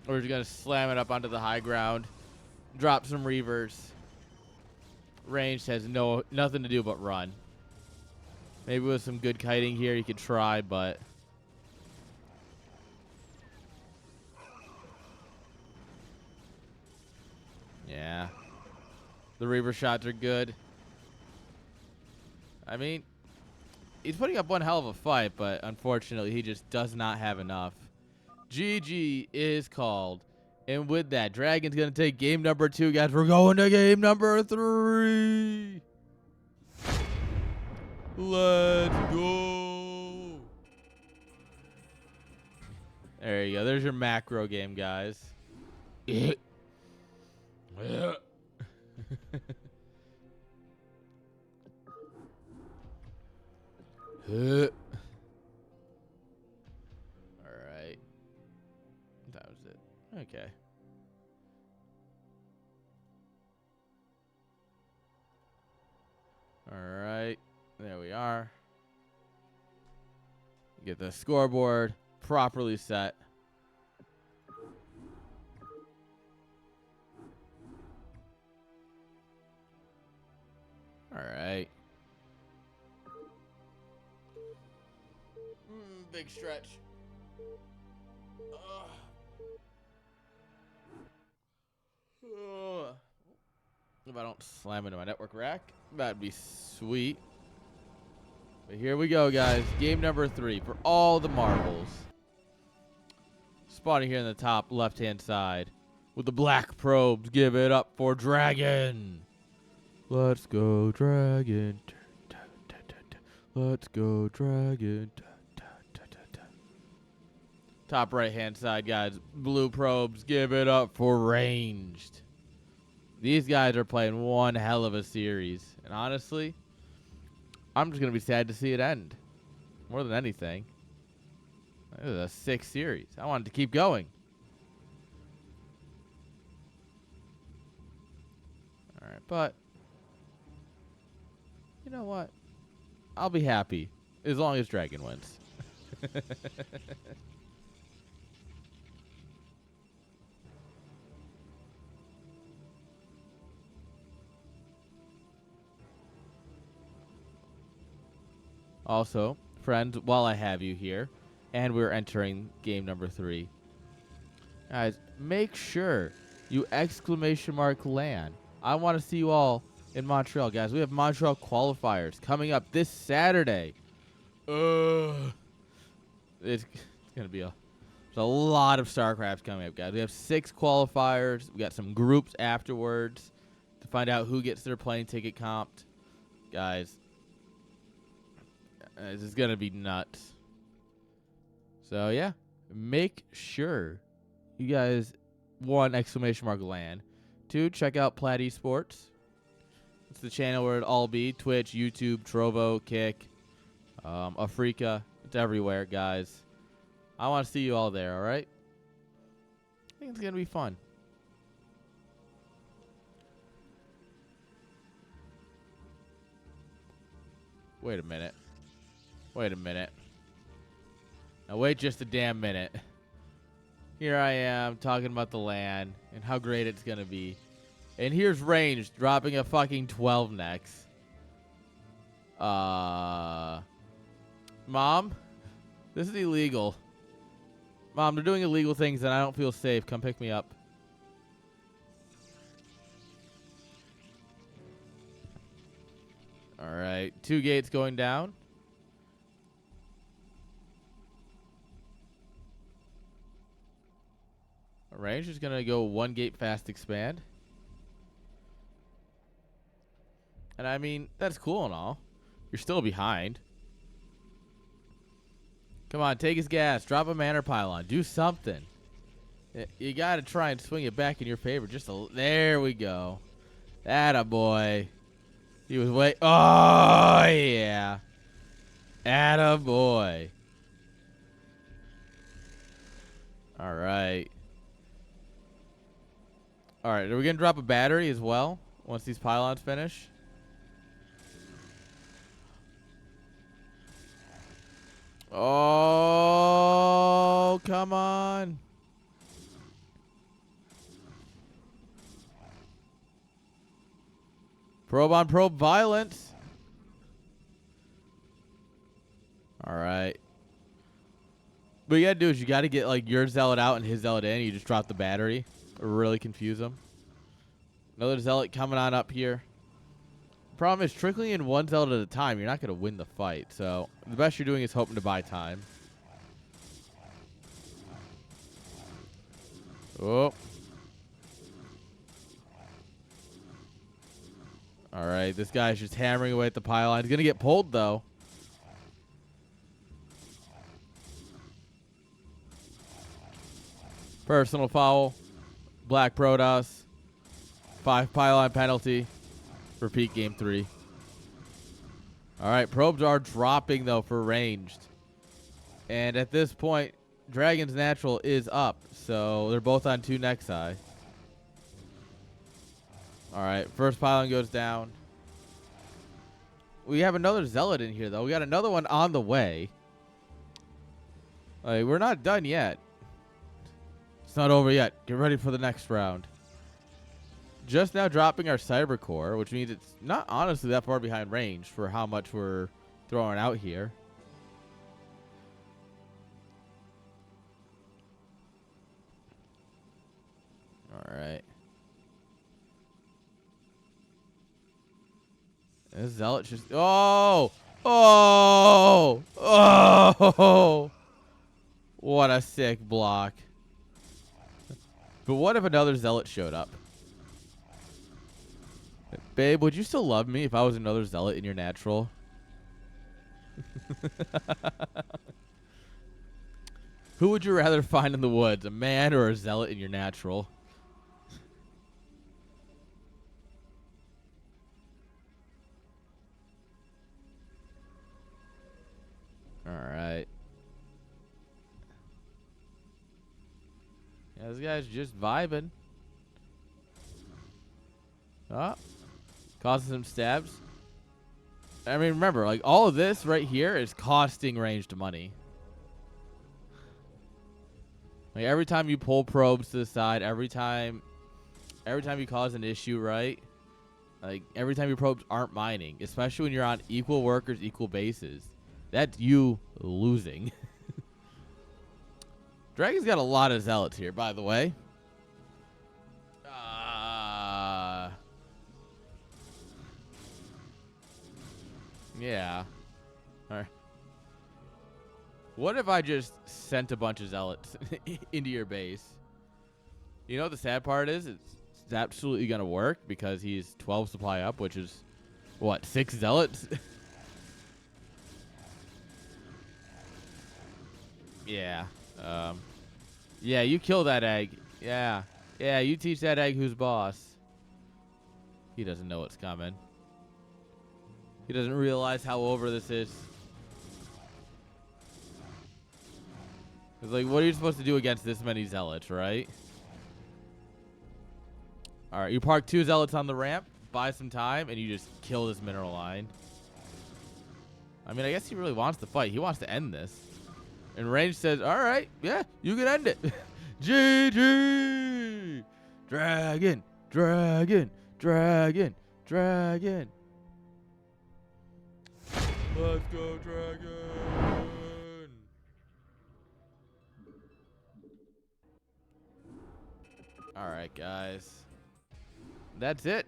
We're just going to slam it up onto the high ground. Drop some Reavers. Ranged has nothing to do but run. Maybe with some good kiting here you could try, but yeah. The Reaver shots are good. I mean, he's putting up one hell of a fight, but unfortunately he just does not have enough. GG is called. And with that, Dragon's going to take game number 2, guys. We're going to game number 3. Let's go. There you go. There's your macro game, guys. All right. That was it. Okay. All right. There we are. Get the scoreboard properly set. All right. Big stretch. If I don't slam into my network rack, that'd be sweet. But here we go, guys. Game number 3 for all the marbles. Spawning here in the top left-hand side with the black probes. Give it up for Dragon. Let's go, Dragon. Let's go, Dragon. Top right-hand side, guys. Blue probes. Give it up for Ranged. These guys are playing one hell of a series. And honestly, I'm just going to be sad to see it end. More than anything. This is a 6 series. I wanted to keep going. All right, but you know what? I'll be happy as long as Dragon wins. Also, friends, while I have you here, and we're entering game number 3. Guys, make sure you exclamation mark LAN. I want to see you all in Montreal, guys. We have Montreal qualifiers coming up this Saturday. It's going to be there's a lot of StarCrafts coming up, guys. We have 6 qualifiers. We got some groups afterwards to find out who gets their plane ticket comped. Guys, this is going to be nuts. So, yeah, make sure you guys, 1, exclamation mark LAN. 2, check out Plaid Esports. It's the channel where it all be. Twitch, YouTube, Trovo, Kick, Africa. It's everywhere, guys. I want to see you all there, all right? I think it's going to be fun. Wait a minute. Wait a minute. Now wait just a damn minute. Here I am talking about the LAN and how great it's going to be. And here's Range dropping a fucking 12 next. Mom? This is illegal. Mom, they're doing illegal things and I don't feel safe. Come pick me up. Alright. 2 gates going down. Range is going to go 1 gate fast expand. And I mean, that's cool and all. You're still behind. Come on, take his gas. Drop a manor pylon. Do something. You got to try and swing it back in your favor. There we go. Atta boy. He was way. Oh, yeah. Atta boy. All right. All right. Are we going to drop a battery as well once these pylons finish? Oh, come on. Probe on probe violence. All right. What you got to do is you got to get like your zealot out and his zealot in. You just drop the battery. Really confuse them. Another zealot coming on up here. Problem is, trickling in 1 zealot at a time, you're not going to win the fight. So the best you're doing is hoping to buy time. Oh. All right, this guy's just hammering away at the pylon. He's going to get pulled, though. Personal foul. Black Protoss. 5 pylon penalty. Repeat game 3. All right, probes are dropping, though, for ranged. And at this point, Dragon's Natural is up. So they're both on 2 Nexi. All right, first pylon goes down. We have another zealot in here, though. We got another one on the way. We're not done yet. It's not over yet. Get ready for the next round. Just now dropping our cyber core, which means it's not honestly that far behind range for how much we're throwing out here. All right. This zealot just... Oh! Oh! Oh! What a sick block. But what if another zealot showed up? Babe, would you still love me if I was another zealot in your natural? Who would you rather find in the woods, a man or a zealot in your natural? All right. Yeah, this guy's just vibing. Oh. Causing some stabs. I mean, remember, like, all of this right here is costing ranged money. Like, every time you pull probes to the side, every time you cause an issue, right? Like, every time your probes aren't mining, especially when you're on equal workers, equal bases, that's you losing. Dragon's got a lot of zealots here, by the way. Yeah. All right. What if I just sent a bunch of zealots into your base? You know what the sad part is? It's absolutely going to work because he's 12 supply up, which is, what, 6 zealots? Yeah. Yeah, you kill that egg. Yeah. Yeah, you teach that egg who's boss. He doesn't know what's coming. He doesn't realize how over this is. It's like, what are you supposed to do against this many zealots, right? All right, you park 2 zealots on the ramp, buy some time, and you just kill this mineral line. I mean, I guess he really wants to fight. He wants to end this. And Range says, all right, yeah, you can end it. GG! Dragon, dragon, dragon, dragon. Let's go, dragon! All right, guys. That's it.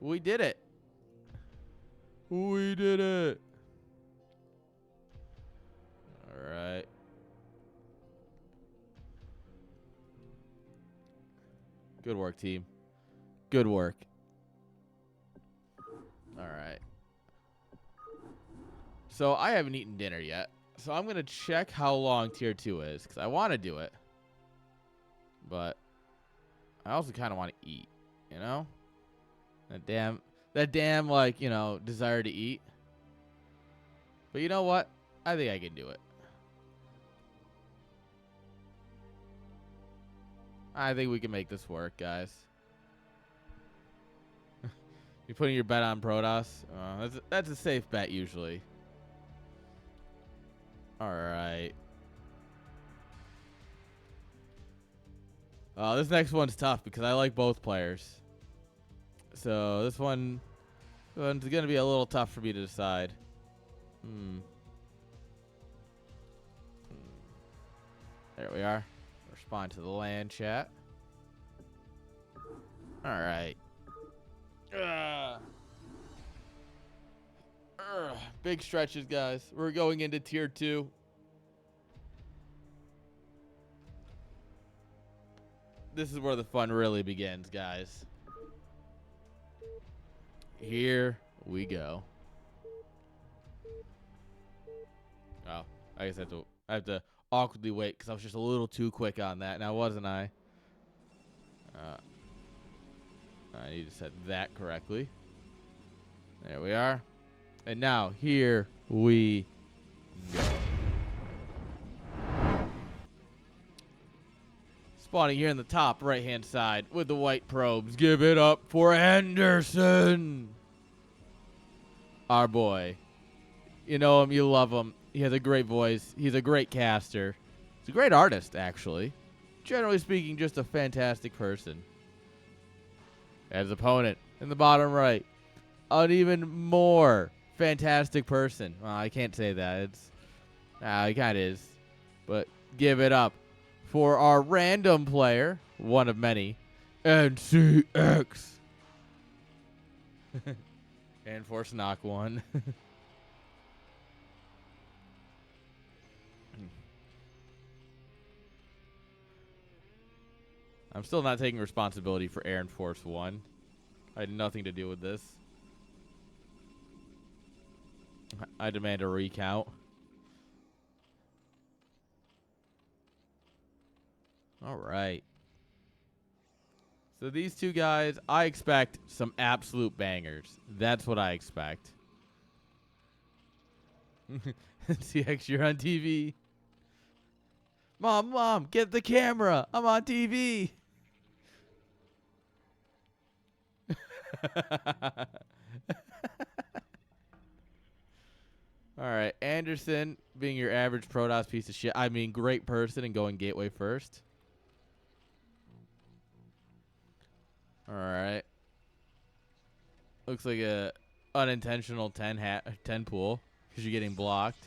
We did it. We did it. All right. Good work, team. Good work. All right. So I haven't eaten dinner yet. So I'm going to check how long tier 2 is because I want to do it. But I also kind of want to eat, you know? That damn, like, you know, desire to eat. But you know what? I think I can do it. I think we can make this work, guys. You're putting your bet on Protoss? That's a safe bet, usually. All right. This next one's tough because I like both players. So this one's going to be a little tough for me to decide. There we are. Respond to the land chat. All right. Big stretches, guys. We're going into tier 2. This is where the fun really begins, guys. Here we go. Oh, I guess I have to awkwardly wait because I was just a little too quick on that. Now, wasn't I? I need to set that correctly. There we are. And now, here we go. Spawning here in the top right-hand side with the white probes. Give it up for Anderson. Our boy. You know him, you love him. He has a great voice. He's a great caster. He's a great artist, actually. Generally speaking, just a fantastic person. As opponent in the bottom right, an even more fantastic person. Well, I can't say that. He kind of is. But give it up for our random player, one of many, NCX. And for Snock 1. I'm still not taking responsibility for AIRN Force 1. I had nothing to do with this. I demand a recount. All right. So these two guys, I expect some absolute bangers. That's what I expect. CX, you're on TV. Mom, get the camera. I'm on TV. All right, Anderson being your average Protoss piece of shit. I mean, great person and going gateway first. All right. Looks like a unintentional 10 pool because you're getting blocked.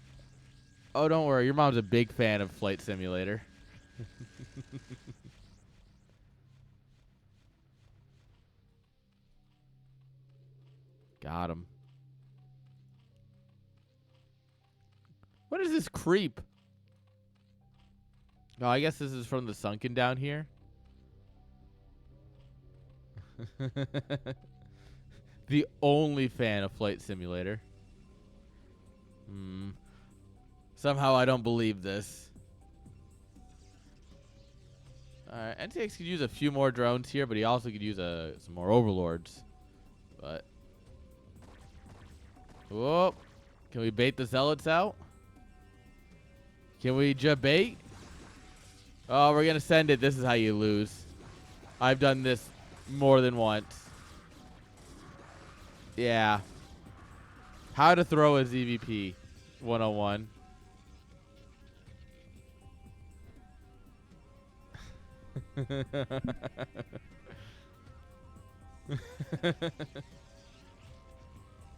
Oh, don't worry. Your mom's a big fan of Flight Simulator. Got him. What is this creep? Oh, I guess this is from the sunken down here. The only fan of Flight Simulator. Somehow I don't believe this. Alright, NTX could use a few more drones here, but he also could use some more overlords. But whoa. Can we bait the zealots out? Can we bait? Oh, we're gonna send it. This is how you lose. I've done this more than once. Yeah. How to throw a ZVP 101.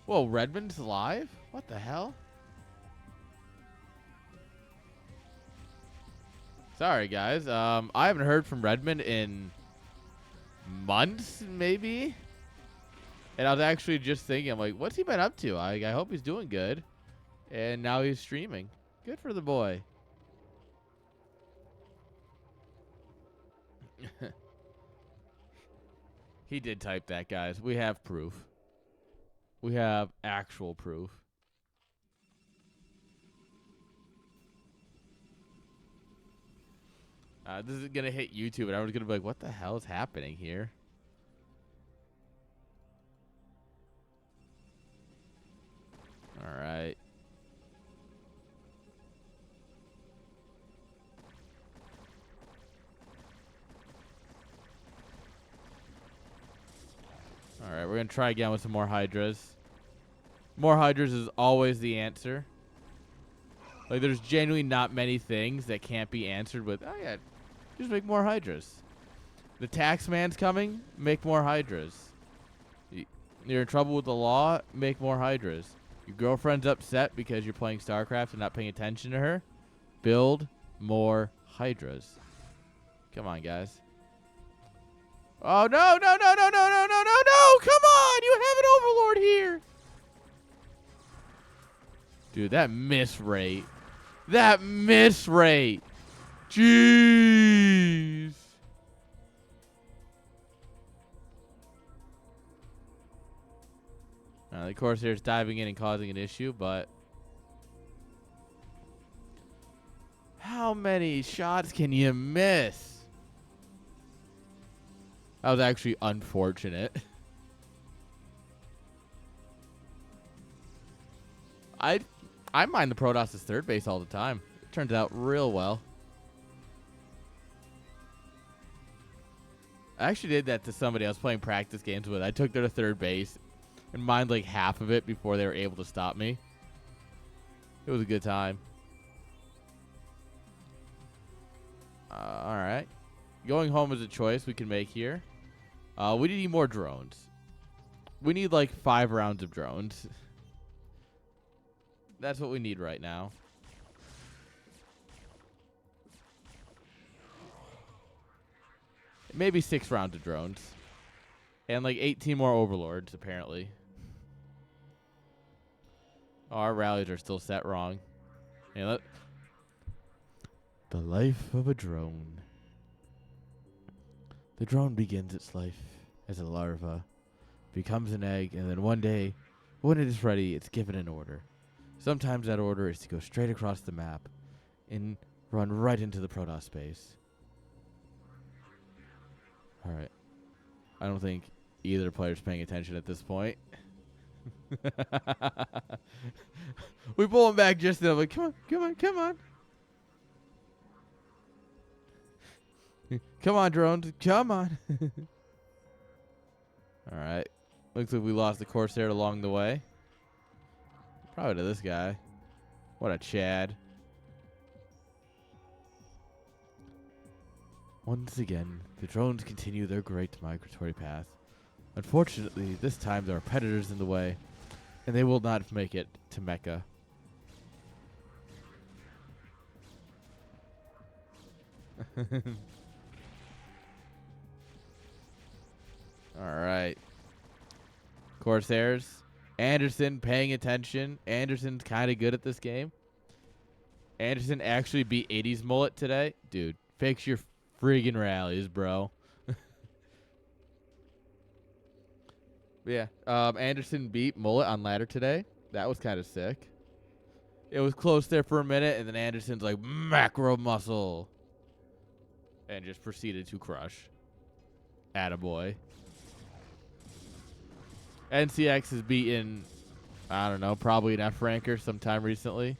Whoa, Redmond's live? What the hell? Sorry, guys. I haven't heard from Redmond in months, maybe? And I was actually just thinking, I'm like, what's he been up to? I hope he's doing good. And now he's streaming. Good for the boy. He did type that, guys. We have proof. We have actual proof. This is going to hit YouTube, and everyone's going to be like, what the hell is happening here? All right. All right, we're going to try again with some more Hydras. More Hydras is always the answer. Like, there's genuinely not many things that can't be answered with, oh, yeah, just make more Hydras. The tax man's coming, make more Hydras. You're in trouble with the law, make more Hydras. Your girlfriend's upset because you're playing StarCraft and not paying attention to her, build more Hydras. Come on, guys. Oh, no, no, no, no, no, no, no, no, no! Come on! You have an Overlord here! Dude, that miss rate. That miss rate. Jeez. The Corsair's diving in and causing an issue, but how many shots can you miss? That was actually unfortunate. I mind the Protoss' third base all the time. It turns out real well. I actually did that to somebody I was playing practice games with. I took their third base and mined like half of it before they were able to stop me. It was a good time. All right. Going home is a choice we can make here. We need more drones. We need like 5 rounds of drones. That's what we need right now. Maybe 6 rounds of drones. And like 18 more overlords, apparently. Oh, our rallies are still set wrong. Yeah, the life of a drone. The drone begins its life as a larva, becomes an egg, and then one day, when it is ready, it's given an order. Sometimes that order is to go straight across the map and run right into the Protoss base. Alright. I don't think either player's paying attention at this point. We pull him back just enough. Like, come on, come on, come on. Come on, drones. Come on. Alright. Looks like we lost the Corsair along the way. Probably to this guy. What a Chad. Once again, the drones continue their great migratory path. Unfortunately, this time there are predators in the way, and they will not make it to Mecca. All right. Corsairs. Anderson paying attention. Anderson's kind of good at this game. Anderson actually beat 80s Mullet today. Dude, fix your friggin' rallies, bro. Yeah. Anderson beat Mullet on ladder today. That was kind of sick. It was close there for a minute, and then Anderson's like, macro muscle. And just proceeded to crush. Attaboy. NCX has beaten, I don't know, probably an F ranker sometime recently.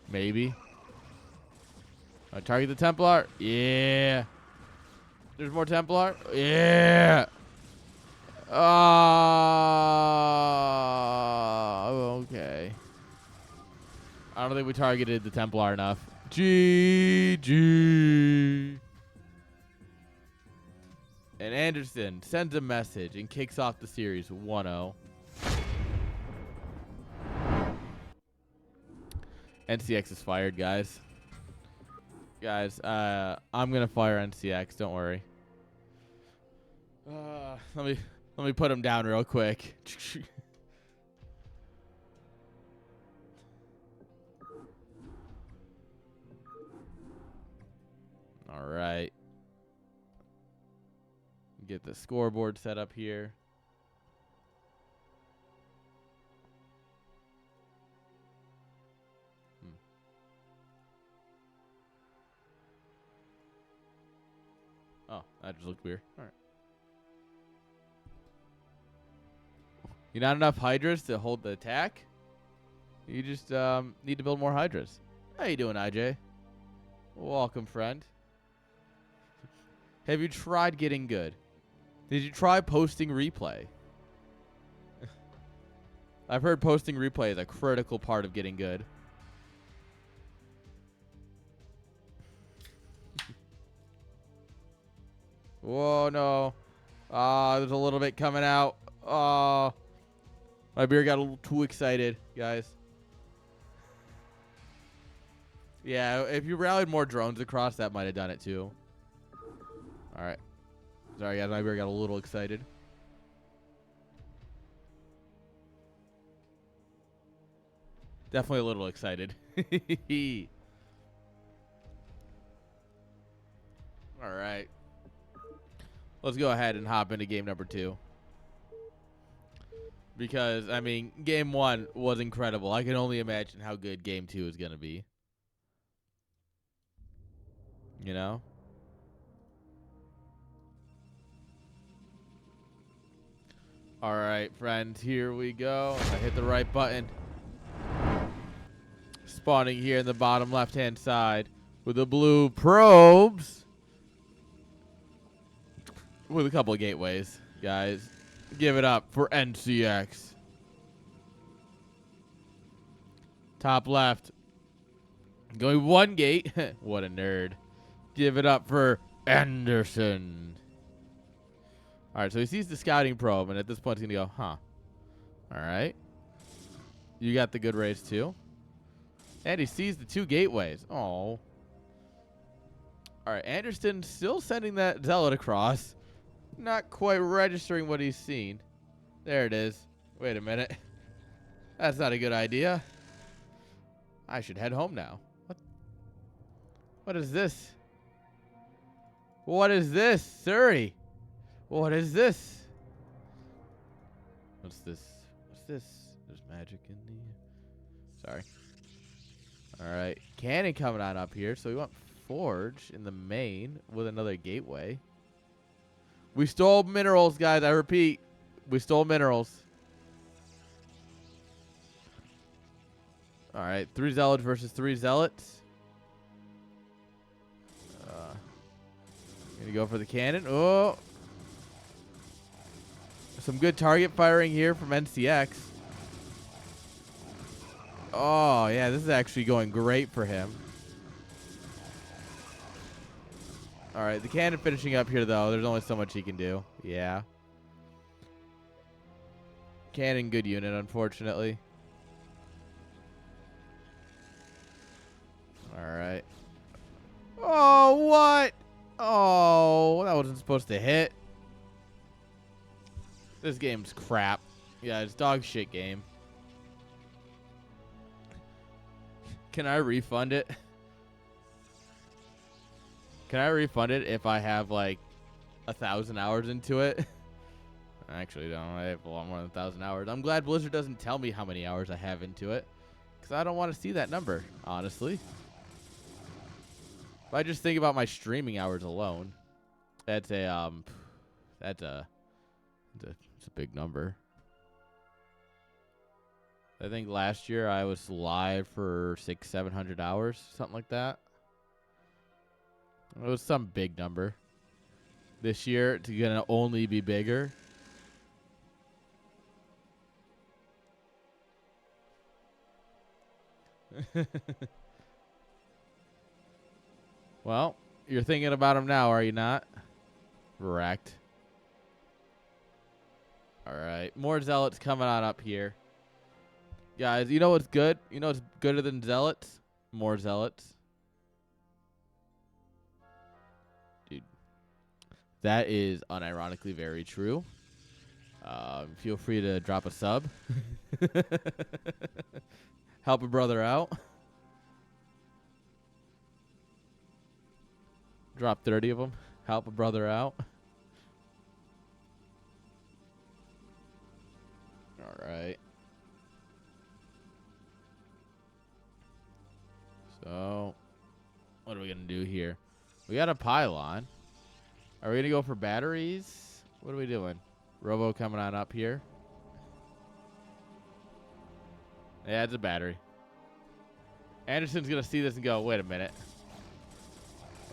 Maybe. Target the Templar. Yeah. There's more Templar. Yeah. Okay. I don't think we targeted the Templar enough. GG. And Anderson sends a message and kicks off the series 1-0. NCX is fired, guys. Guys, I'm gonna fire NCX. Don't worry. Let me put him down real quick. All right. Get the scoreboard set up here. Oh, that just looked weird. All right. You not enough Hydras to hold the attack? You just need to build more Hydras. How you doing, IJ? Welcome, friend. Have you tried getting good? Did you try posting replay? I've heard posting replay is a critical part of getting good. Whoa, no. There's a little bit coming out. My beer got a little too excited, guys. Yeah, if you rallied more drones across, that might have done it too. All right. Sorry, guys. My beer got a little excited. Definitely a little excited. All right. Let's go ahead and hop into game number 2. Because, I mean, game 1 was incredible. I can only imagine how good game 2 is going to be. You know? All right, friends, here we go. I hit the right button. Spawning here in the bottom left-hand side with the blue probes. With a couple of gateways, guys. Give it up for NCX. Top left. Going one gate. What a nerd. Give it up for Anderson. All right, so he sees the scouting probe, and at this point he's going to go, huh. All right. You got the good race, too. And he sees the 2 gateways. Oh. All right, Anderson still sending that zealot across. Not quite registering what he's seen. There it is. Wait a minute. That's not a good idea. I should head home now. What is this? What is this? Surrey. What is this? What's this? What's this? There's magic in the... Sorry. All right. Cannon coming on up here. So we want Forge in the main with another gateway. We stole minerals, guys. I repeat. We stole minerals. All right. 3 zealots versus 3 zealots. Gonna go for the cannon. Oh. Some good target firing here from NCX. Oh, yeah. This is actually going great for him. All right. The cannon finishing up here, though. There's only so much he can do. Yeah. Cannon, good unit, unfortunately. All right. Oh, what? Oh, that wasn't supposed to hit. This game's crap. Yeah, it's dog shit game. Can I refund it? Can I refund it if I have like 1,000 hours into it? I actually don't. I have a lot more than 1,000 hours. I'm glad Blizzard doesn't tell me how many hours I have into it, because I don't want to see that number, honestly. If I just think about my streaming hours alone, that's a it's a big number. I think last year I was live for 600-700 hours, something like that. It was some big number. This year it's gonna only be bigger. Well, you're thinking about him now, are you not? Correct. All right, more zealots coming on up here. Guys, you know what's good? You know what's gooder than zealots? More zealots. Dude, that is unironically very true. Feel free to drop a sub. Help a brother out. Drop 30 of them. Help a brother out. All right. So, what are we going to do here? We got a pylon. Are we going to go for batteries? What are we doing? Robo coming on up here. Yeah, it's a battery. Anderson's going to see this and go, wait a minute.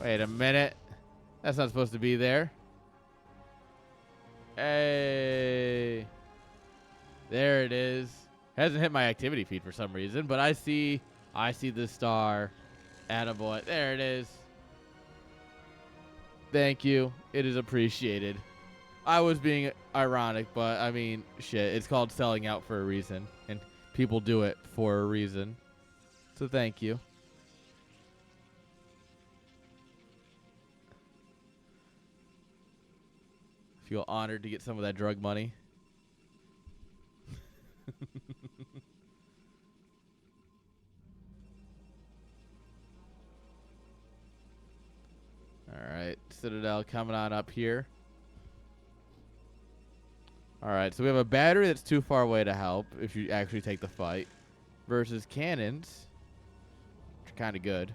Wait a minute. That's not supposed to be there. Hey. There it is. Hasn't hit my activity feed for some reason, but I see the star. Attaboy. There it is. Thank you. It is appreciated. I was being ironic, but I mean, shit. It's called selling out for a reason, and people do it for a reason. So thank you. Feel honored to get some of that drug money. All right, Citadel coming on up here. All right, so we have a battery that's too far away to help if you actually take the fight, versus cannons, which are kind of good.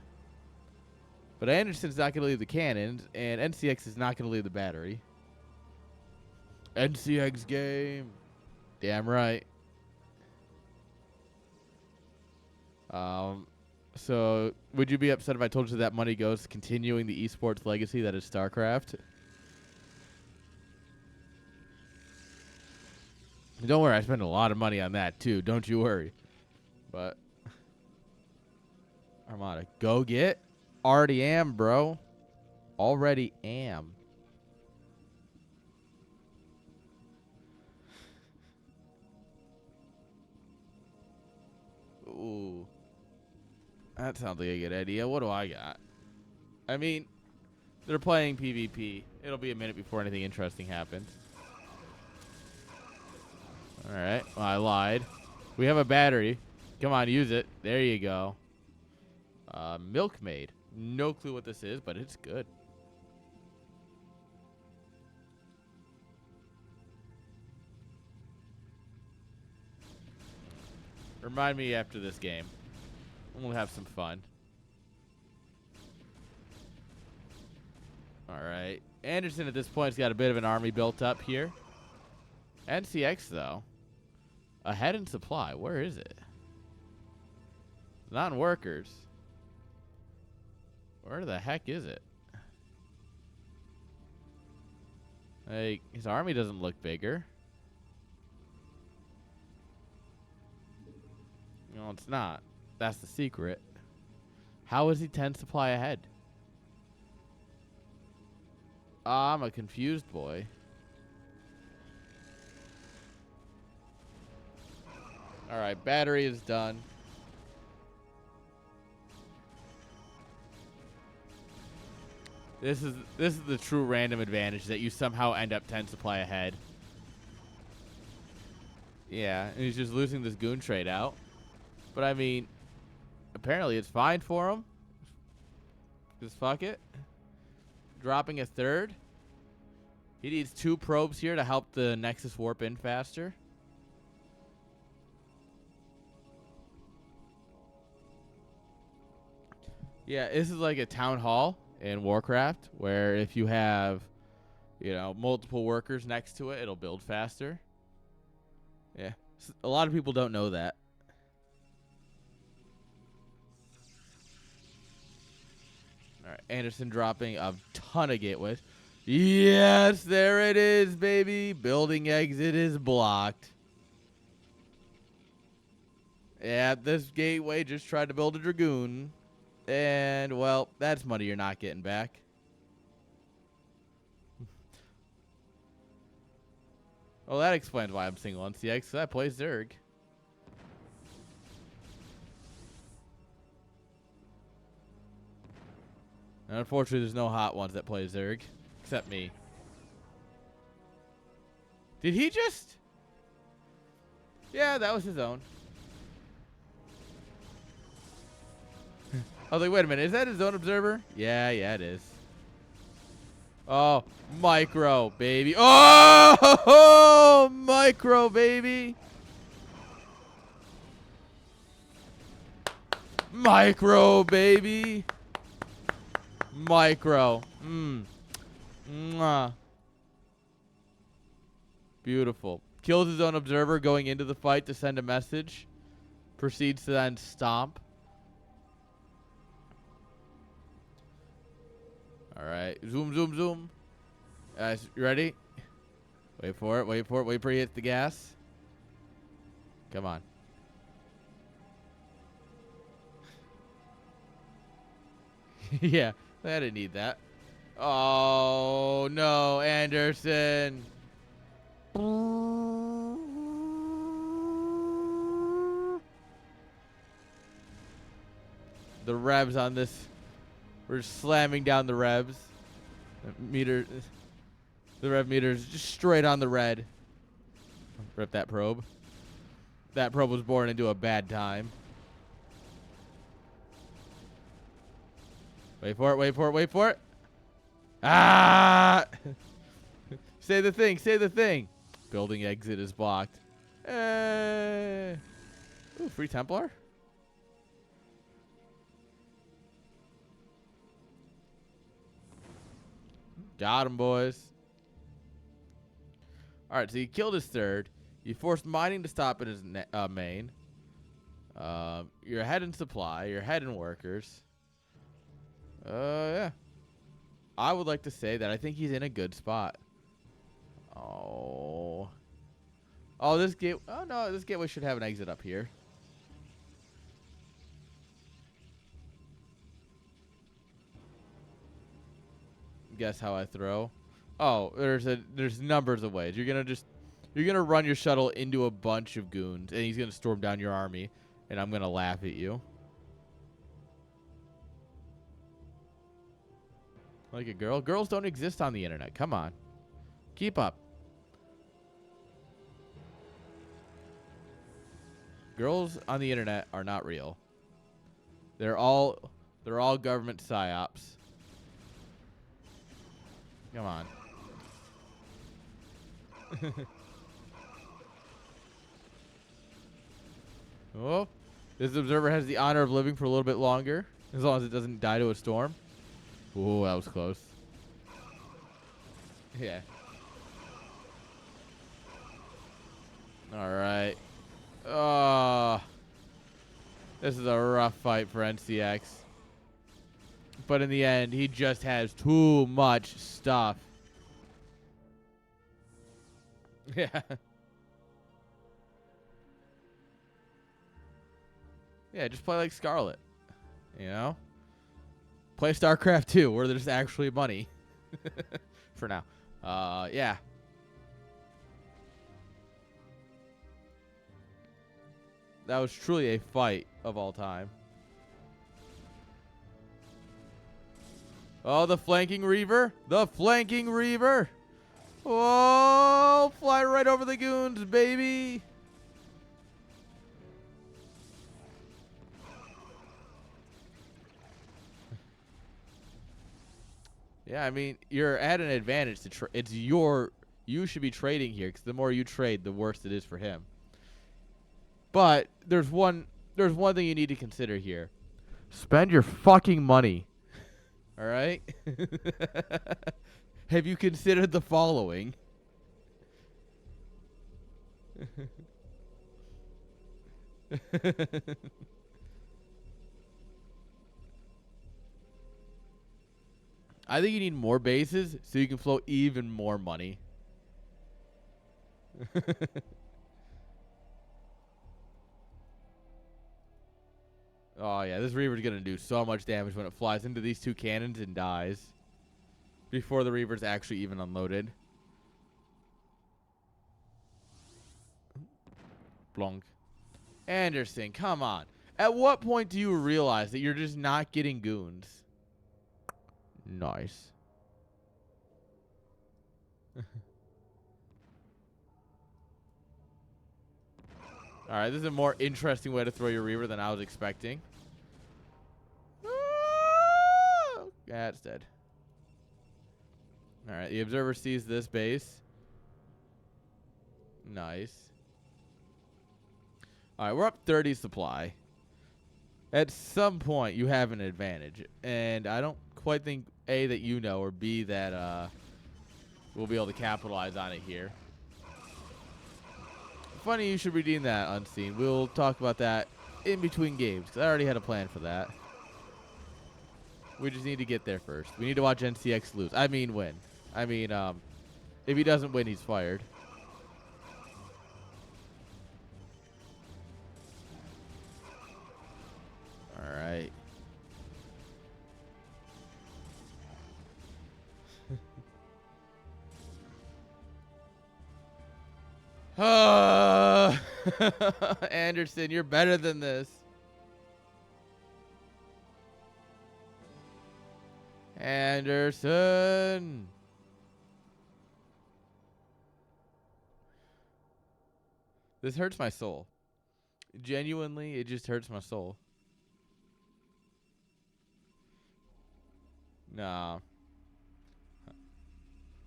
But Anderson's not going to leave the cannons, and NCX is not going to leave the battery. NCX game. Damn right. So would you be upset if I told you that money goes continuing the esports legacy that is StarCraft? Don't worry, I spend a lot of money on that too. Don't you worry. But Armada, go get. Already am, bro. Already am. Ooh. That sounds like a good idea. What do I got? I mean, they're playing PvP. It'll be a minute before anything interesting happens. Alright. Well, I lied. We have a battery. Come on, use it. There you go. Milkmaid. No clue what this is, but it's good. Remind me after this game. We'll have some fun. All right. Anderson at this point has got a bit of an army built up here. NCX, though. Ahead in supply. Where is it? Not in workers. Where the heck is it? Like, his army doesn't look bigger. No, it's not. That's the secret. How is he 10 supply ahead? I'm a confused boy. Alright, battery is done. This is the true random advantage that you somehow end up 10 supply ahead. Yeah, and he's just losing this goon trade out. But I mean, apparently it's fine for him. Just fuck it. Dropping a third. He needs 2 probes here to help the Nexus warp in faster. Yeah, this is like a town hall in Warcraft where if you have, you know, multiple workers next to it, it'll build faster. Yeah, a lot of people don't know that. All right, Anderson dropping a ton of gateways. Yes, there it is, baby. Building exit is blocked. Yeah, this gateway just tried to build a Dragoon. And, well, that's money you're not getting back. Well, that explains why I'm single on CX, because I play Zerg. And unfortunately, there's no hot ones that play Zerg, except me. Did he just? Yeah, that was his own. I was like, wait a minute, is that his own observer? Yeah, it is. Oh, micro, baby. Oh, micro, baby. Micro, baby. Micro. Mwah. Beautiful. Kills his own observer going into the fight to send a message. Proceeds to then stomp. All right. Zoom, zoom, zoom. Guys, you ready? Wait for it. Wait for it. Wait for he hits the gas. Come on. Yeah. I didn't need that. Oh, no, Anderson. The revs on this. We're slamming down the revs. The rev meter is just straight on the red. Rip that probe. That probe was born into a bad time. Wait for it, wait for it, wait for it. Ah! Say the thing, say the thing. Building exit is blocked. Ooh, free Templar? Got him, boys. All right, so you killed his third. You forced mining to stop in his main. You're ahead in supply. You're ahead in workers. Yeah. I would like to say that I think he's in a good spot. Oh. Oh, this gate. Oh, no, this gateway should have an exit up here. Guess how I throw. Oh, there's numbers of ways. You're gonna run your shuttle into a bunch of goons, and he's gonna storm down your army, and I'm gonna laugh at you. Like a girl? Girls don't exist on the internet. Come on. Keep up. Girls on the internet are not real. They're all government psyops. Come on. Oh, this observer has the honor of living for a little bit longer, as long as it doesn't die to a storm. Ooh, that was close. Yeah. All right. This is a rough fight for NCX. But in the end, he just has too much stuff. Yeah. Yeah, just play like Scarlet. You know? Play StarCraft 2, where there's actually money. For now. Yeah. That was truly a fight of all time. Oh, the flanking Reaver. The flanking Reaver. Oh, fly right over the goons, baby. Yeah, I mean, you're at an advantage to it's you should be trading here, because the more you trade, the worse it is for him. But there's one thing you need to consider here. Spend your fucking money. All right? Have you considered the following? I think you need more bases so you can flow even more money. Oh, yeah, this Reaver's going to do so much damage when it flies into these two cannons and dies. Before the Reaver's actually even unloaded. Blonk. Anderson, come on. At what point do you realize that you're just not getting goons? Nice. Alright, this is a more interesting way to throw your Reaver than I was expecting. Yeah, it's dead. Alright, the observer sees this base. Nice. Alright, we're up 30 supply. At some point, you have an advantage. And I don't quite think, A, that you know, or B, that we'll be able to capitalize on it here. Funny you should redeem that, Unseen. We'll talk about that in between games, because I already had a plan for that. We just need to get there first. We need to watch NCX lose. I mean win. I mean, if he doesn't win, he's fired. Alright. Anderson, you're better than this. Anderson. This hurts my soul. Genuinely, it just hurts my soul. Nah.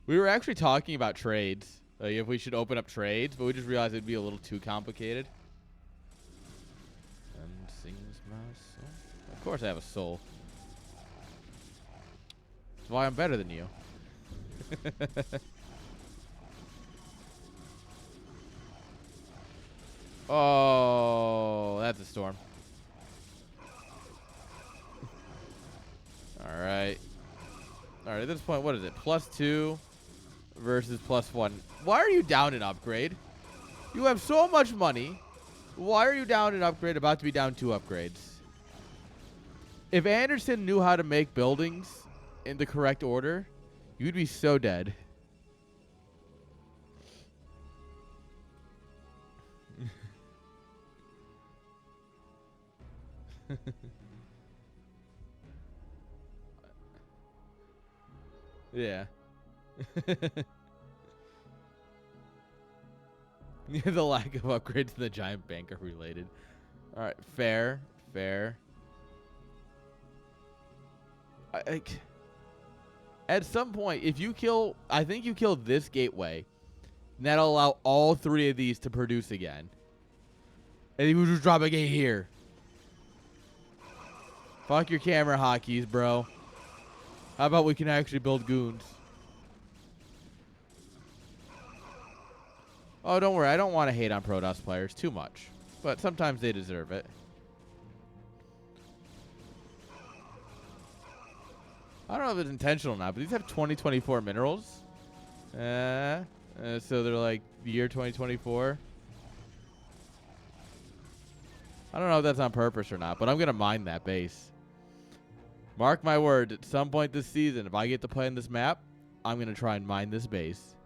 We were actually talking about trades. Like if we should open up trades, but we just realized it'd be a little too complicated. And sings my soul. Of course I have a soul. That's why I'm better than you. Oh, that's a storm. Alright. Alright, at this point, what is it? +2 versus +1. Why are you down an upgrade? You have so much money. Why are you down an upgrade, about to be down 2 upgrades? If Anderson knew how to make buildings in the correct order, you'd be so dead. Yeah. The lack of upgrades to the giant bank are related. Alright, fair. Fair. At some point, if you kill... I think you kill this gateway. And that'll allow all 3 of these to produce again. And you just drop a gate here. Fuck your camera hotkeys, bro. How about we can actually build goons? Oh, don't worry. I don't want to hate on Protoss players too much. But sometimes they deserve it. I don't know if it's intentional or not, but these have 2024 minerals. So they're like the year 2024. I don't know if that's on purpose or not, but I'm going to mine that base. Mark my words, at some point this season, if I get to play in this map, I'm going to try and mine this base.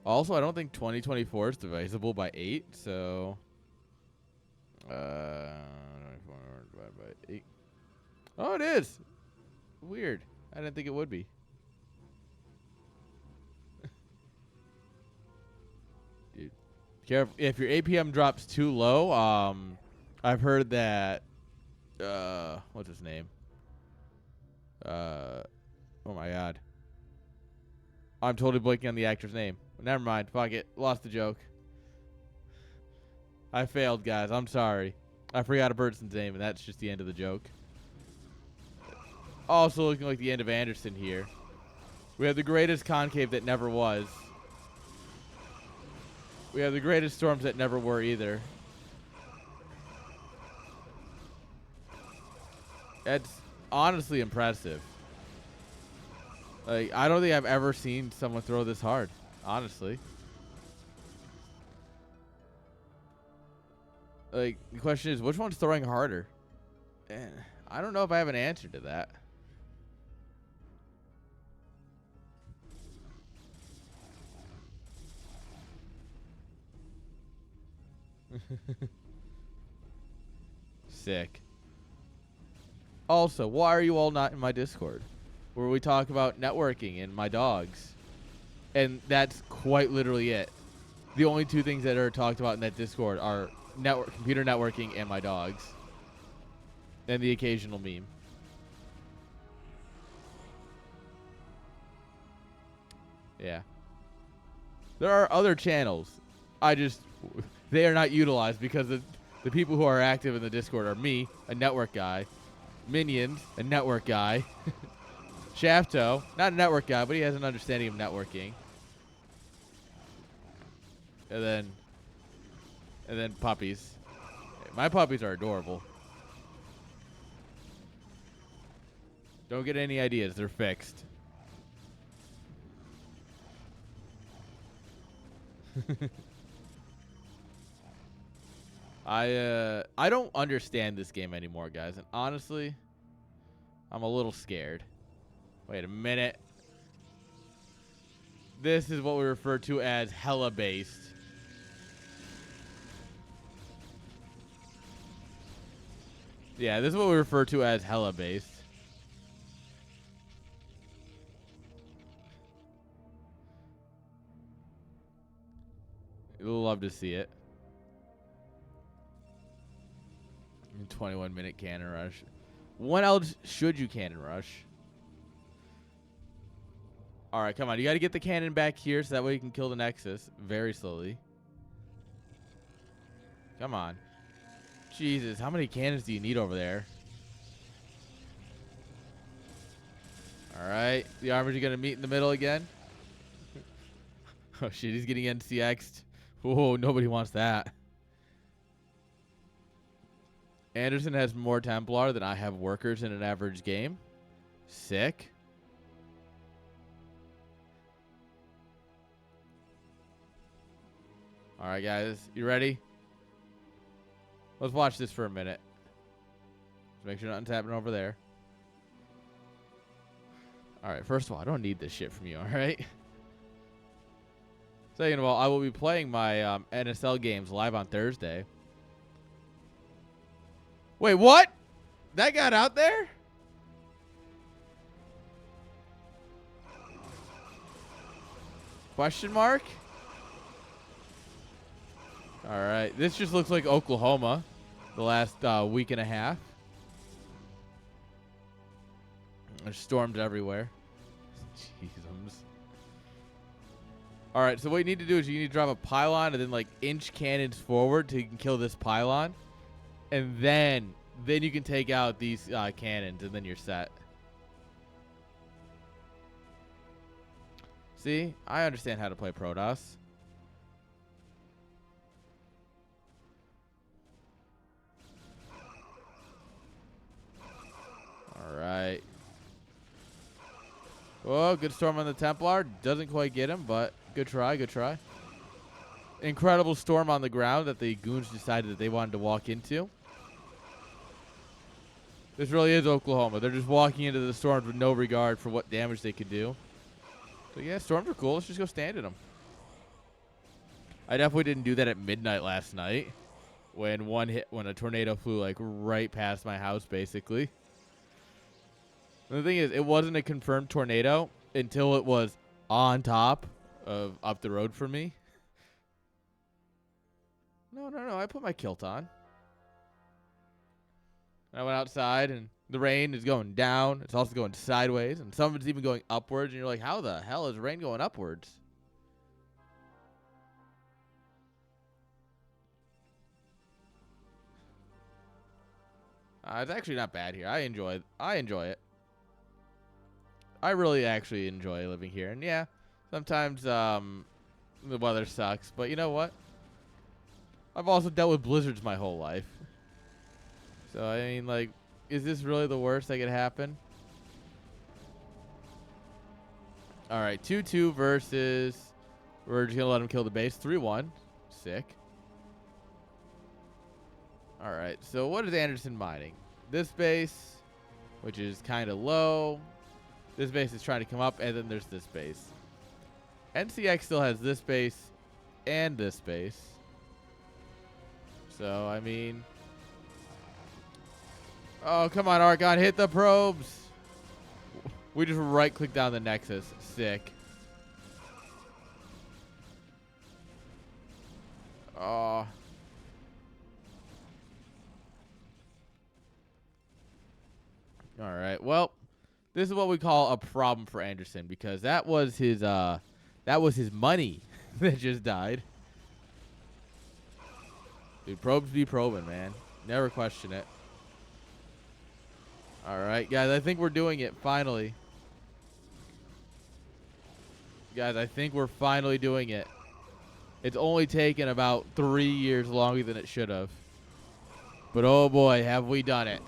Also, I don't think 2024 is divisible by 8, so... Oh, it is. Weird. I didn't think it would be. Dude, careful. If your APM drops too low, I've heard that. What's his name? Oh my God. I'm totally blanking on the actor's name. Never mind. Fuck it. Lost the joke. I failed, guys. I'm sorry. I forgot a person's name, and that's just the end of the joke. Also looking like the end of Anderson here. We have the greatest concave that never was. We have the greatest storms that never were either. It's honestly impressive. Like, I don't think I've ever seen someone throw this hard, honestly. Like, the question is, which one's throwing harder? And I don't know if I have an answer to that. Sick. Also, why are you all not in my Discord, where we talk about networking and my dogs? And that's quite literally it. The only two things that are talked about in that Discord are computer networking and my dogs. And the occasional meme. Yeah. There are other channels. They are not utilized because the people who are active in the Discord are me, a network guy, Minions, a network guy, Shafto, not a network guy, but he has an understanding of networking. And then puppies. My puppies are adorable. Don't get any ideas, they're fixed. I don't understand this game anymore, guys, and honestly, I'm a little scared. Wait a minute. This is what we refer to as hella based. Yeah, this is what we refer to as hella based. You'll love to see it. 21-minute cannon rush. When else should you cannon rush? All right, come on. You got to get the cannon back here so that way you can kill the Nexus very slowly. Come on. Jesus, how many cannons do you need over there? All right. The armors are going to meet in the middle again. Oh, shit. He's getting NCX'd. Whoa, nobody wants that. Anderson has more Templar than I have workers in an average game. Sick. All right, guys. You ready? Let's watch this for a minute. Let's make sure nothing's happening over there. All right. First of all, I don't need this shit from you, all right? Second of all, I will be playing my NSL games live on Thursday. Wait, what? That got out there? Question mark? All right. This just looks like Oklahoma the last week and a half. There's storms everywhere. Jeez. All right. So what you need to do is you need to drop a pylon and then like inch cannons forward so you can kill this pylon. And then you can take out these cannons, and then you're set. See? I understand how to play Protoss. All right. Oh, good storm on the Templar. Doesn't quite get him, but good try, good try. Incredible storm on the ground that the goons decided that they wanted to walk into. This really is Oklahoma. They're just walking into the storms with no regard for what damage they could do. So yeah, storms are cool. Let's just go stand in them. I definitely didn't do that at midnight last night when a tornado flew like right past my house, basically. The thing is, it wasn't a confirmed tornado until it was on top of up the road from me. No, I put my kilt on. I went outside, and the rain is going down. It's also going sideways, and some of it's even going upwards. And you're like, how the hell is rain going upwards? It's actually not bad here. I enjoy it. I really actually enjoy living here. And yeah, sometimes the weather sucks. But you know what? I've also dealt with blizzards my whole life. So, I mean, like, is this really the worst that could happen? All right, 2-2 versus... We're just going to let him kill the base. 3-1. Sick. All right, so what is Anderson mining? This base, which is kind of low. This base is trying to come up, and then there's this base. NCX still has this base and this base. So, I mean... Oh, come on, Archon. Hit the probes. We just right-click down the Nexus. Sick. Oh. All right. Well, this is what we call a problem for Anderson because that was his money that just died. Dude, probes be probing, man. Never question it. All right, guys. I think we're doing it finally. Guys, I think we're finally doing it. It's only taken about 3 years longer than it should have. But oh boy, have we done it.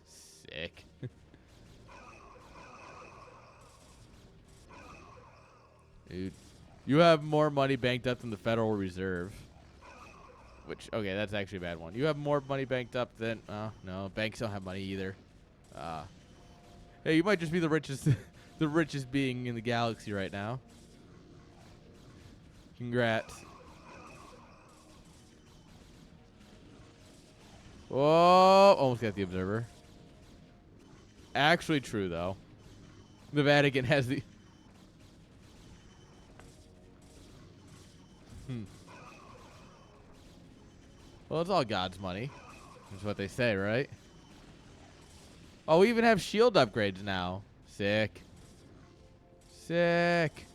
Sick. Dude, you have more money banked up than the Federal Reserve. Which, okay, that's actually a bad one. You have more money banked up than... Oh, no, banks don't have money either. Hey, you might just be the richest the richest being in the galaxy right now. Congrats. Whoa, almost got the observer. Actually true, though. The Vatican has the... Well, it's all God's money. That's what they say, right? Oh, we even have shield upgrades now. Sick. Sick.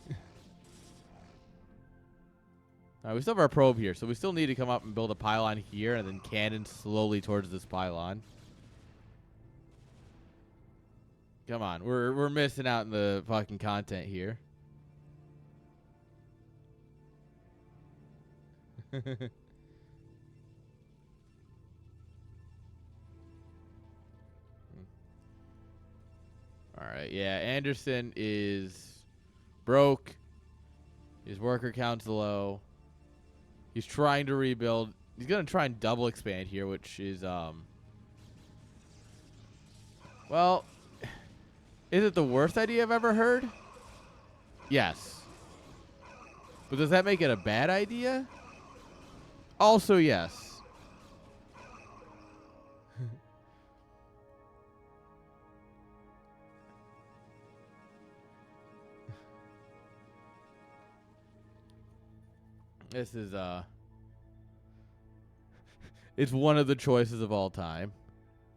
Alright, we still have our probe here, so we still need to come up and build a pylon here and then cannon slowly towards this pylon. Come on, we're missing out in the fucking content here. Alright, yeah, Anderson is broke. His worker count's low. He's trying to rebuild. He's going to try and double expand here, which is, well, is it the worst idea I've ever heard? Yes. But does that make it a bad idea? Also, yes. This is, it's one of the choices of all time.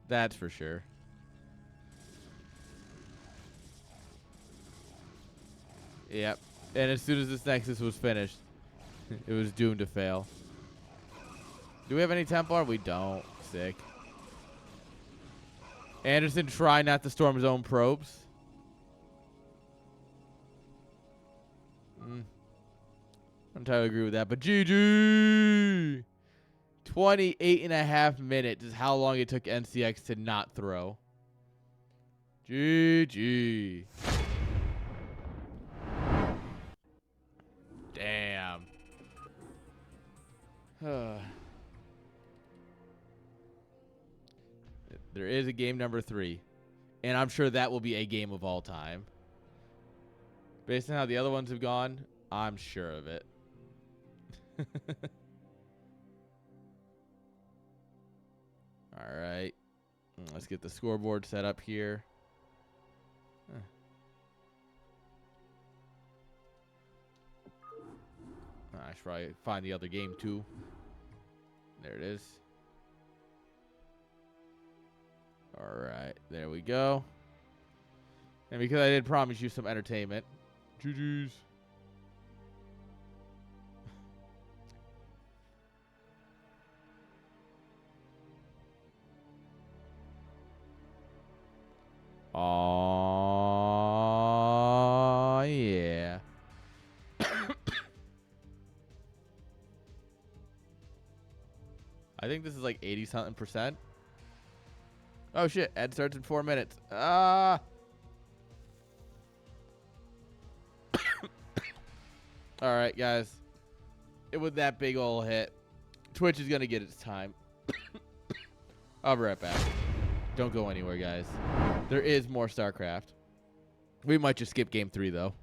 That's for sure. Yep. And as soon as this Nexus was finished, it was doomed to fail. Do we have any Templar? We don't. Sick. Anderson, try not to storm his own probes. I don't entirely agree with that, but GG! 28.5 minutes is how long it took NCX to not throw. GG. Damn. There is a game number 3. And I'm sure that will be a game of all time. Based on how the other ones have gone, I'm sure of it. All right. Let's get the scoreboard set up here. I should probably find the other game too. There it is. All right, there we go. And because I did promise you some entertainment, GG's. Oh yeah. I think this is like 80-something%. Oh shit, Ed starts in 4 minutes. Ah. All right, guys. With that big ol' hit, Twitch is gonna get its time. I'll be right back. Don't go anywhere, guys. There is more StarCraft. We might just skip game 3 though.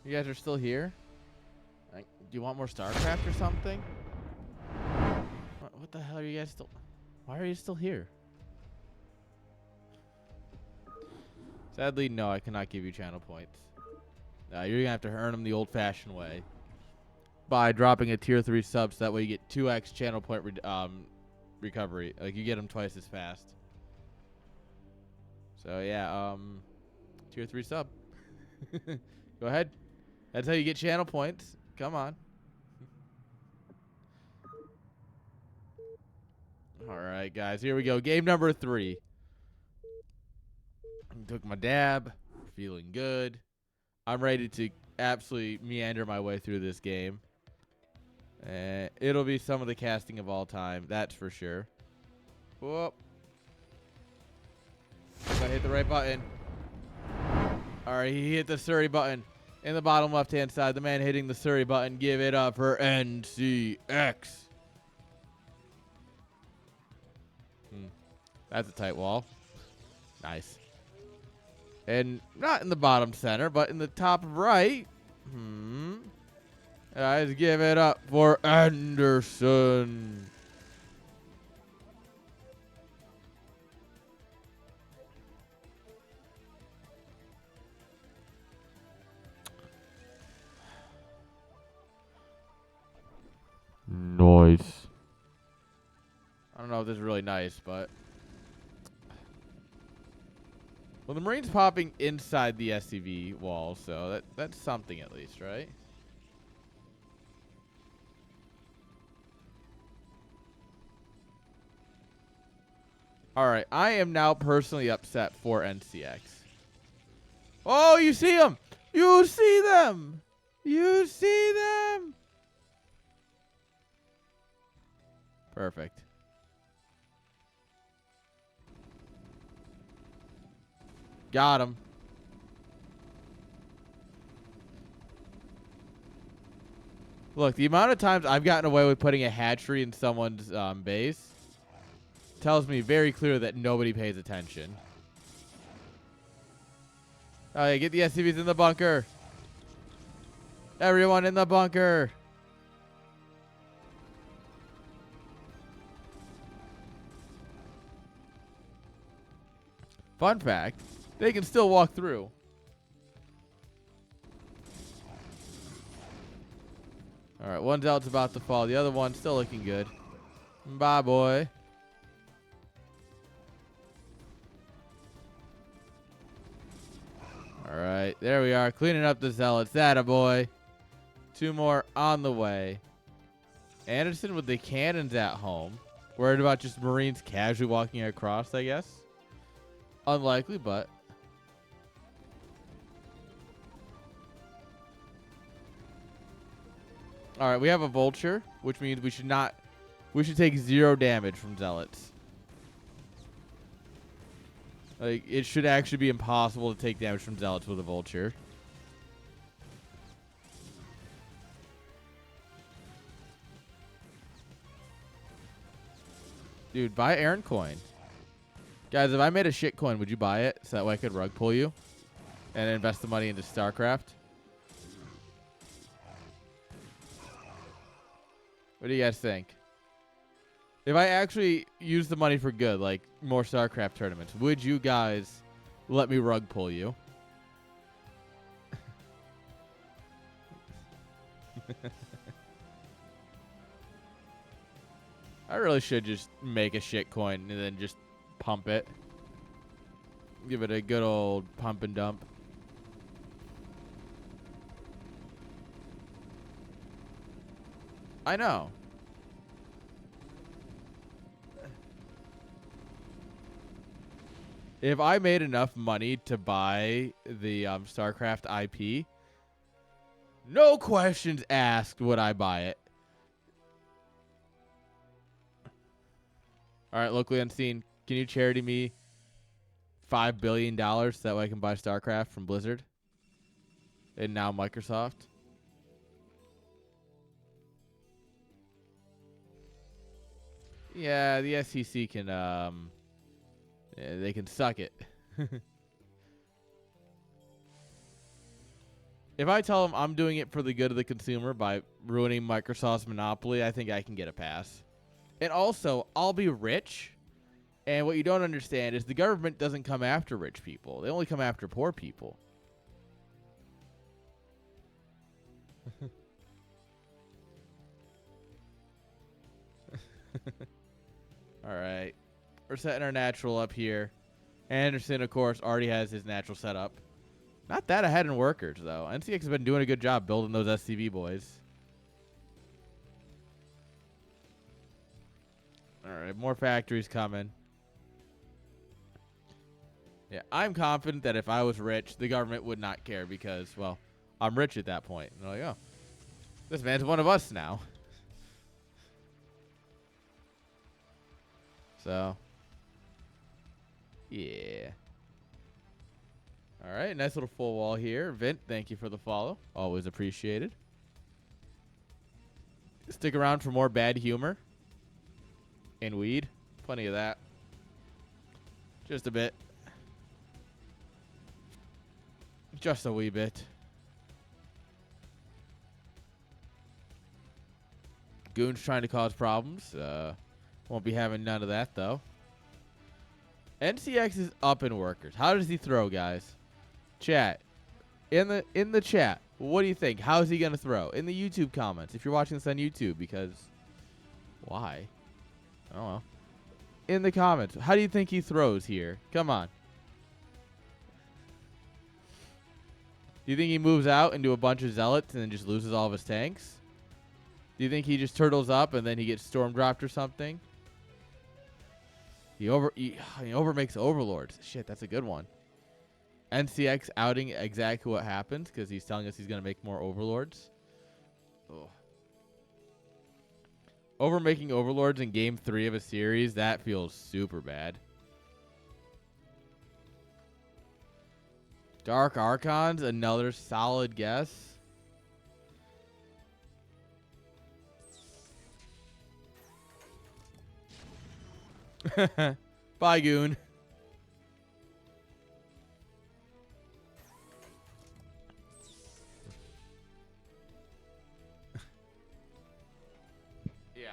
You guys are still here? Like, do you want more StarCraft or something? What the hell are you guys still... Why are you still here? Sadly, no, I cannot give you channel points. You're going to have to earn them the old-fashioned way. By dropping a tier 3 sub, so that way you get 2x channel point recovery. Like, you get them twice as fast. So, yeah, tier 3 sub. Go ahead. That's how you get channel points. Come on. All right, guys. Here we go. Game number 3. Took my dab. Feeling good. I'm ready to absolutely meander my way through this game. It'll be some of the casting of all time. That's for sure. Whoop. I hit the right button. All right, he hit the Surrey button. In the bottom left-hand side, the man hitting the Surrey button. Give it up for NCX. That's a tight wall. Nice. And not in the bottom center, but in the top right. Guys, give it up for Anderson. Nice. I don't know if this is really nice, but... Well, the Marine's popping inside the SCV wall, so that's something at least, right? Alright, I am now personally upset for NCX. Oh, you see them! You see them! You see them! Perfect. Got him. Look, the amount of times I've gotten away with putting a hatchery in someone's base tells me very clear that nobody pays attention. Oh, yeah, get the SCVs in the bunker. Everyone in the bunker. Fun fact, they can still walk through. All right, one zealot's about to fall. The other one's still looking good. Bye, boy. All right, there we are, cleaning up the zealots. That boy. 2 more on the way. Anderson with the cannons at home. Worried about just Marines casually walking across, I guess. Unlikely, but... All right, we have a vulture, which means we should take 0 damage from zealots. Like, it should actually be impossible to take damage from zealots with a vulture. Dude, buy AIRN coin. Guys, if I made a shit coin, would you buy it so that way I could rug pull you and invest the money into StarCraft? What do you guys think? If I actually use the money for good, like more StarCraft tournaments, would you guys let me rug pull you? I really should just make a shit coin and then just pump it. Give it a good old pump and dump. I know. If I made enough money to buy the StarCraft IP, no questions asked would I buy it. All right, locally unseen, can you charity me $5 billion so that way I can buy StarCraft from Blizzard and now Microsoft? Yeah, the SEC can, yeah, they can suck it. If I tell them I'm doing it for the good of the consumer by ruining Microsoft's monopoly, I think I can get a pass. And also, I'll be rich. And what you don't understand is the government doesn't come after rich people. They only come after poor people. All right. We're setting our natural up here. Anderson, of course, already has his natural set up. Not that ahead in workers, though. NCX has been doing a good job building those SCV boys. All right, more factories coming. Yeah, I'm confident that if I was rich, the government would not care because, well, I'm rich at that point. And they're like, oh, this man's one of us now. So, yeah. All right, nice little full wall here. Vint, thank you for the follow. Always appreciated. Stick around for more bad humor and weed. Plenty of that. Just a bit. Just a wee bit. Goon's trying to cause problems. Won't be having none of that, though. NCX is up in workers. How does he throw, guys? Chat. In the chat, what do you think? How's he going to throw? In the YouTube comments, if you're watching this on YouTube, because why? I don't know. In the comments, how do you think he throws here? Come on. Do you think he moves out into a bunch of zealots and then just loses all of his tanks? Do you think he just turtles up and then he gets storm dropped or something? He overmakes overlords. Shit, that's a good one. NCX outing exactly what happens because he's telling us he's going to make more overlords. Oh. Overmaking overlords in game 3 of a series, that feels super bad. Dark Archons, another solid guess. Bye, Goon. Yeah.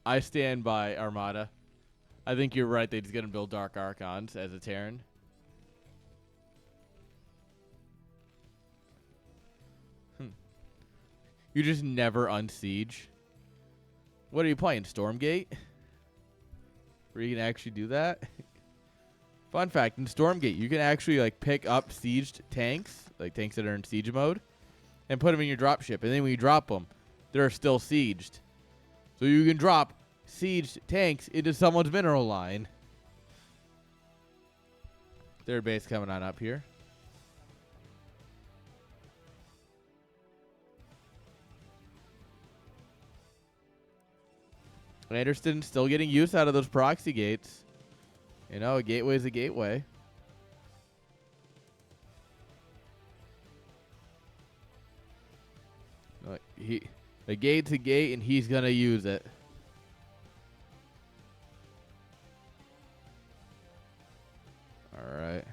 I stand by Armada. I think you're right. They're just going to build Dark Archons as a Terran. You just never unsiege. What are you playing? Stormgate? Where you can actually do that? Fun fact, in Stormgate, you can actually like pick up sieged tanks, like tanks that are in siege mode, and put them in your dropship. And then when you drop them, they're still sieged. So you can drop sieged tanks into someone's mineral line. Third base coming on up here. Anderson still getting use out of those proxy gates. You know, a gateway is a gateway. A gate's a gate, and he's gonna use it. All right.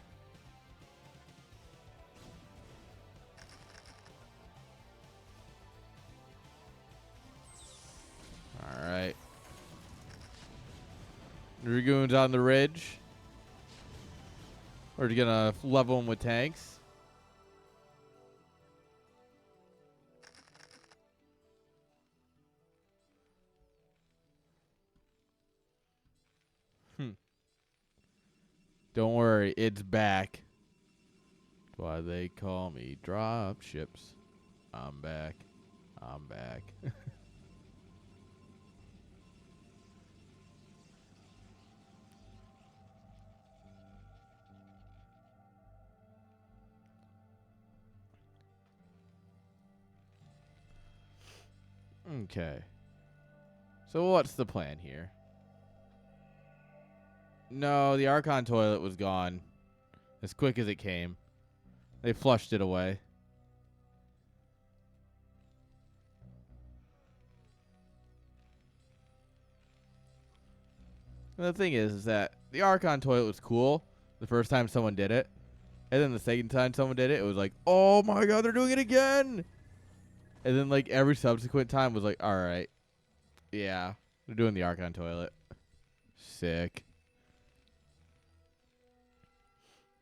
All right. Dragoons on the ridge. We're gonna level them with tanks. Don't worry, it's back. That's why they call me drop ships. I'm back. I'm back. Okay. So what's the plan here? No, the Archon toilet was gone as quick as it came. They flushed it away. And the thing is that the Archon toilet was cool the first time someone did it. And then the second time someone did it, it was like, oh my god, they're doing it again. And then like every subsequent time was like, all right, yeah, they're doing the Archon toilet. Sick.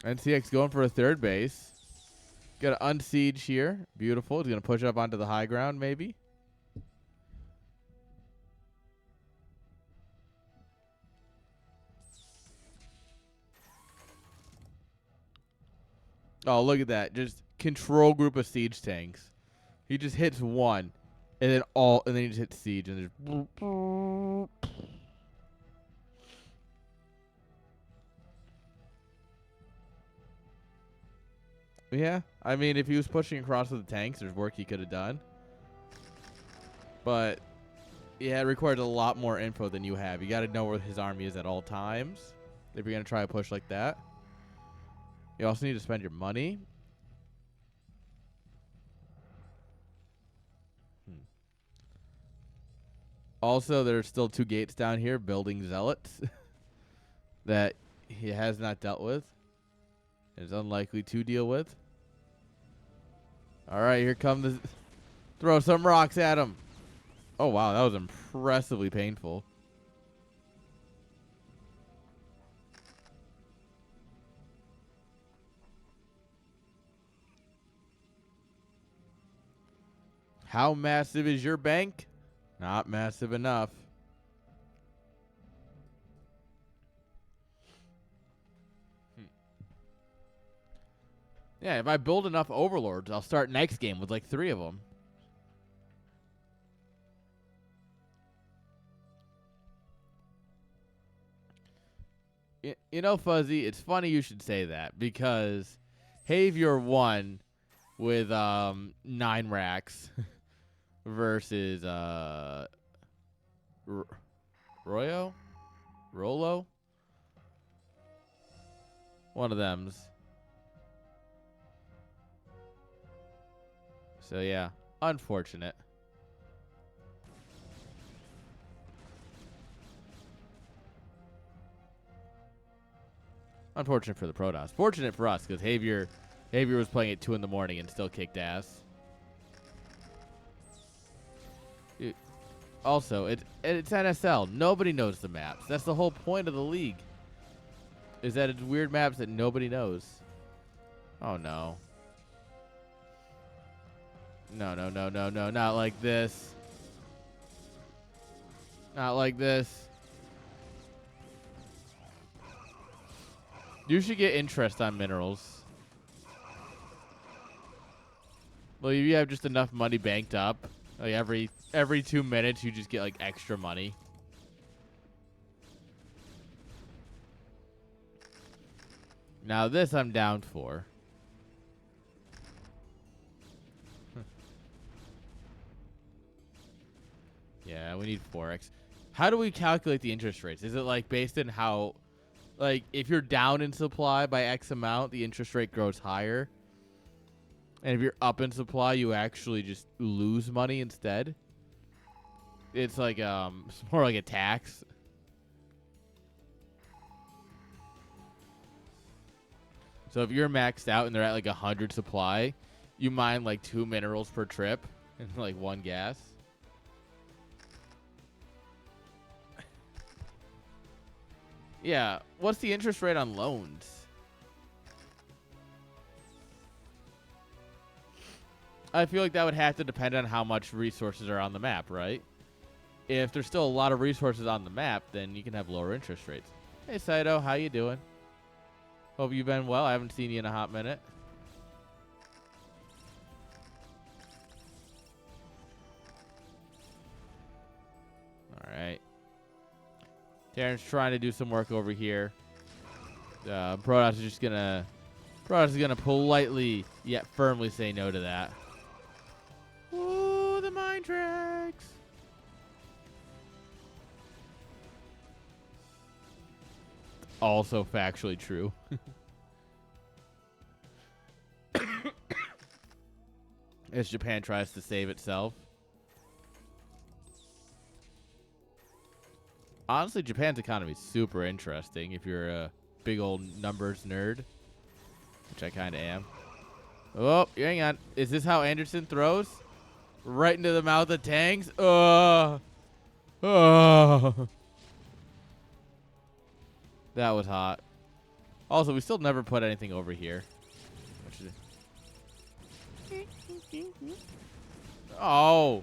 NCX going for a third base. Got to unsiege here. Beautiful. He's going to push up onto the high ground, maybe. Oh, look at that. Just control group of siege tanks. He just hits one, and then he just hits siege, and there's. Yeah, I mean, if he was pushing across with the tanks, there's work he could have done. But, yeah, it requires a lot more info than you have. You got to know where his army is at all times if you're going to try a push like that. You also need to spend your money. Also, there's still 2 gates down here, building zealots, that he has not dealt with. Is unlikely to deal with. All right, here come the... Throw some rocks at him. Oh, wow, that was impressively painful. How massive is your bank? Not massive enough. Yeah, if I build enough overlords, I'll start next game with like 3 of them. You know, Fuzzy, it's funny you should say that because Havior won with 9 racks versus Rolo? One of them's. So, yeah, unfortunate. Unfortunate for the Protoss. Fortunate for us, because Havior was playing at 2 in the morning and still kicked ass. Also, it's NSL. Nobody knows the maps. That's the whole point of the league. Is that it's weird maps that nobody knows. Oh, no. No, not like this. Not like this. You should get interest on minerals. Well, you have just enough money banked up. Like every 2 minutes, you just get like extra money. Now this I'm down for. Yeah, we need 4x. How do we calculate the interest rates? Is it like based on how, like if you're down in supply by X amount, the interest rate grows higher? And if you're up in supply, you actually just lose money instead? It's like it's more like a tax. So if you're maxed out and they're at like 100 supply, you mine like 2 minerals per trip and like 1 gas. Yeah, what's the interest rate on loans? I feel like that would have to depend on how much resources are on the map, right? If there's still a lot of resources on the map, then you can have lower interest rates. Hey, Saito, how you doing? Hope you've been well. I haven't seen you in a hot minute. All right. Terran's trying to do some work over here. Protoss is just gonna politely yet firmly say no to that. Ooh, the mine tracks. Also factually true. As Japan tries to save itself. Honestly, Japan's economy is super interesting if you're a big old numbers nerd. which I kind of am. Oh, hang on. Is this how Anderson throws? Right into the mouth of tanks? Oh. That was hot. Also, we still never put anything over here. Oh.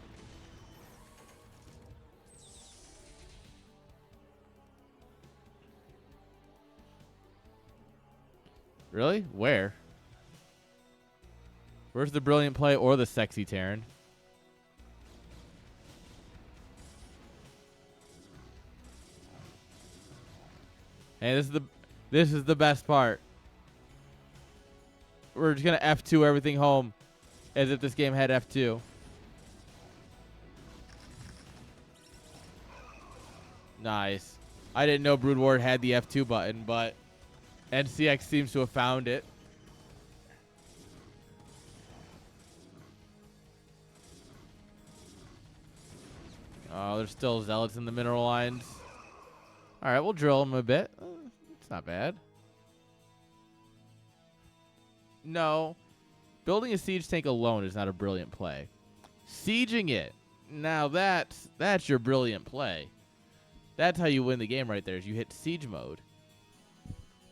Really? Where? Where's the brilliant play or the sexy Terran? Hey, this is the best part. We're just gonna F2 everything home, as if this game had F2. Nice. I didn't know Brood War had the F2 button, but NCX seems to have found it. Oh, there's still zealots in the mineral lines. All right, we'll drill them a bit. It's not bad. No, building a siege tank alone is not a brilliant play. Sieging it, now that's your brilliant play. That's how you win the game right there, is you hit siege mode.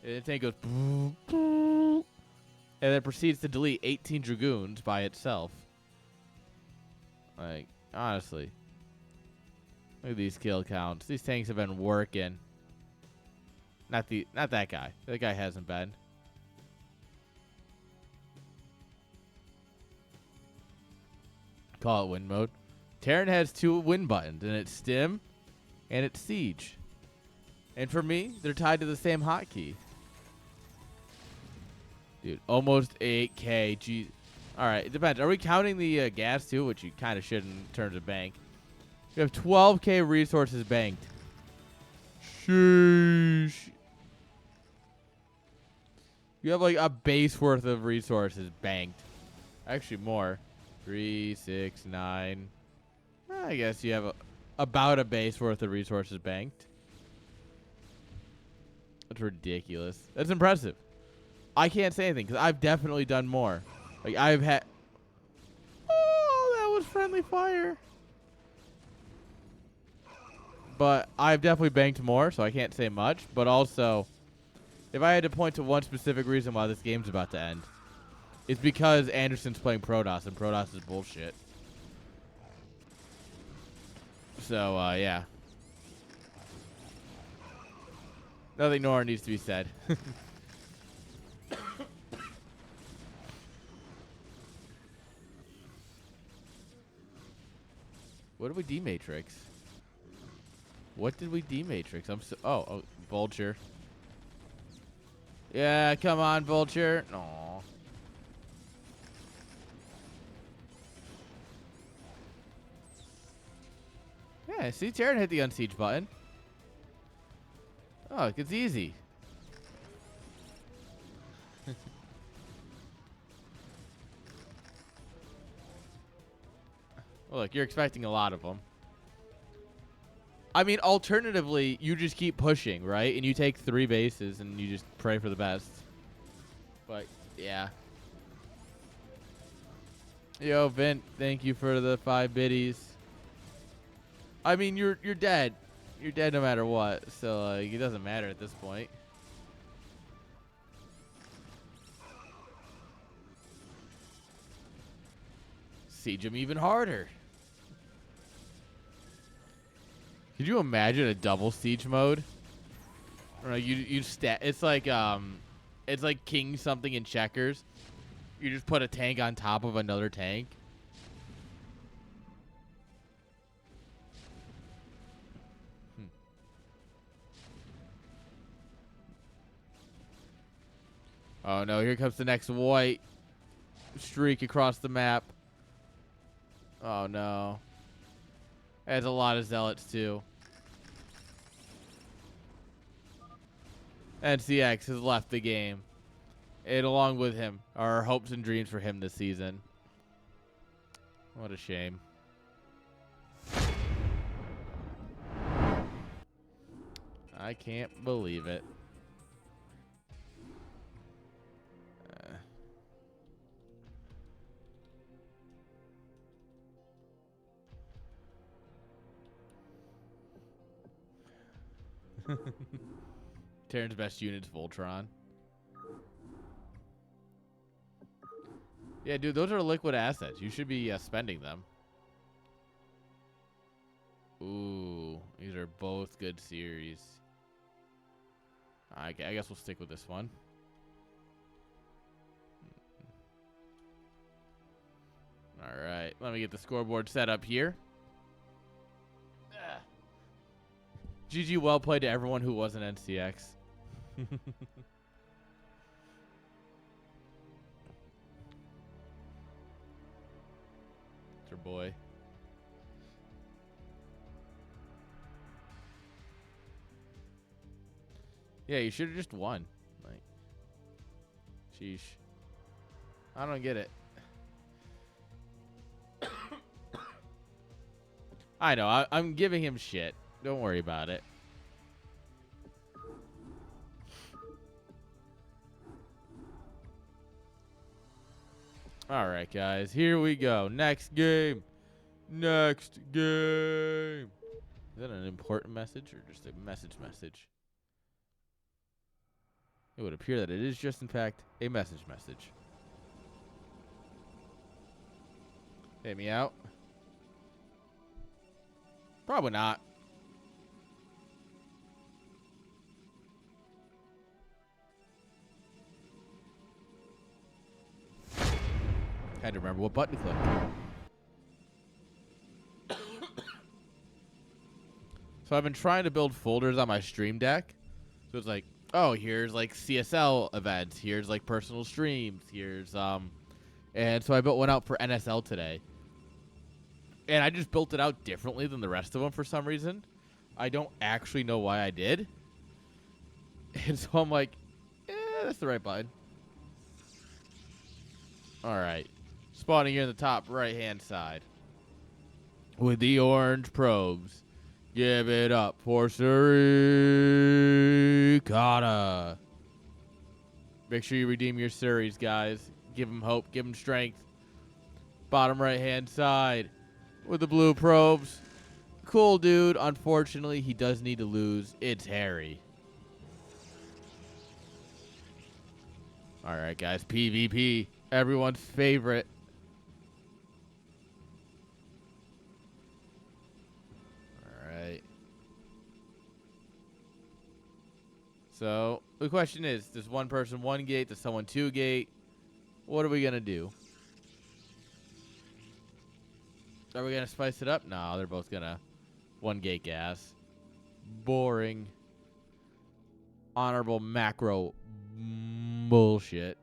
And the tank goes boom, boom, and then proceeds to delete 18 dragoons by itself. Like, honestly. Look at these kill counts. These tanks have been working. Not that guy. That guy hasn't been. Call it win mode. Terran has 2 win buttons, and it's stim and it's siege. And for me, they're tied to the same hotkey. Dude, almost 8K. Gee. All right, it depends. Are we counting the gas too, which you kind of shouldn't in terms of bank? We have 12K resources banked. Sheesh. You have like a base worth of resources banked. Actually, more. 3, 6, 9. I guess you have about a base worth of resources banked. That's ridiculous. That's impressive. I can't say anything because I've definitely done more. Like I've had. Oh, that was friendly fire. But I've definitely banked more, so I can't say much. But also, if I had to point to one specific reason why this game's about to end, it's because Anderson's playing Protoss, and Protoss is bullshit. So, yeah. Nothing more needs to be said. What did we dematrix? What did we dematrix? Oh, Vulture. Yeah, come on, Vulture. Aw. Yeah, see, Terran hit the unsiege button. Oh, it's easy. Well, look, you're expecting a lot of them. I mean, alternatively, you just keep pushing, right? And you take 3 bases and you just pray for the best. But, yeah. Yo, Vint, thank you for the 5 biddies. I mean, you're dead. You're dead no matter what. So, like, it doesn't matter at this point. Siege him even harder. Could you imagine a double siege mode? Or like it's like king something in checkers. You just put a tank on top of another tank. Oh no, here comes the next white streak across the map. Oh no. There's a lot of zealots too. NCX has left the game. And along with him are our hopes and dreams for him this season. What a shame. I can't believe it. Terran's best unit's Voltron. Yeah, dude, those are liquid assets. You should be spending them. Ooh, these are both good series. I guess we'll stick with this one. All right, let me get the scoreboard set up here. GG, well played to everyone who wasn't NCX. It's your boy. Yeah, you should have just won. Like, sheesh. I don't get it. I know. I'm giving him shit. Don't worry about it. All right, guys. Here we go. Next game. Next game. Is that an important message or just a message? It would appear that it is just, in fact, a message. Hit me out. Probably not. Had to remember what button to click. So I've been trying to build folders on my Stream Deck. So it's like, oh, here's like CSL events. Here's like personal streams. Here's and so I built one out for NSL today. And I just built it out differently than the rest of them for some reason. I don't actually know why I did. And so I'm like, that's the right button. All right. Spawning here in the top right-hand side. With the orange probes. Give it up for Surikata. Make sure you redeem your Suris, guys. Give them hope. Give them strength. Bottom right-hand side. With the blue probes. Cool dude. Unfortunately, he does need to lose. It's Harry. All right, guys. PvP. Everyone's favorite. All right. So, the question is, does one person 1 gate? Does someone 2 gate? What are we going to do? Are we going to spice it up? No, they're both going to 1 gate gas. Boring. Honorable macro bullshit.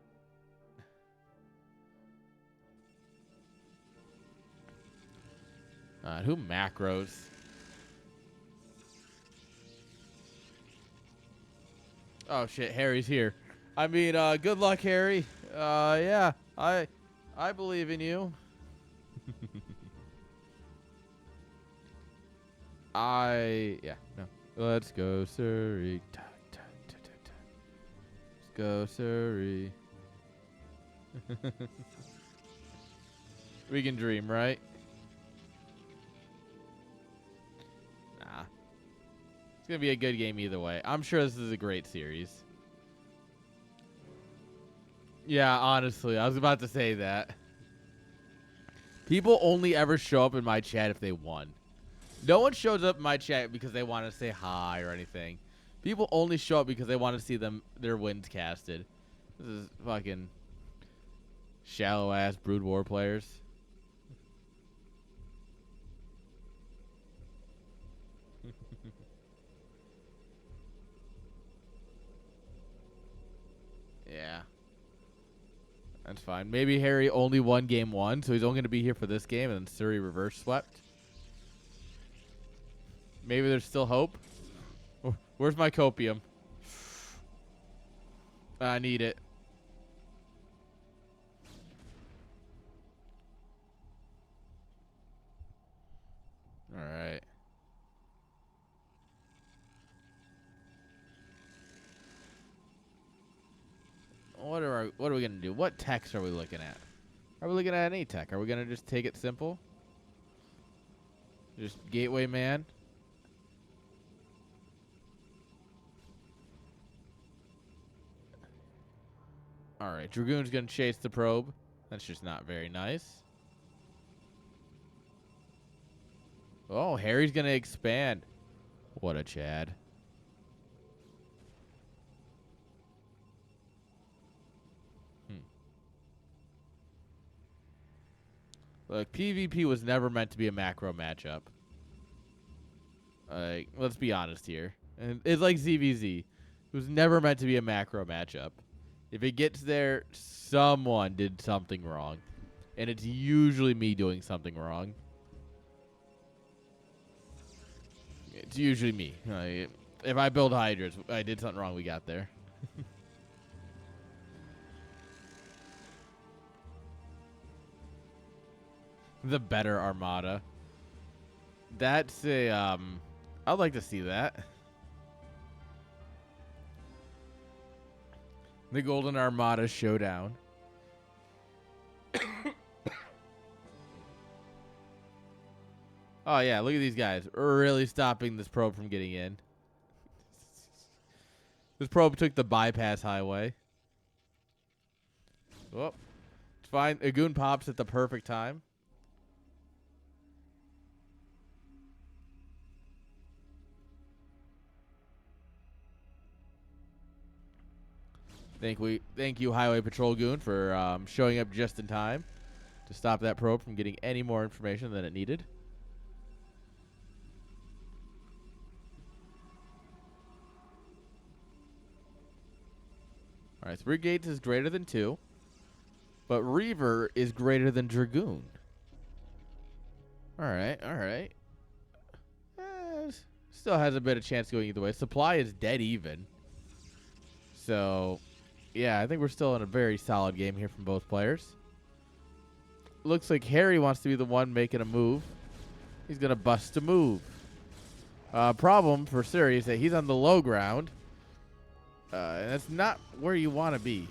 Who macros? Oh shit, Harry's here. I mean, good luck, Harry. Yeah, I believe in you. Yeah, no. Let's go, Surrey. Let's go, Surrey. We can dream, right? Nah. It's going to be a good game either way. I'm sure this is a great series. Yeah, honestly, I was about to say that. People only ever show up in my chat if they won. No one shows up in my chat because they want to say hi or anything. People only show up because they want to see their wins casted. This is fucking shallow-ass Brood War players. Yeah. That's fine. Maybe Harry only won game 1, so he's only going to be here for this game, and then Surrey reverse swept. Maybe there's still hope. Where's my copium? I need it. All right. What are we gonna do? What techs are we looking at? Are we looking at any tech? Are we gonna just take it simple? Just gateway man. All right, Dragoon's going to chase the probe. That's just not very nice. Oh, Harry's going to expand. What a Chad. Look, PvP was never meant to be a macro matchup. Let's be honest here. And it's like ZVZ. It was never meant to be a macro matchup. If it gets there, someone did something wrong. And it's usually me doing something wrong. It's usually me. If I build Hydras, I did something wrong, we got there. The better Armada. That's a, I'd like to see that. The Golden Armada Showdown. Oh, yeah, look at these guys. Really stopping this probe from getting in. This probe took the bypass highway. Oh, it's fine. A goon pops at the perfect time. Thank you, Highway Patrol Goon, for showing up just in time to stop that probe from getting any more information than it needed. All right, 3 gates is greater than 2, but Reaver is greater than Dragoon. All right, all right. Still has a bit of chance going either way. Supply is dead even. So, yeah, I think we're still in a very solid game here from both players. Looks like Harry wants to be the one making a move. He's going to bust a move. Problem for Suri is that he's on the low ground. And that's not where you want to be.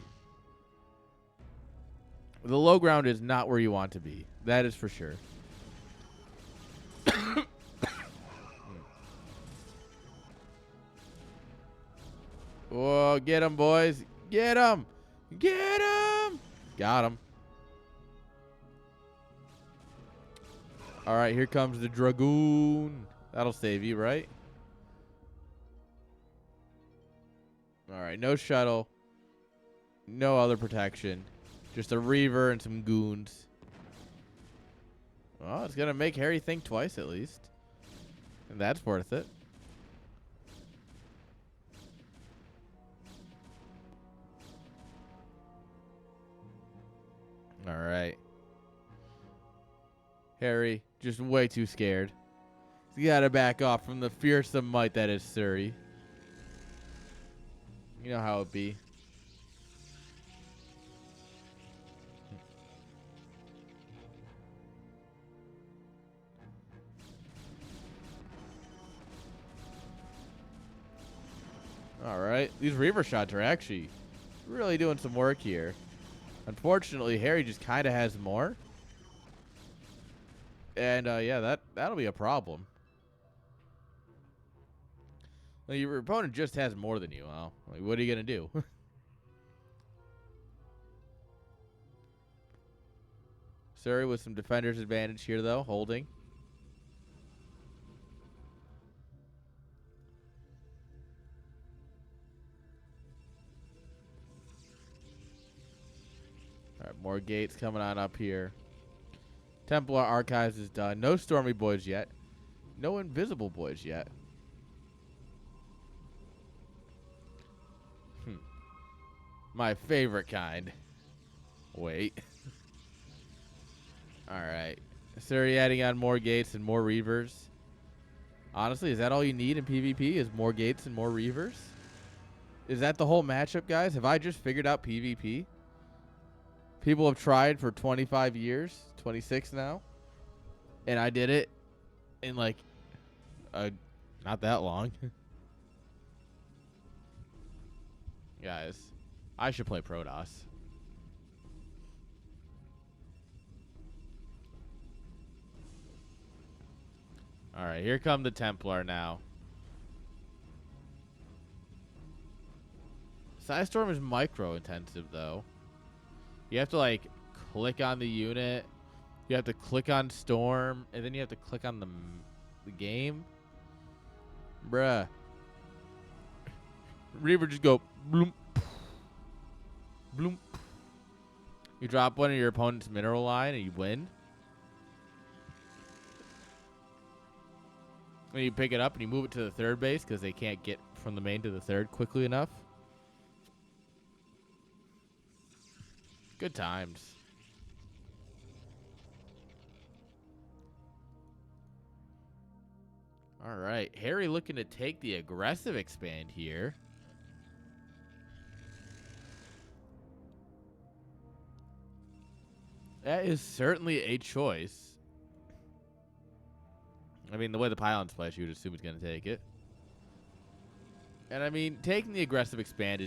The low ground is not where you want to be. That is for sure. Oh, get him, boys. Get him. Get him. Got him. All right, here comes the Dragoon. That'll save you, right? All right, no shuttle. No other protection. Just a Reaver and some goons. Well, it's going to make Harry think twice at least. And that's worth it. All right. Harry, just way too scared. He's got to back off from the fearsome might that is Suri. You know how it be. All right. These Reaver shots are actually really doing some work here. Unfortunately, Harry just kind of has more. And, yeah, that'll be a problem. Well, your opponent just has more than you. Well, like, what are you going to do? Suri with some defender's advantage here, though, holding. All right, more gates coming on up here. Templar Archives is done. No Stormy Boys yet. No Invisible Boys yet. My favorite kind. Wait. Alright. Suri adding on more gates and more Reavers. Honestly, is that all you need in PvP? Is more gates and more Reavers? Is that the whole matchup, guys? Have I just figured out PvP? People have tried for 25 years. 26 now. And I did it in, like, not that long. Guys, I should play Protoss. All right, here come the Templar now. Psystorm is micro intensive though. You have to, like, click on the unit. You have to click on Storm. And then you have to click on the game. Bruh. Reaver just go bloom. Bloom. You drop one of your opponent's mineral line and you win. And you pick it up and you move it to the third base because they can't get from the main to the third quickly enough. Good times. All right. Harry looking to take the aggressive expand here. That is certainly a choice. I mean, the way the pylons play, you would assume he's going to take it. And I mean, taking the aggressive expand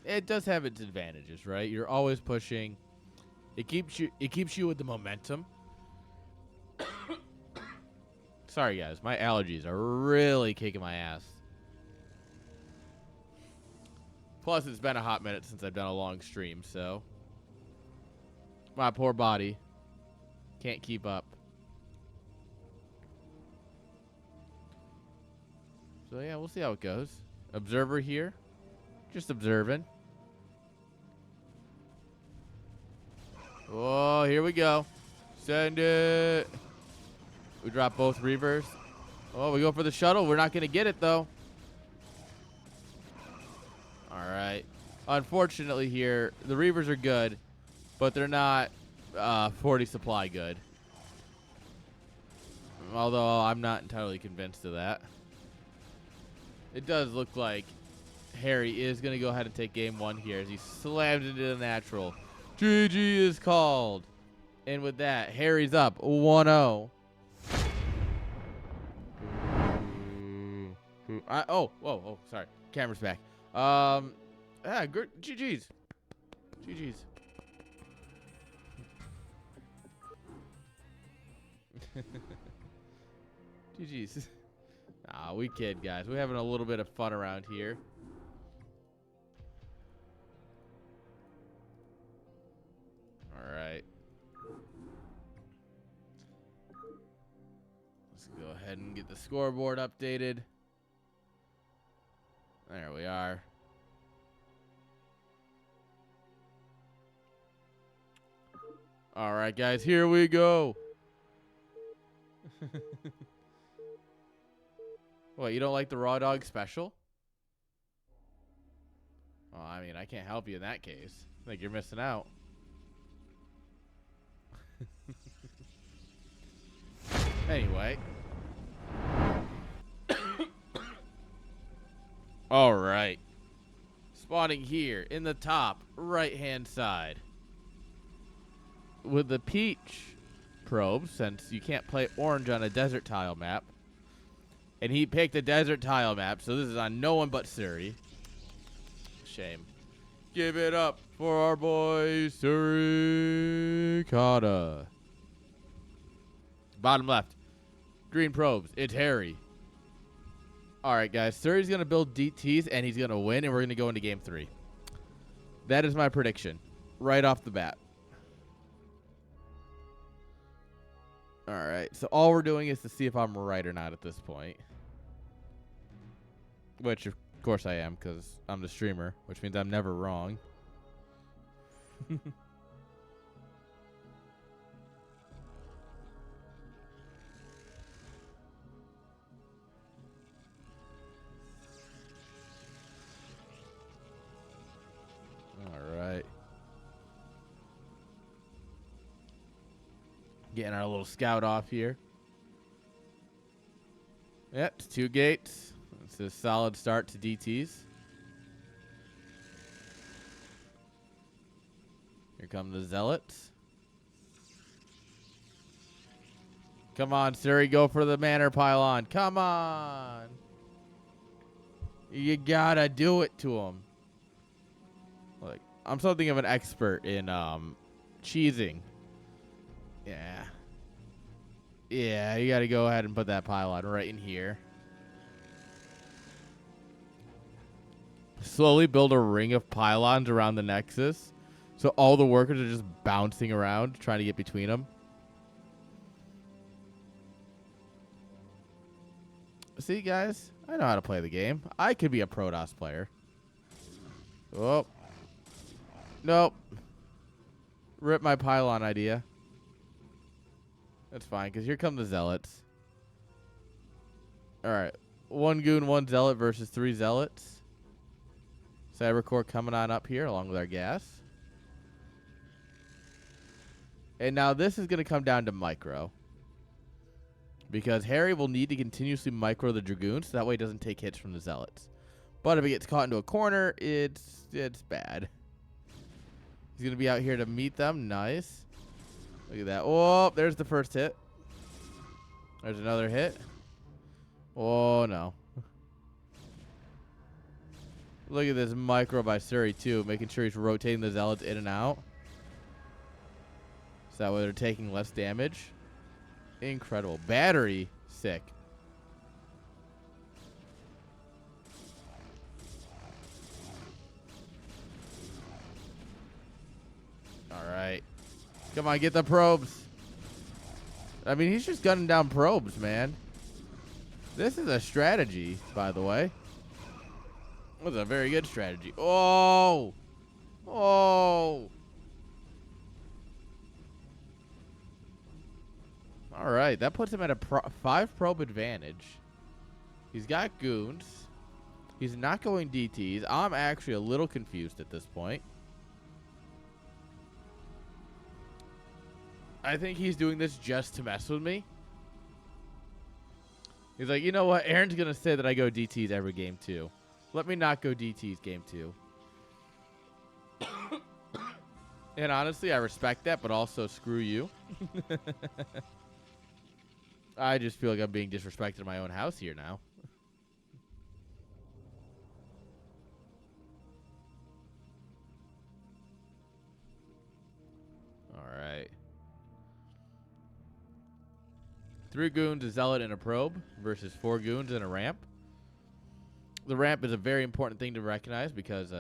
it does have its advantages, right? You're always pushing. It keeps you with the momentum. Sorry guys, my allergies are really kicking my ass. Plus, it's been a hot minute since I've done a long stream, so my poor body can't keep up. So yeah, we'll see how it goes. Observer here. Just observing. Oh, here we go. Send it. We drop both Reavers. Oh, we go for the shuttle. We're not going to get it, though. All right. Unfortunately here, the Reavers are good, but they're not 40 supply good. Although I'm not entirely convinced of that. It does look like Harry is going to go ahead and take game one here as he slams into the natural. GG is called. And with that, Harry's up 1-0. Whoa, sorry. Camera's back. Good. GG's. GG's. GG's. Nah, we kid, guys. We're having a little bit of fun around here. All right. Let's go ahead and get the scoreboard updated. There we are. All right, guys, here we go. What, you don't like the raw dog special? Well, I mean, I can't help you in that case. I think you're missing out. Anyway. All right. Spawning here in the top right-hand side. With the peach probe, since you can't play orange on a desert tile map. And he picked a desert tile map, so this is on no one but Surrey. Shame. Give it up for our boy Surrey Kata. Bottom left. Green probes. It's Harry. All right, guys. Surrey's going to build DTs, and he's going to win, and we're going to go into game 3. That is my prediction right off the bat. All right. So all we're doing is to see if I'm right or not at this point. Which, of course, I am, because I'm the streamer, which means I'm never wrong. All right. Getting our little scout off here. Yep, it's 2 gates. It's a solid start to DTs. Here come the Zealots. Come on, Surrey, go for the Manor Pylon. Come on. You gotta do it to him. Like, I'm something of an expert in cheesing. Yeah. Yeah, you gotta go ahead and put that pylon right in here. Slowly build a ring of pylons around the Nexus So all the workers are just bouncing around trying to get between them. See, guys, I know how to play the game. I could be a Protoss player. Oh. Nope. Rip my pylon idea. That's fine, because here come the Zealots. Alright. 1 goon, 1 Zealot versus 3 Zealots. Cybercore coming on up here along with our gas. And now this is going to come down to micro. Because Harry will need to continuously micro the Dragoons, so that way he doesn't take hits from the Zealots. But if he gets caught into a corner, it's bad. He's going to be out here to meet them. Nice. Look at that. Oh, there's the first hit. There's another hit. Oh, no. Look at this micro by Suri, too, making sure he's rotating the Zealots in and out. So that way they're taking less damage. Incredible. Battery, sick. All right. Come on, get the probes. I mean, he's just gunning down probes, man. This is a strategy, by the way. That was a very good strategy. Oh! Oh! All right, that puts him at a 5 probe advantage. He's got goons. He's not going DTs. I'm actually a little confused at this point. I think he's doing this just to mess with me. He's like, you know what? Aaron's going to say that I go DTs every game, too. Let me not go DTs game 2. And honestly, I respect that, but also screw you. I just feel like I'm being disrespected in my own house here now. All right. 3 goons, a Zealot, and a probe versus 4 goons and a ramp. The ramp is a very important thing to recognize because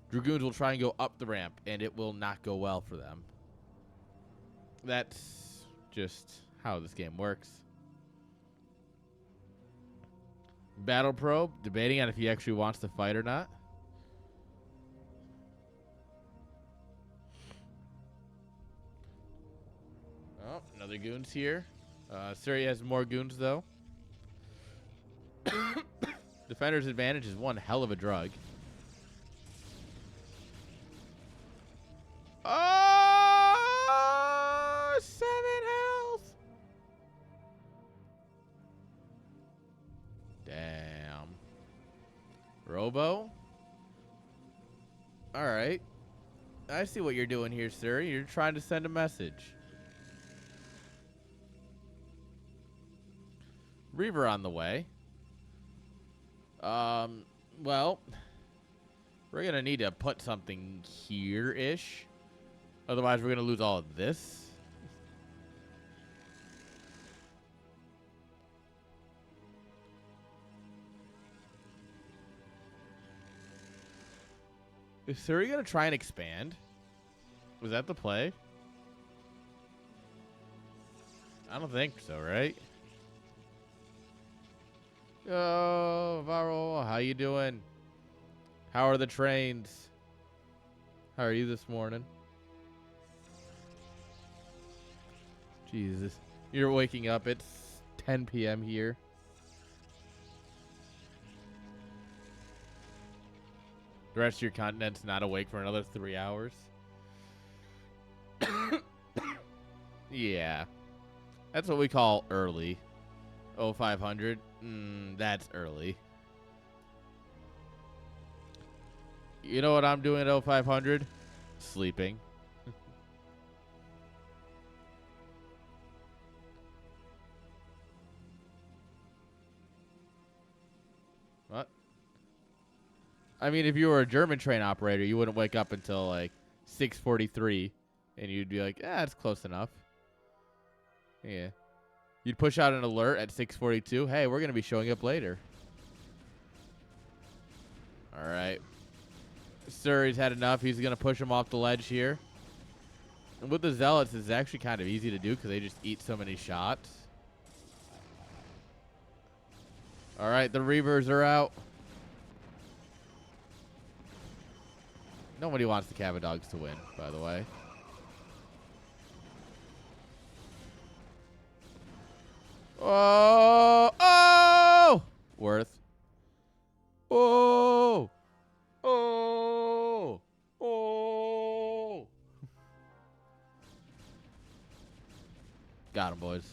Dragoons will try and go up the ramp, and it will not go well for them. That's just how this game works. Battle probe, debating on if he actually wants to fight or not. Oh, another goon's here. Suri has more goons, though. Defender's advantage is one hell of a drug. Oh, 7 health. Damn. Robo? All right. I see what you're doing here, sir. You're trying to send a message. Reaver on the way. Well, we're going to need to put something here-ish. Otherwise, we're going to lose all of this. Is Suri going to try and expand? Was that the play? I don't think so, right? Oh, Varro, how you doing? How are the trains? How are you this morning? Jesus. You're waking up. It's 10 p.m. here. The rest of your continent's not awake for another 3 hours. Yeah. That's what we call early. 0500. That's early. You know what I'm doing at 0500? Sleeping. What? I mean, if you were a German train operator, you wouldn't wake up until like 6:43, and you'd be like, that's close enough. Yeah. You'd push out an alert at 6:42. Hey, we're going to be showing up later. All right. Surrey's had enough. He's going to push him off the ledge here. And with the Zealots, it's actually kind of easy to do because they just eat so many shots. All right, the Reavers are out. Nobody wants the CavaDogs to win, by the way. Oh! Oh! Worth. Oh! Oh! Oh! Got him, boys.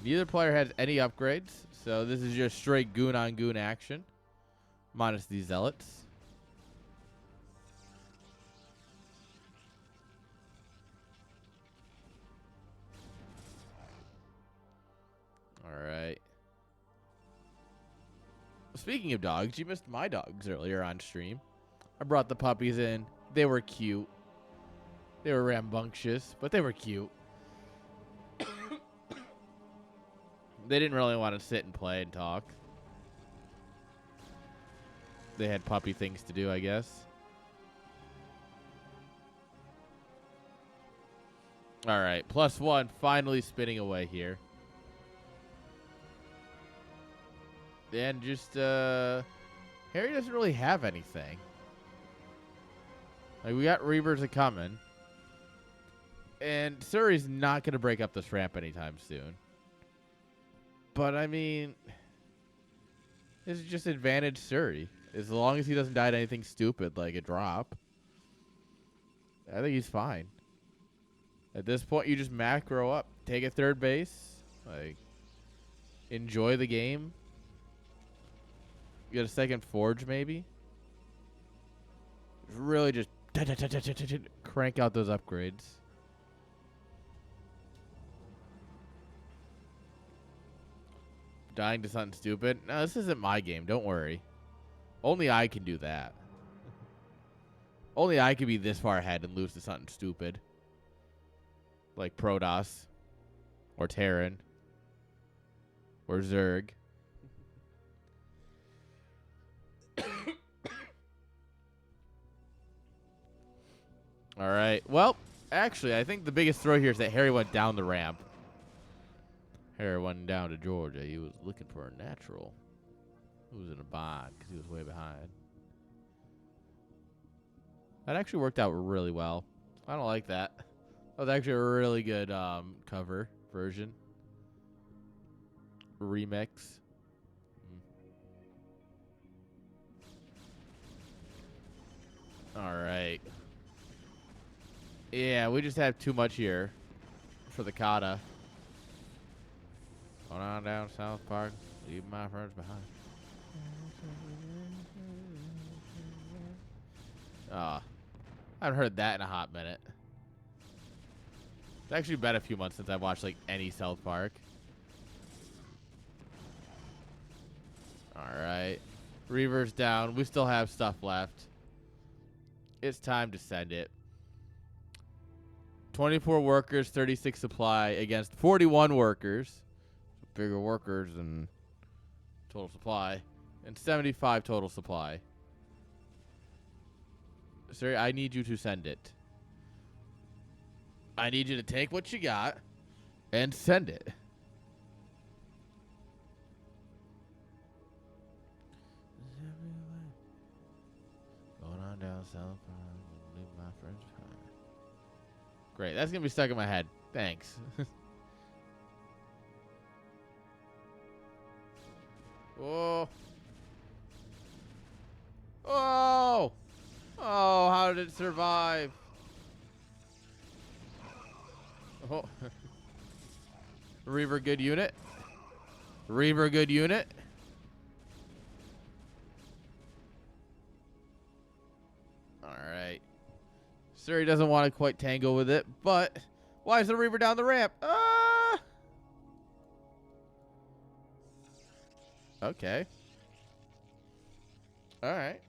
Neither player has any upgrades, so this is just straight goon-on-goon action. Minus these Zealots. Alright. Speaking of dogs, you missed my dogs earlier on stream. I brought the puppies in. They were cute. They were rambunctious, but they were cute. They didn't really want to sit and play and talk. They had puppy things to do, I guess. All right, +1 finally spinning away here. And just, Harry doesn't really have anything. Like, we got Reavers a-coming. And Surrey's not going to break up this ramp anytime soon. But, I mean, this is just advantage Surrey. As long as he doesn't die to anything stupid like a drop, I think he's fine. At this point, you just macro up. Take a third base. Like, enjoy the game. You get a second forge, maybe. Really just crank out those upgrades. Dying to something stupid? No, this isn't my game. Don't worry. Only I can do that. Only I can be this far ahead and lose to something stupid. Like Protoss. Or Terran. Or Zerg. Alright. Well, actually, I think the biggest throw here is that Harry went down the ramp. Harry went down to Georgia. He was looking for a natural. He was in a bind because he was way behind. That actually worked out really well. I don't like that. That was actually a really good cover version. Remix. All right. Yeah, we just have too much here for the kata. Going on down South Park. Leave my friends behind. I haven't heard that in a hot minute. It's actually been a few months since I've watched like any South Park. Alright. Reavers down. We still have stuff left. It's time to send it. 24 workers, 36 supply against 41 workers. Bigger workers than total supply. And 75 total supply. Sir, I need you to send it. I need you to take what you got and send it. Going on down south, leave my friends behind. Great, that's gonna be stuck in my head. Thanks. Oh. Oh. Oh, how did it survive? Oh. Reaver good unit. Reaver good unit. All right. Surrey doesn't want to quite tangle with it, but why is the Reaver down the ramp? Ah! Okay. All right.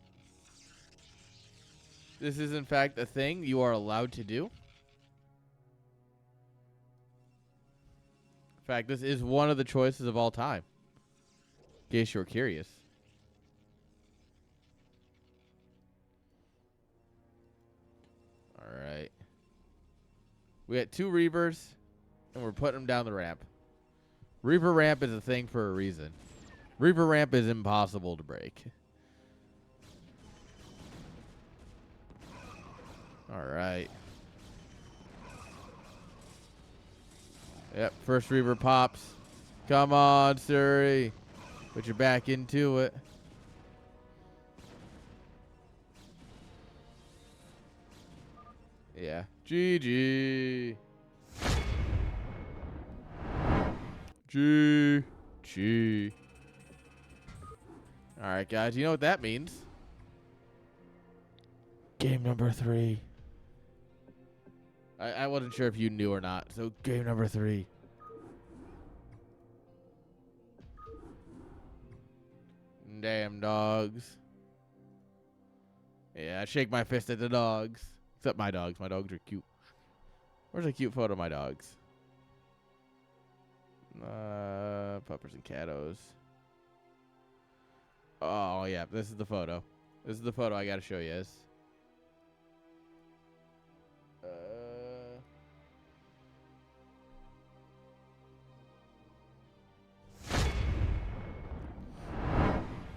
This is, in fact, a thing you are allowed to do. In fact, this is one of the choices of all time. In case you're curious. Alright. We got 2 Reavers, and we're putting them down the ramp. Reaver ramp is a thing for a reason. Reaver ramp is impossible to break. Alright. Yep, first Reaver pops. Come on, Suri. Put your back into it. Yeah. GG. GG. Alright, guys. You know what that means? Game number 3. I wasn't sure if you knew or not. So, game number 3. Damn dogs. Yeah, I shake my fist at the dogs. Except my dogs. My dogs are cute. Where's a cute photo of my dogs? Puppers and cattos. Oh, yeah. This is the photo. This is the photo I gotta show you guys.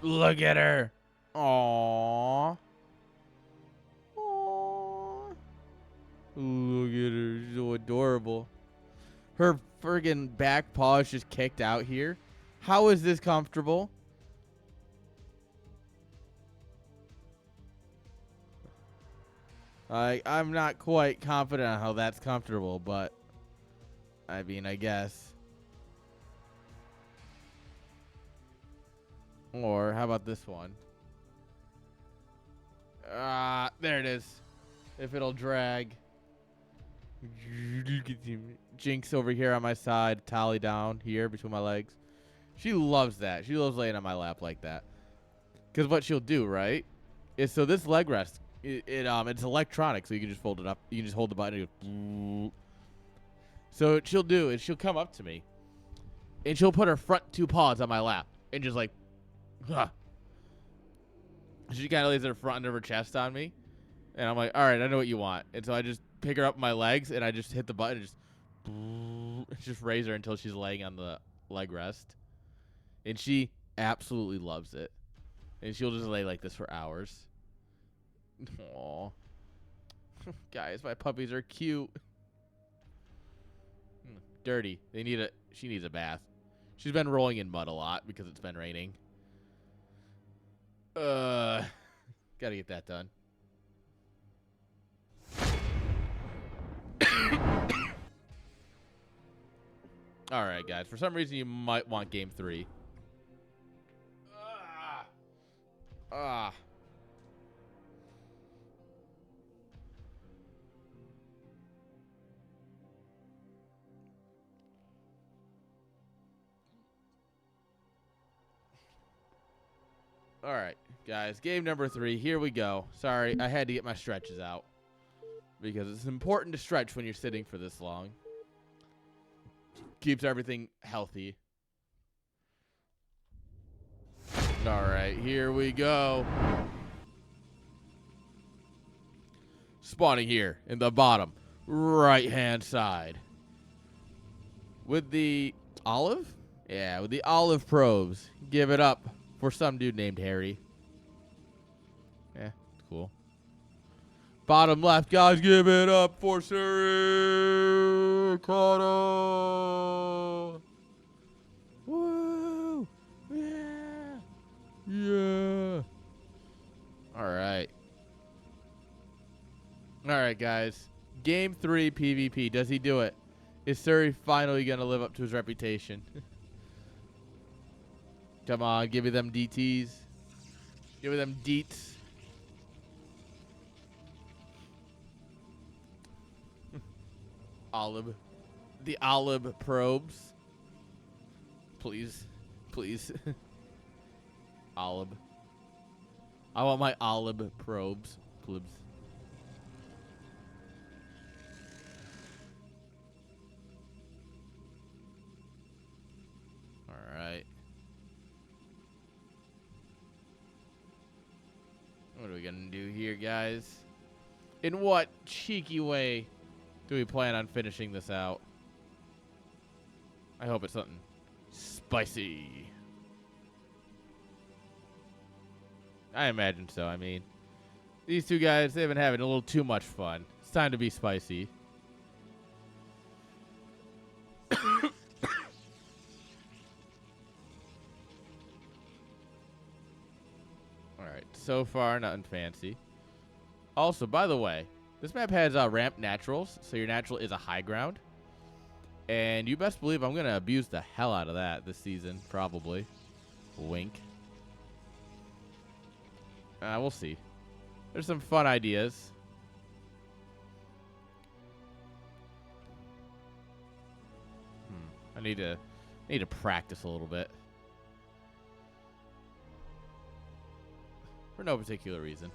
Look at her. Aww. Aww. Look at her. She's so adorable. Her friggin' back paw is just kicked out here. How is this comfortable? I'm not quite confident on how that's comfortable, but I mean, I guess. Or how about this one? There it is. If it'll drag. Jinx over here on my side, Tally down here between my legs. She loves that. She loves laying on my lap like that. Because what she'll do, right, is so this leg rest, it's electronic, so you can just fold it up. You can just hold the button and it goes. So what she'll do is she'll come up to me, and she'll put her front 2 paws on my lap and just like, huh. She kind of lays her front of her chest on me, and I'm like, all right, I know what you want. And so I just pick her up with my legs, and I just hit the button and just raise her until she's laying on the leg rest. And she absolutely loves it. And she'll just lay like this for hours. Aww. Guys, my puppies are cute. Dirty. She needs a bath. She's been rolling in mud a lot because it's been raining. Gotta get that done. Alright, guys. For some reason, you might want game 3. Alright, guys. Game number 3. Here we go. Sorry, I had to get my stretches out. Because it's important to stretch when you're sitting for this long. Keeps everything healthy. Alright, here we go. Spawning here in the bottom right-hand side. With the olive? Yeah, with the olive probes. Give it up for some dude named Harry. Yeah, cool. Bottom left, guys, give it up for Suri Kono. Woo! Yeah! Yeah! Alright. Alright, guys. Game 3 PvP. Does he do it? Is Suri finally going to live up to his reputation? Come on, give me them DTs. Give me them deets. Olive. The olive probes. Please. Please. Olive. I want my olive probes. Plibs. Alright. What are we gonna do here, guys? In what cheeky way do we plan on finishing this out? I hope it's something spicy. I imagine so. I mean, these two guys, they've been having a little too much fun. It's time to be spicy. Alright, so far, nothing fancy. Also, by the way, this map has ramp naturals, so your natural is a high ground. And you best believe I'm going to abuse the hell out of that this season, probably. Wink. We'll see. There's some fun ideas. I need to practice a little bit. For no particular reason.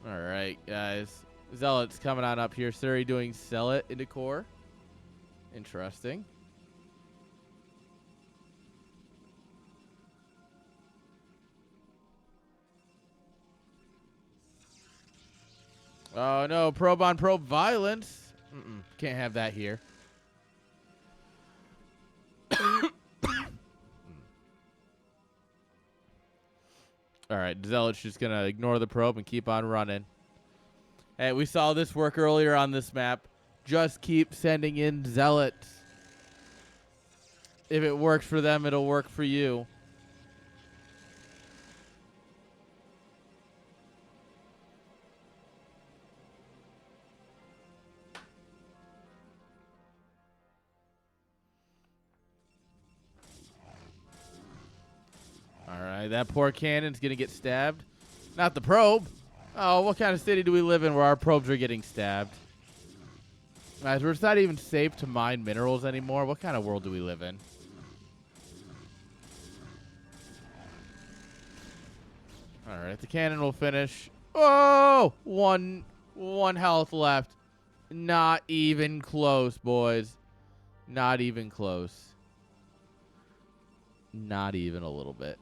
Alright, guys. Zealot's coming on up here. Suri doing sell it into core. Interesting. Oh no, probe on probe violence. Can't have that here. Alright, Zealot's just going to ignore the probe and keep on running. Hey, we saw this work earlier on this map. Just keep sending in Zealots. If it works for them, it'll work for you. Alright, that poor cannon's going to get stabbed. Not the probe. Oh, what kind of city do we live in where our probes are getting stabbed? Guys, where it's not even safe to mine minerals anymore. What kind of world do we live in? Alright, the cannon will finish. Oh! One health left. Not even close, boys. Not even close. Not even a little bit.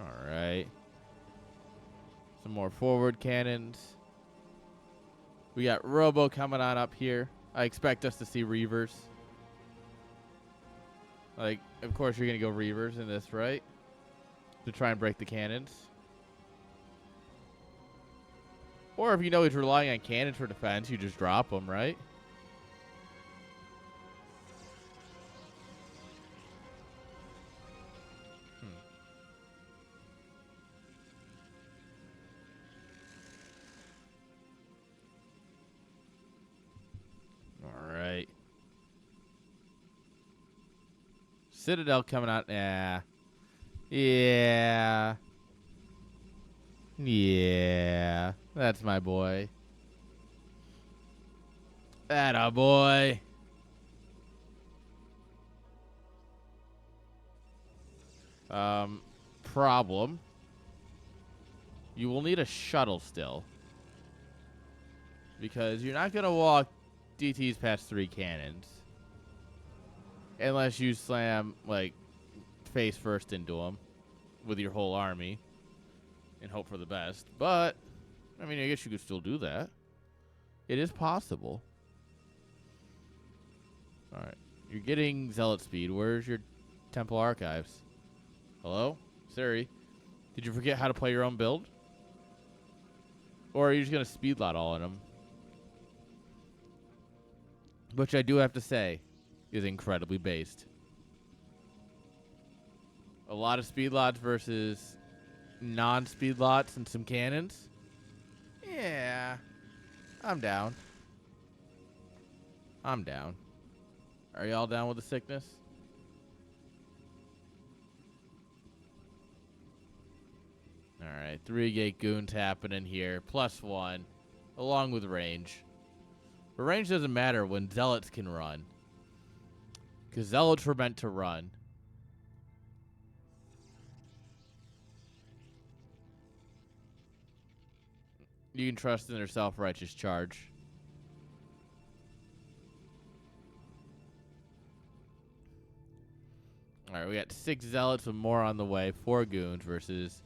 Alright. Some more forward cannons. We got Robo coming on up here. I expect us to see Reavers. Like, of course you're going to go Reavers in this, right? To try and break the cannons. Or if you know he's relying on cannons for defense, you just drop them, right? Alright. Citadel coming out. Yeah. Yeah. Yeah. That's my boy. Atta boy. Problem. You will need a shuttle still. Because you're not going to walk DTs past 3 cannons. Unless you slam, like, face first into them with your whole army. And hope for the best. But, I mean, I guess you could still do that. It is possible. Alright. You're getting Zealot speed. Where's your Temple Archives? Hello? Siri? Did you forget how to play your own build? Or are you just going to speed lot all in them? Which I do have to say is incredibly based. A lot of speed lots versus non-speed lots and some cannons. Yeah. I'm down. I'm down. Are y'all down with the sickness? Alright, 3-gate goons happening here. +1. Along with range. But range doesn't matter when Zealots can run. Because Zealots were meant to run. You can trust in their self-righteous charge. All right, we got 6 zealots with more on the way. 4 goons versus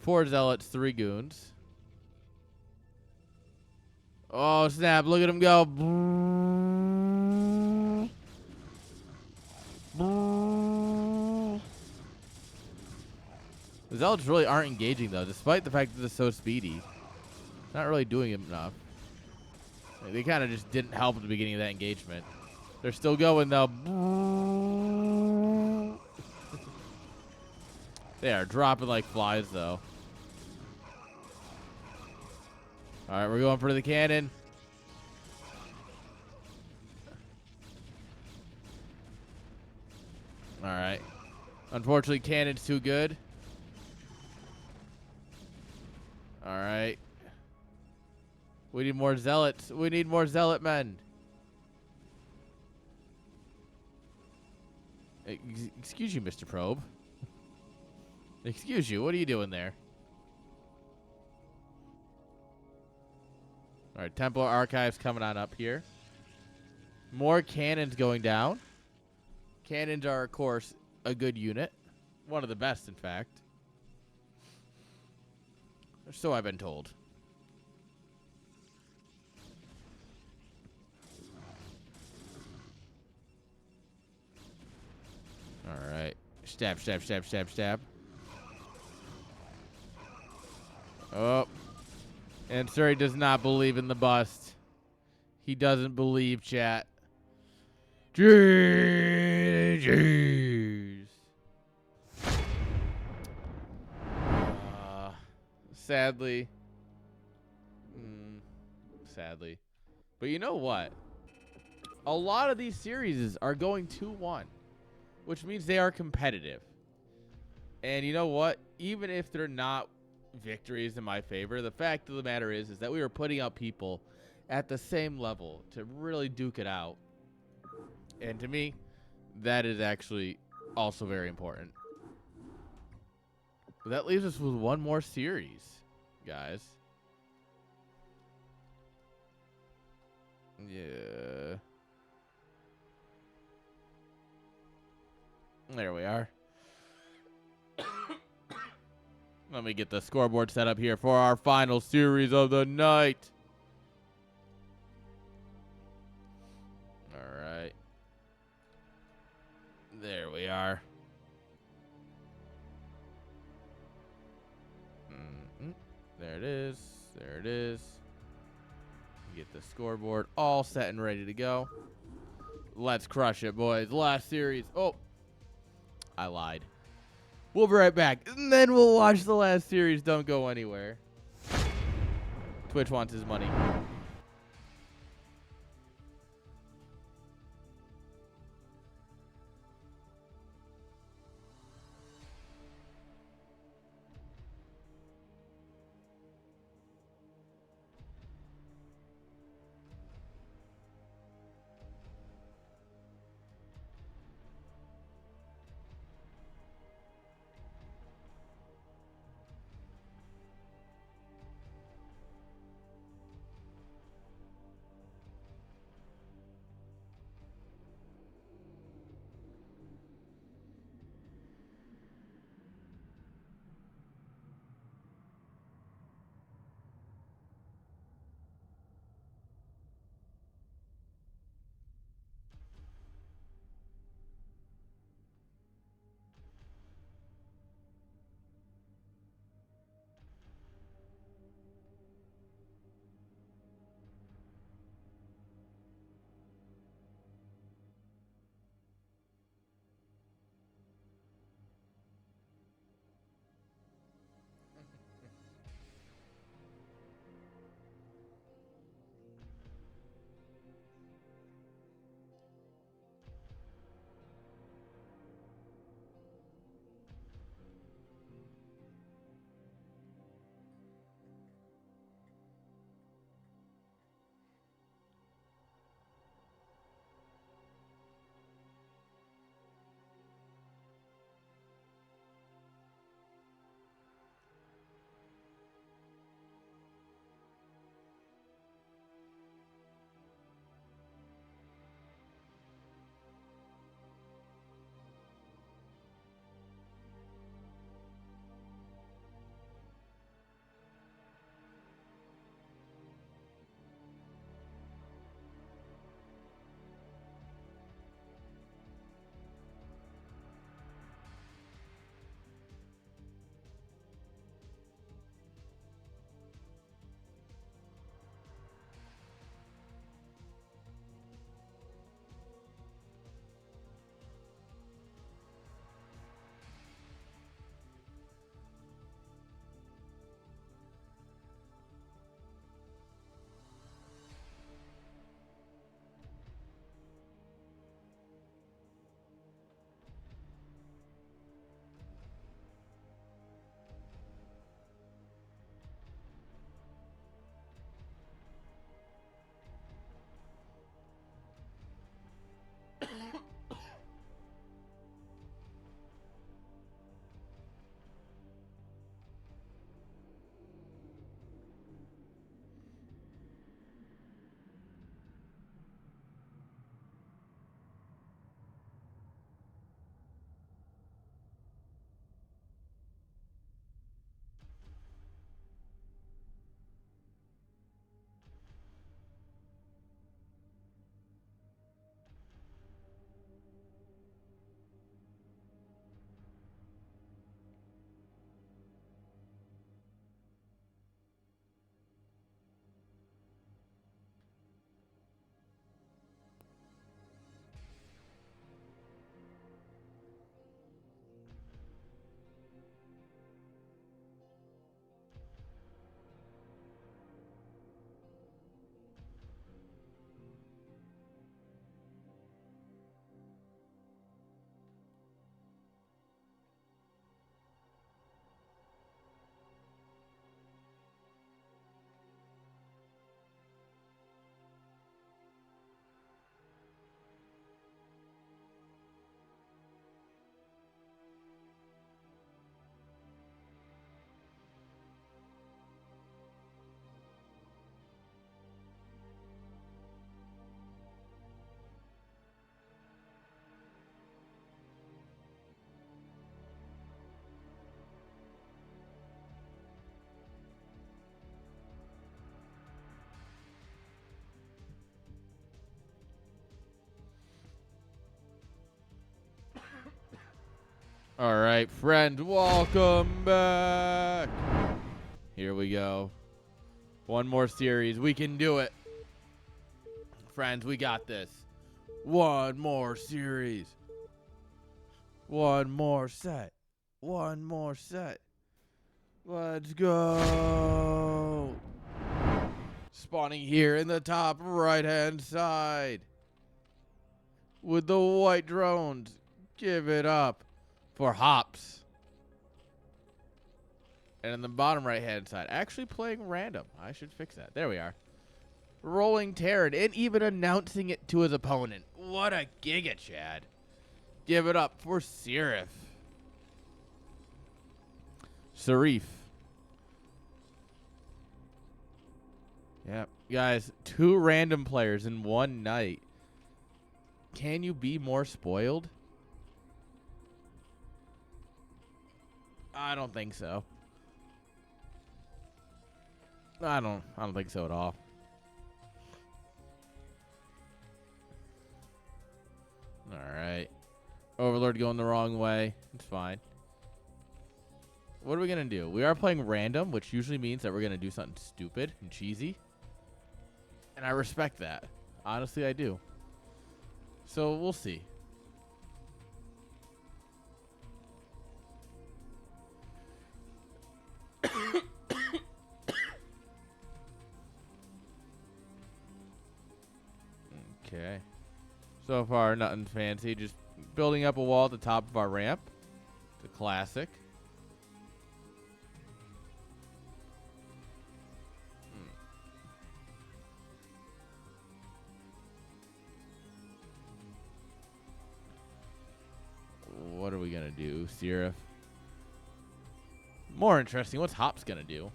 4 zealots, 3 goons. Oh, snap. Look at him go. The zealots really aren't engaging, though, despite the fact that they're so speedy. Not really doing enough. They kind of just didn't help at the beginning of that engagement. They're still going, though. They are dropping like flies, though. All right, we're going for the cannon. All right. Unfortunately, cannon's too good. All right. We need more zealots. We need more zealot men. Excuse you, Mr. Probe. Excuse you. What are you doing there? All right, Templar Archives coming on up here. More cannons going down. Cannons are, of course, a good unit. One of the best, in fact. So I've been told. All right. Stab, stab, stab, stab, stab. Oh. And Surrey does not believe in the bust. He doesn't believe, chat. Jeez. Sadly. Sadly. But you know what? A lot of these series are going 2-1, which means they are competitive. And you know what? Even if they're not victories in my favor, the fact of the matter is that we were putting out people at the same level to really duke it out. And to me, that is actually also very important. But that leaves us with one more series, guys. Yeah. There we are. Let me get the scoreboard set up here for our final series of the night. All right. There we are. There it is. There it is. Get the scoreboard all set and ready to go. Let's crush it, boys. Last series. Oh, I lied. We'll be right back, and then we'll watch the last series. Don't go anywhere. Twitch wants his money. All right, friend, welcome back. Here we go. One more series. We can do it. Friends, we got this. One more series. One more set. One more set. Let's go. Spawning here in the top right-hand side. With the white drones. Give it up for Hops. And in the bottom right-hand side, actually playing random. I should fix that. There we are. Rolling Terran and even announcing it to his opponent. What a giga, Chad. Give it up for Sirif. Sirif. Yep. Guys, 2 random players in one night. Can you be more spoiled? I don't think so. I don't think so at all. All right. Overlord going the wrong way. It's fine. What are we going to do? We are playing random, which usually means that we're going to do something stupid and cheesy. And I respect that. Honestly, I do. So we'll see. Okay. So far, nothing fancy. Just building up a wall at the top of our ramp. It's a classic. What are we going to do, Sirif? More interesting. What's Hops going to do?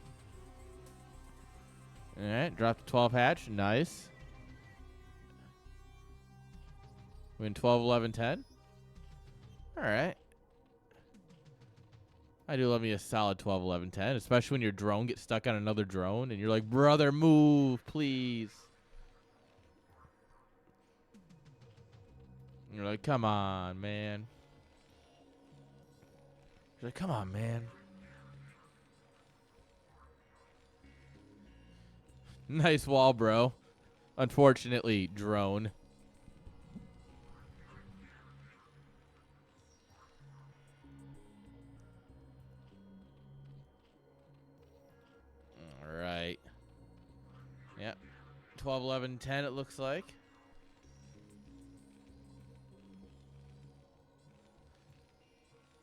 All right. Drop the 12 hatch. Nice. Win 12, 11, 10. All right. I do love me a solid 12, 11, 10, especially when your drone gets stuck on another drone and you're like, brother, move, please. And you're like, come on, man. You're like, come on, man. Nice wall, bro. Unfortunately, drone. All right. Yep. 12, 11, 10 it looks like.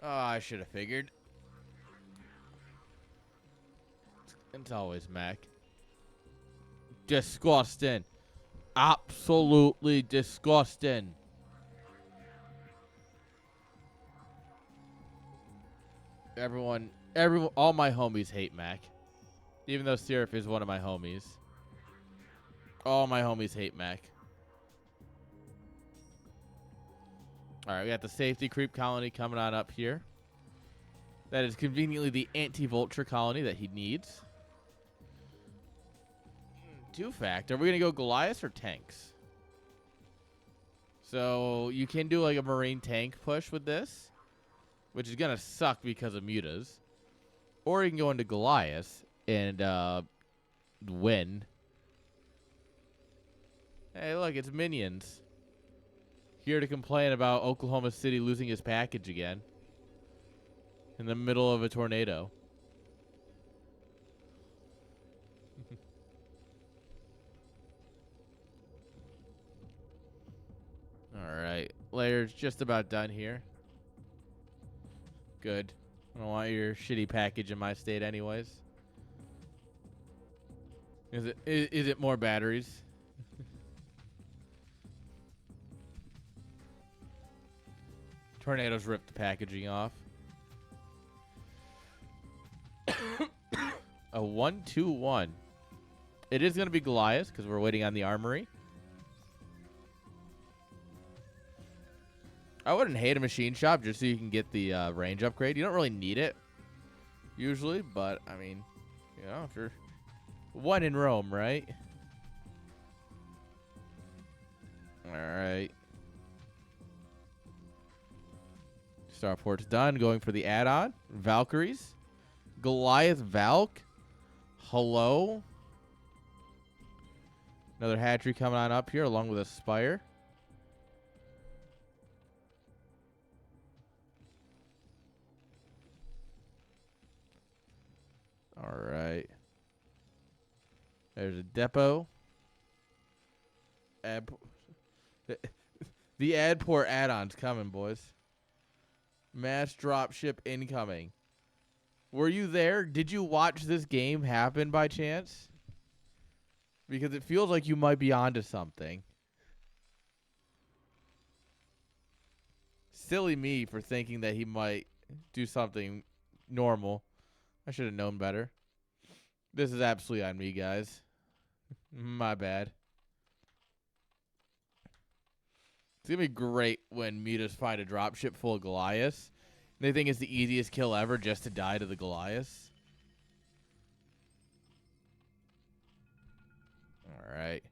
Oh, I should have figured. It's always Mac. Disgusting. Absolutely disgusting. Everyone, all my homies hate Mac. Even though Sirif is one of my homies. All my homies hate Mac. Alright, we got the safety creep colony coming on up here. That is conveniently the anti-vulture colony that he needs. 2-fact. Are we going to go Goliath or tanks? So, you can do like a marine tank push with this. Which is going to suck because of mutas. Or you can go into Goliath and win. Hey, look, it's minions. Here to complain about Oklahoma City losing his package again. In the middle of a tornado. Alright. Layer's just about done here. Good. I don't want your shitty package in my state anyways. Is it more batteries? Tornadoes ripped the packaging off. A 1-2-1. It is going to be Goliath because we're waiting on the armory. I wouldn't hate a machine shop just so you can get the range upgrade. You don't really need it usually, but I mean, you know, if you're one in Rome, right? All right. Starport's done. Going for the add-on. Valkyries. Goliath Valk. Hello. Another hatchery coming on up here along with a Spire. All right. There's a depot. The Adport add-on's coming, boys. Mass dropship incoming. Were you there? Did you watch this game happen by chance? Because it feels like you might be onto something. Silly me for thinking that he might do something normal. I should have known better. This is absolutely on me, guys. My bad. It's going to be great when mutas find a dropship full of Goliaths. They think it's the easiest kill ever just to die to the Goliaths. All right.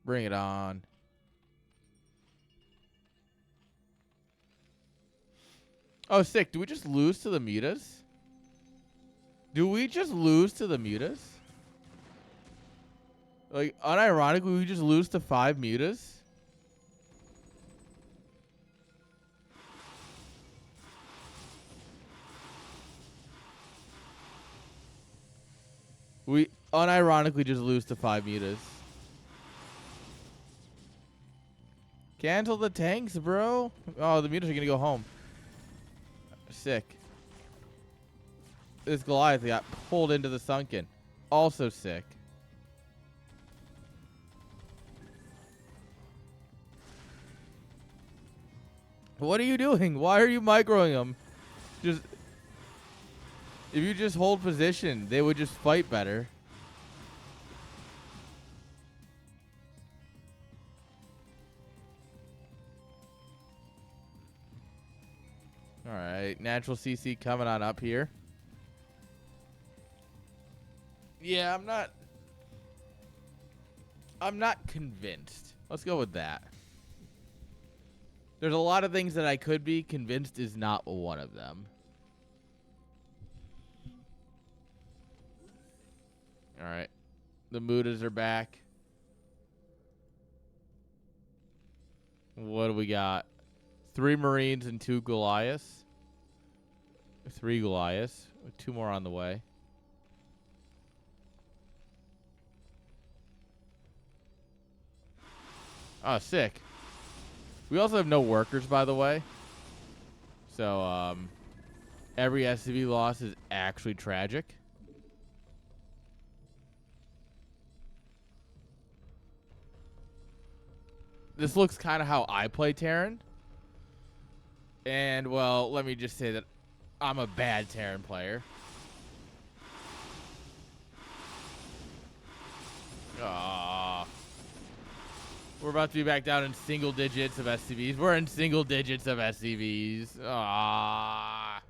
Bring it on. Oh, sick. Do we just lose to the mutas? Do we just lose to the mutas? Like, unironically, we just lose to 5 mutas? We unironically just lose to 5 mutas. Cancel the tanks, bro. Oh, the mutas are going to go home. Sick. This Goliath got pulled into the sunken. Also sick. What are you doing? Why are you microing them? Just... If you just hold position, they would just fight better. All right, natural CC coming on up here. Yeah, I'm not convinced. Let's go with that. There's a lot of things that I could be convinced is not one of them. All right. The mutas are back. What do we got? 3 Marines and 2 Goliaths. 3 Goliaths. 2 more on the way. Oh, sick. We also have no workers, by the way. So, every SCV loss is actually tragic. This looks kind of how I play Terran. And, well, let me just say that I'm a bad Terran player. Aww. We're about to be back down in single digits of SCVs. We're in single digits of SCVs. Aww.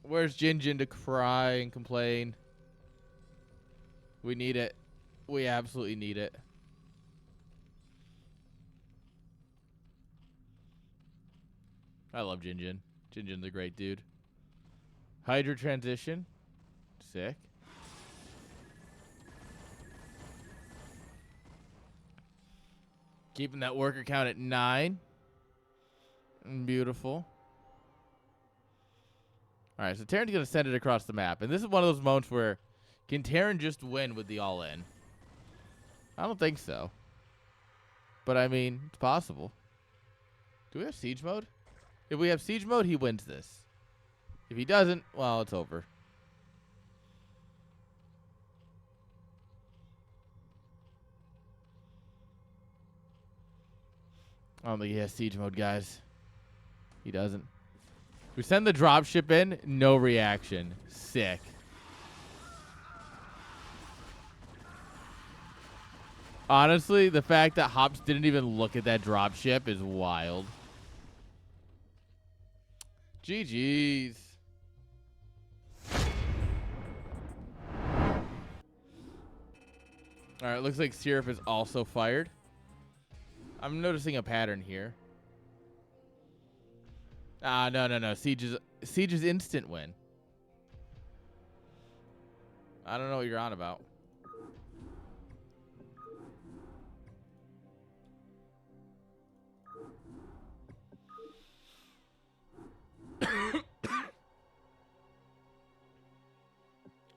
Where's Jinjin to cry and complain? We need it. We absolutely need it. I love Jinjin. Jinjin's a great dude. Hydra transition. Sick. Keeping that worker count at 9. Beautiful. All right, so Terran's going to send it across the map. And this is one of those moments where, can Terran just win with the all-in? I don't think so. But, I mean, it's possible. Do we have siege mode? If we have siege mode, he wins this. If he doesn't, well, it's over. I don't think he has siege mode, guys. He doesn't. We send the dropship in, no reaction. Sick. Honestly, the fact that Hops didn't even look at that dropship is wild. GG's. All right, looks like Sirif is also fired. I'm noticing a pattern here. No. Siege's instant win. I don't know what you're on about.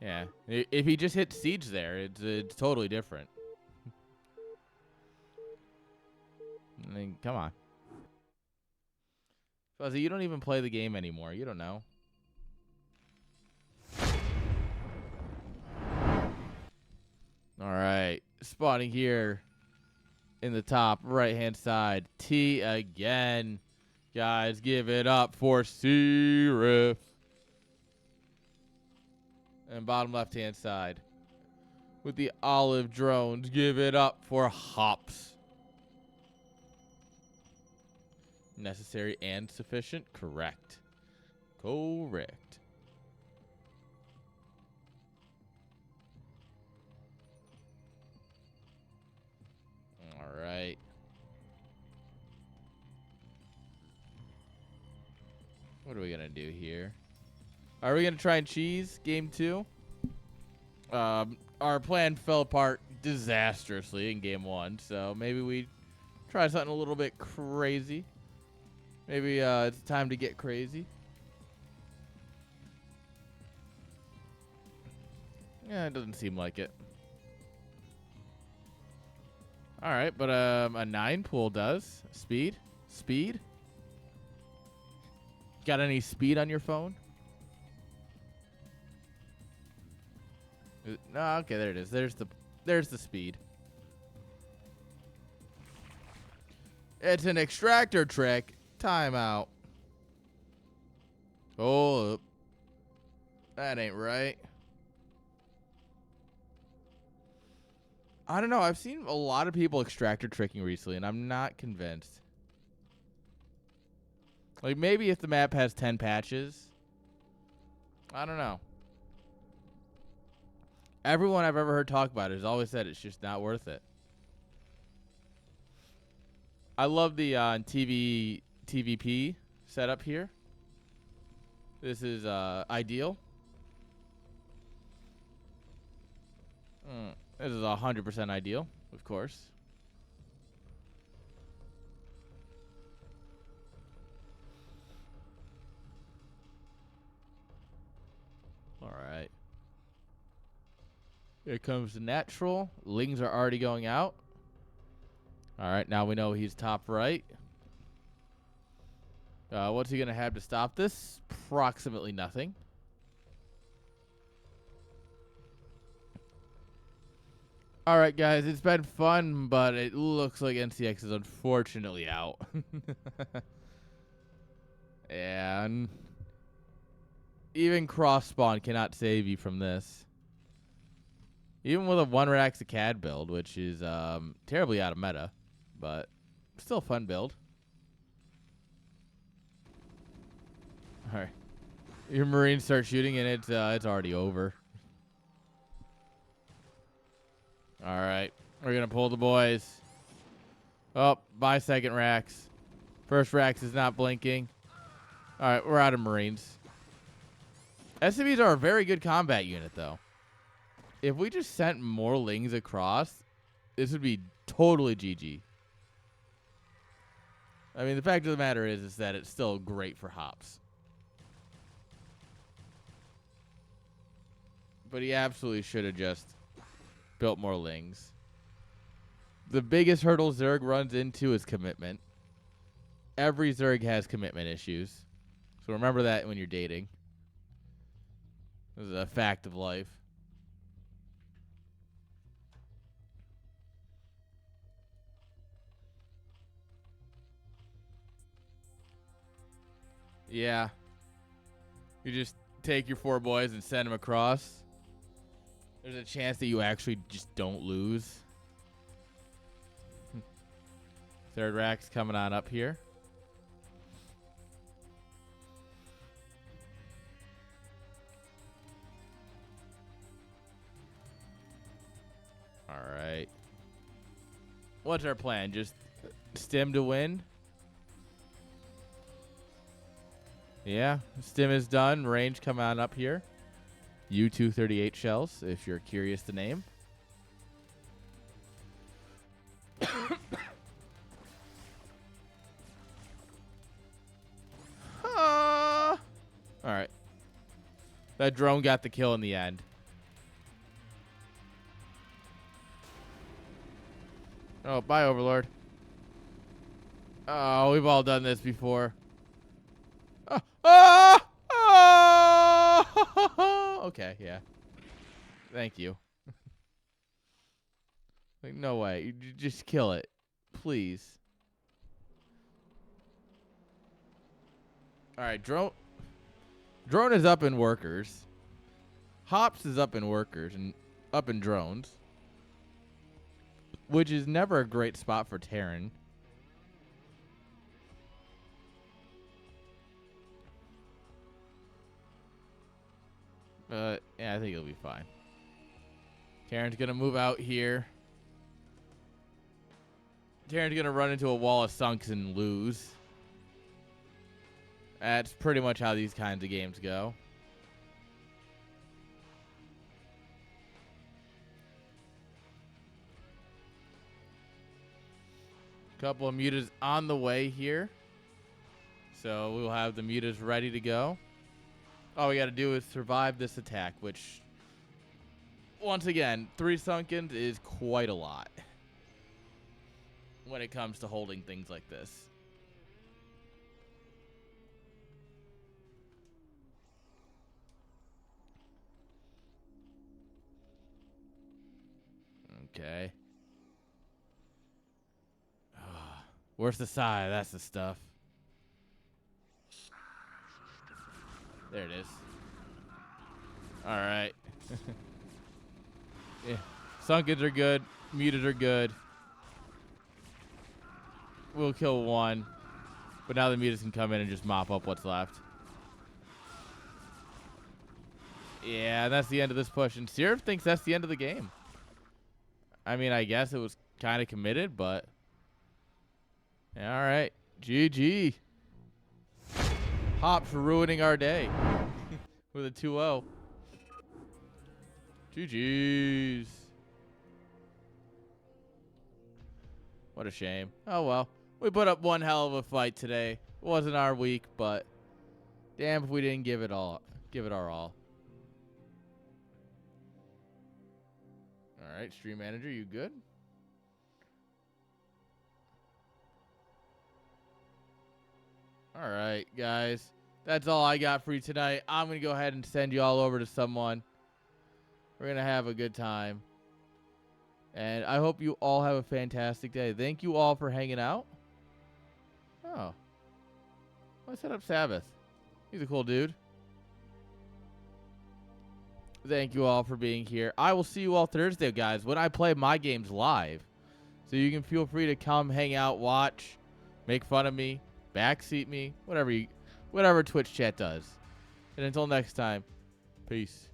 Yeah, if he just hits Siege there, it's totally different. I mean, come on. Fuzzy, you don't even play the game anymore. You don't know. All right. Spawning here in the top right-hand side. T again. Guys, give it up for Sirif. And bottom left-hand side. With the olive drones, give it up for Hops. Necessary and sufficient? Correct. Correct. All right. What are we going to do here? Are we going to try and cheese game 2? Our plan fell apart disastrously in game 1, so maybe we try something a little bit crazy. Maybe it's time to get crazy. Yeah, it doesn't seem like it. All right, but a 9 pool does. Speed? Speed? Got any speed on your phone? No, okay, there it is. There's the speed. It's an extractor trick. Timeout. Hold up. That ain't right. I don't know. I've seen a lot of people extractor tricking recently, and I'm not convinced. Like, maybe if the map has 10 patches. I don't know. Everyone I've ever heard talk about it has always said it's just not worth it. I love the TVP setup here. This is ideal. This is 100% ideal, of course. All right. Here comes the natural. Lings are already going out. All right, now we know he's top right. What's he going to have to stop this? Approximately nothing. All right, guys, it's been fun, but it looks like NCX is unfortunately out. And even cross spawn cannot save you from this. Even with a 1 Rax a CAD build, which is terribly out of meta, but still a fun build. All right, your Marines start shooting and it's already over. All right, we're gonna pull the boys. Oh, buy second Rax. First Rax is not blinking. All right, we're out of Marines. SCVs are a very good combat unit, though. If we just sent more Lings across, this would be totally GG. I mean, the fact of the matter is that it's still great for Hops. But he absolutely should have just built more Lings. The biggest hurdle Zerg runs into is commitment. Every Zerg has commitment issues. So remember that when you're dating. This is a fact of life. Yeah. You just take your 4 boys and send them across. There's a chance that you actually just don't lose. Third Rack's coming on up here. All right. What's our plan? Just stim to win? Yeah, stim is done. Range come on up here. U-238 shells, if you're curious to name. All right. That drone got the kill in the end. Oh, bye, Overlord. Oh, we've all done this before. Okay, yeah. Thank you. Like, no way. You just kill it. Please. All right, drone is up in workers. Hops is up in workers and up in drones, which is never a great spot for Terran. Yeah, I think it'll be fine. Terran's going to move out here. Terran's going to run into a wall of sunks and lose. That's pretty much how these kinds of games go. Couple of mutas on the way here. So we'll have the mutas ready to go. All we got to do is survive this attack, which, once again, 3 sunkens is quite a lot when it comes to holding things like this. Okay. Where's the sigh? That's the stuff. There it is. All right. Yeah. Sunkens are good. Muted are good. We'll kill one. But now the mutas can come in and just mop up what's left. Yeah, that's the end of this push. And Sirif thinks that's the end of the game. I mean, I guess it was kind of committed, but... All right. GG. Hops ruining our day with a 2-0. GG's. What a shame. Oh, well. We put up one hell of a fight today. It wasn't our week, but damn if we didn't give it our all. All right, Stream Manager, you good? All right, guys. That's all I got for you tonight. I'm going to go ahead and send you all over to someone. We're going to have a good time. And I hope you all have a fantastic day. Thank you all for hanging out. Oh. I set up Sabbath. He's a cool dude. Thank you all for being here. I will see you all Thursday, guys, when I play my games live. So you can feel free to come hang out, watch, make fun of me, backseat me, whatever Twitch chat does. And until next time, peace.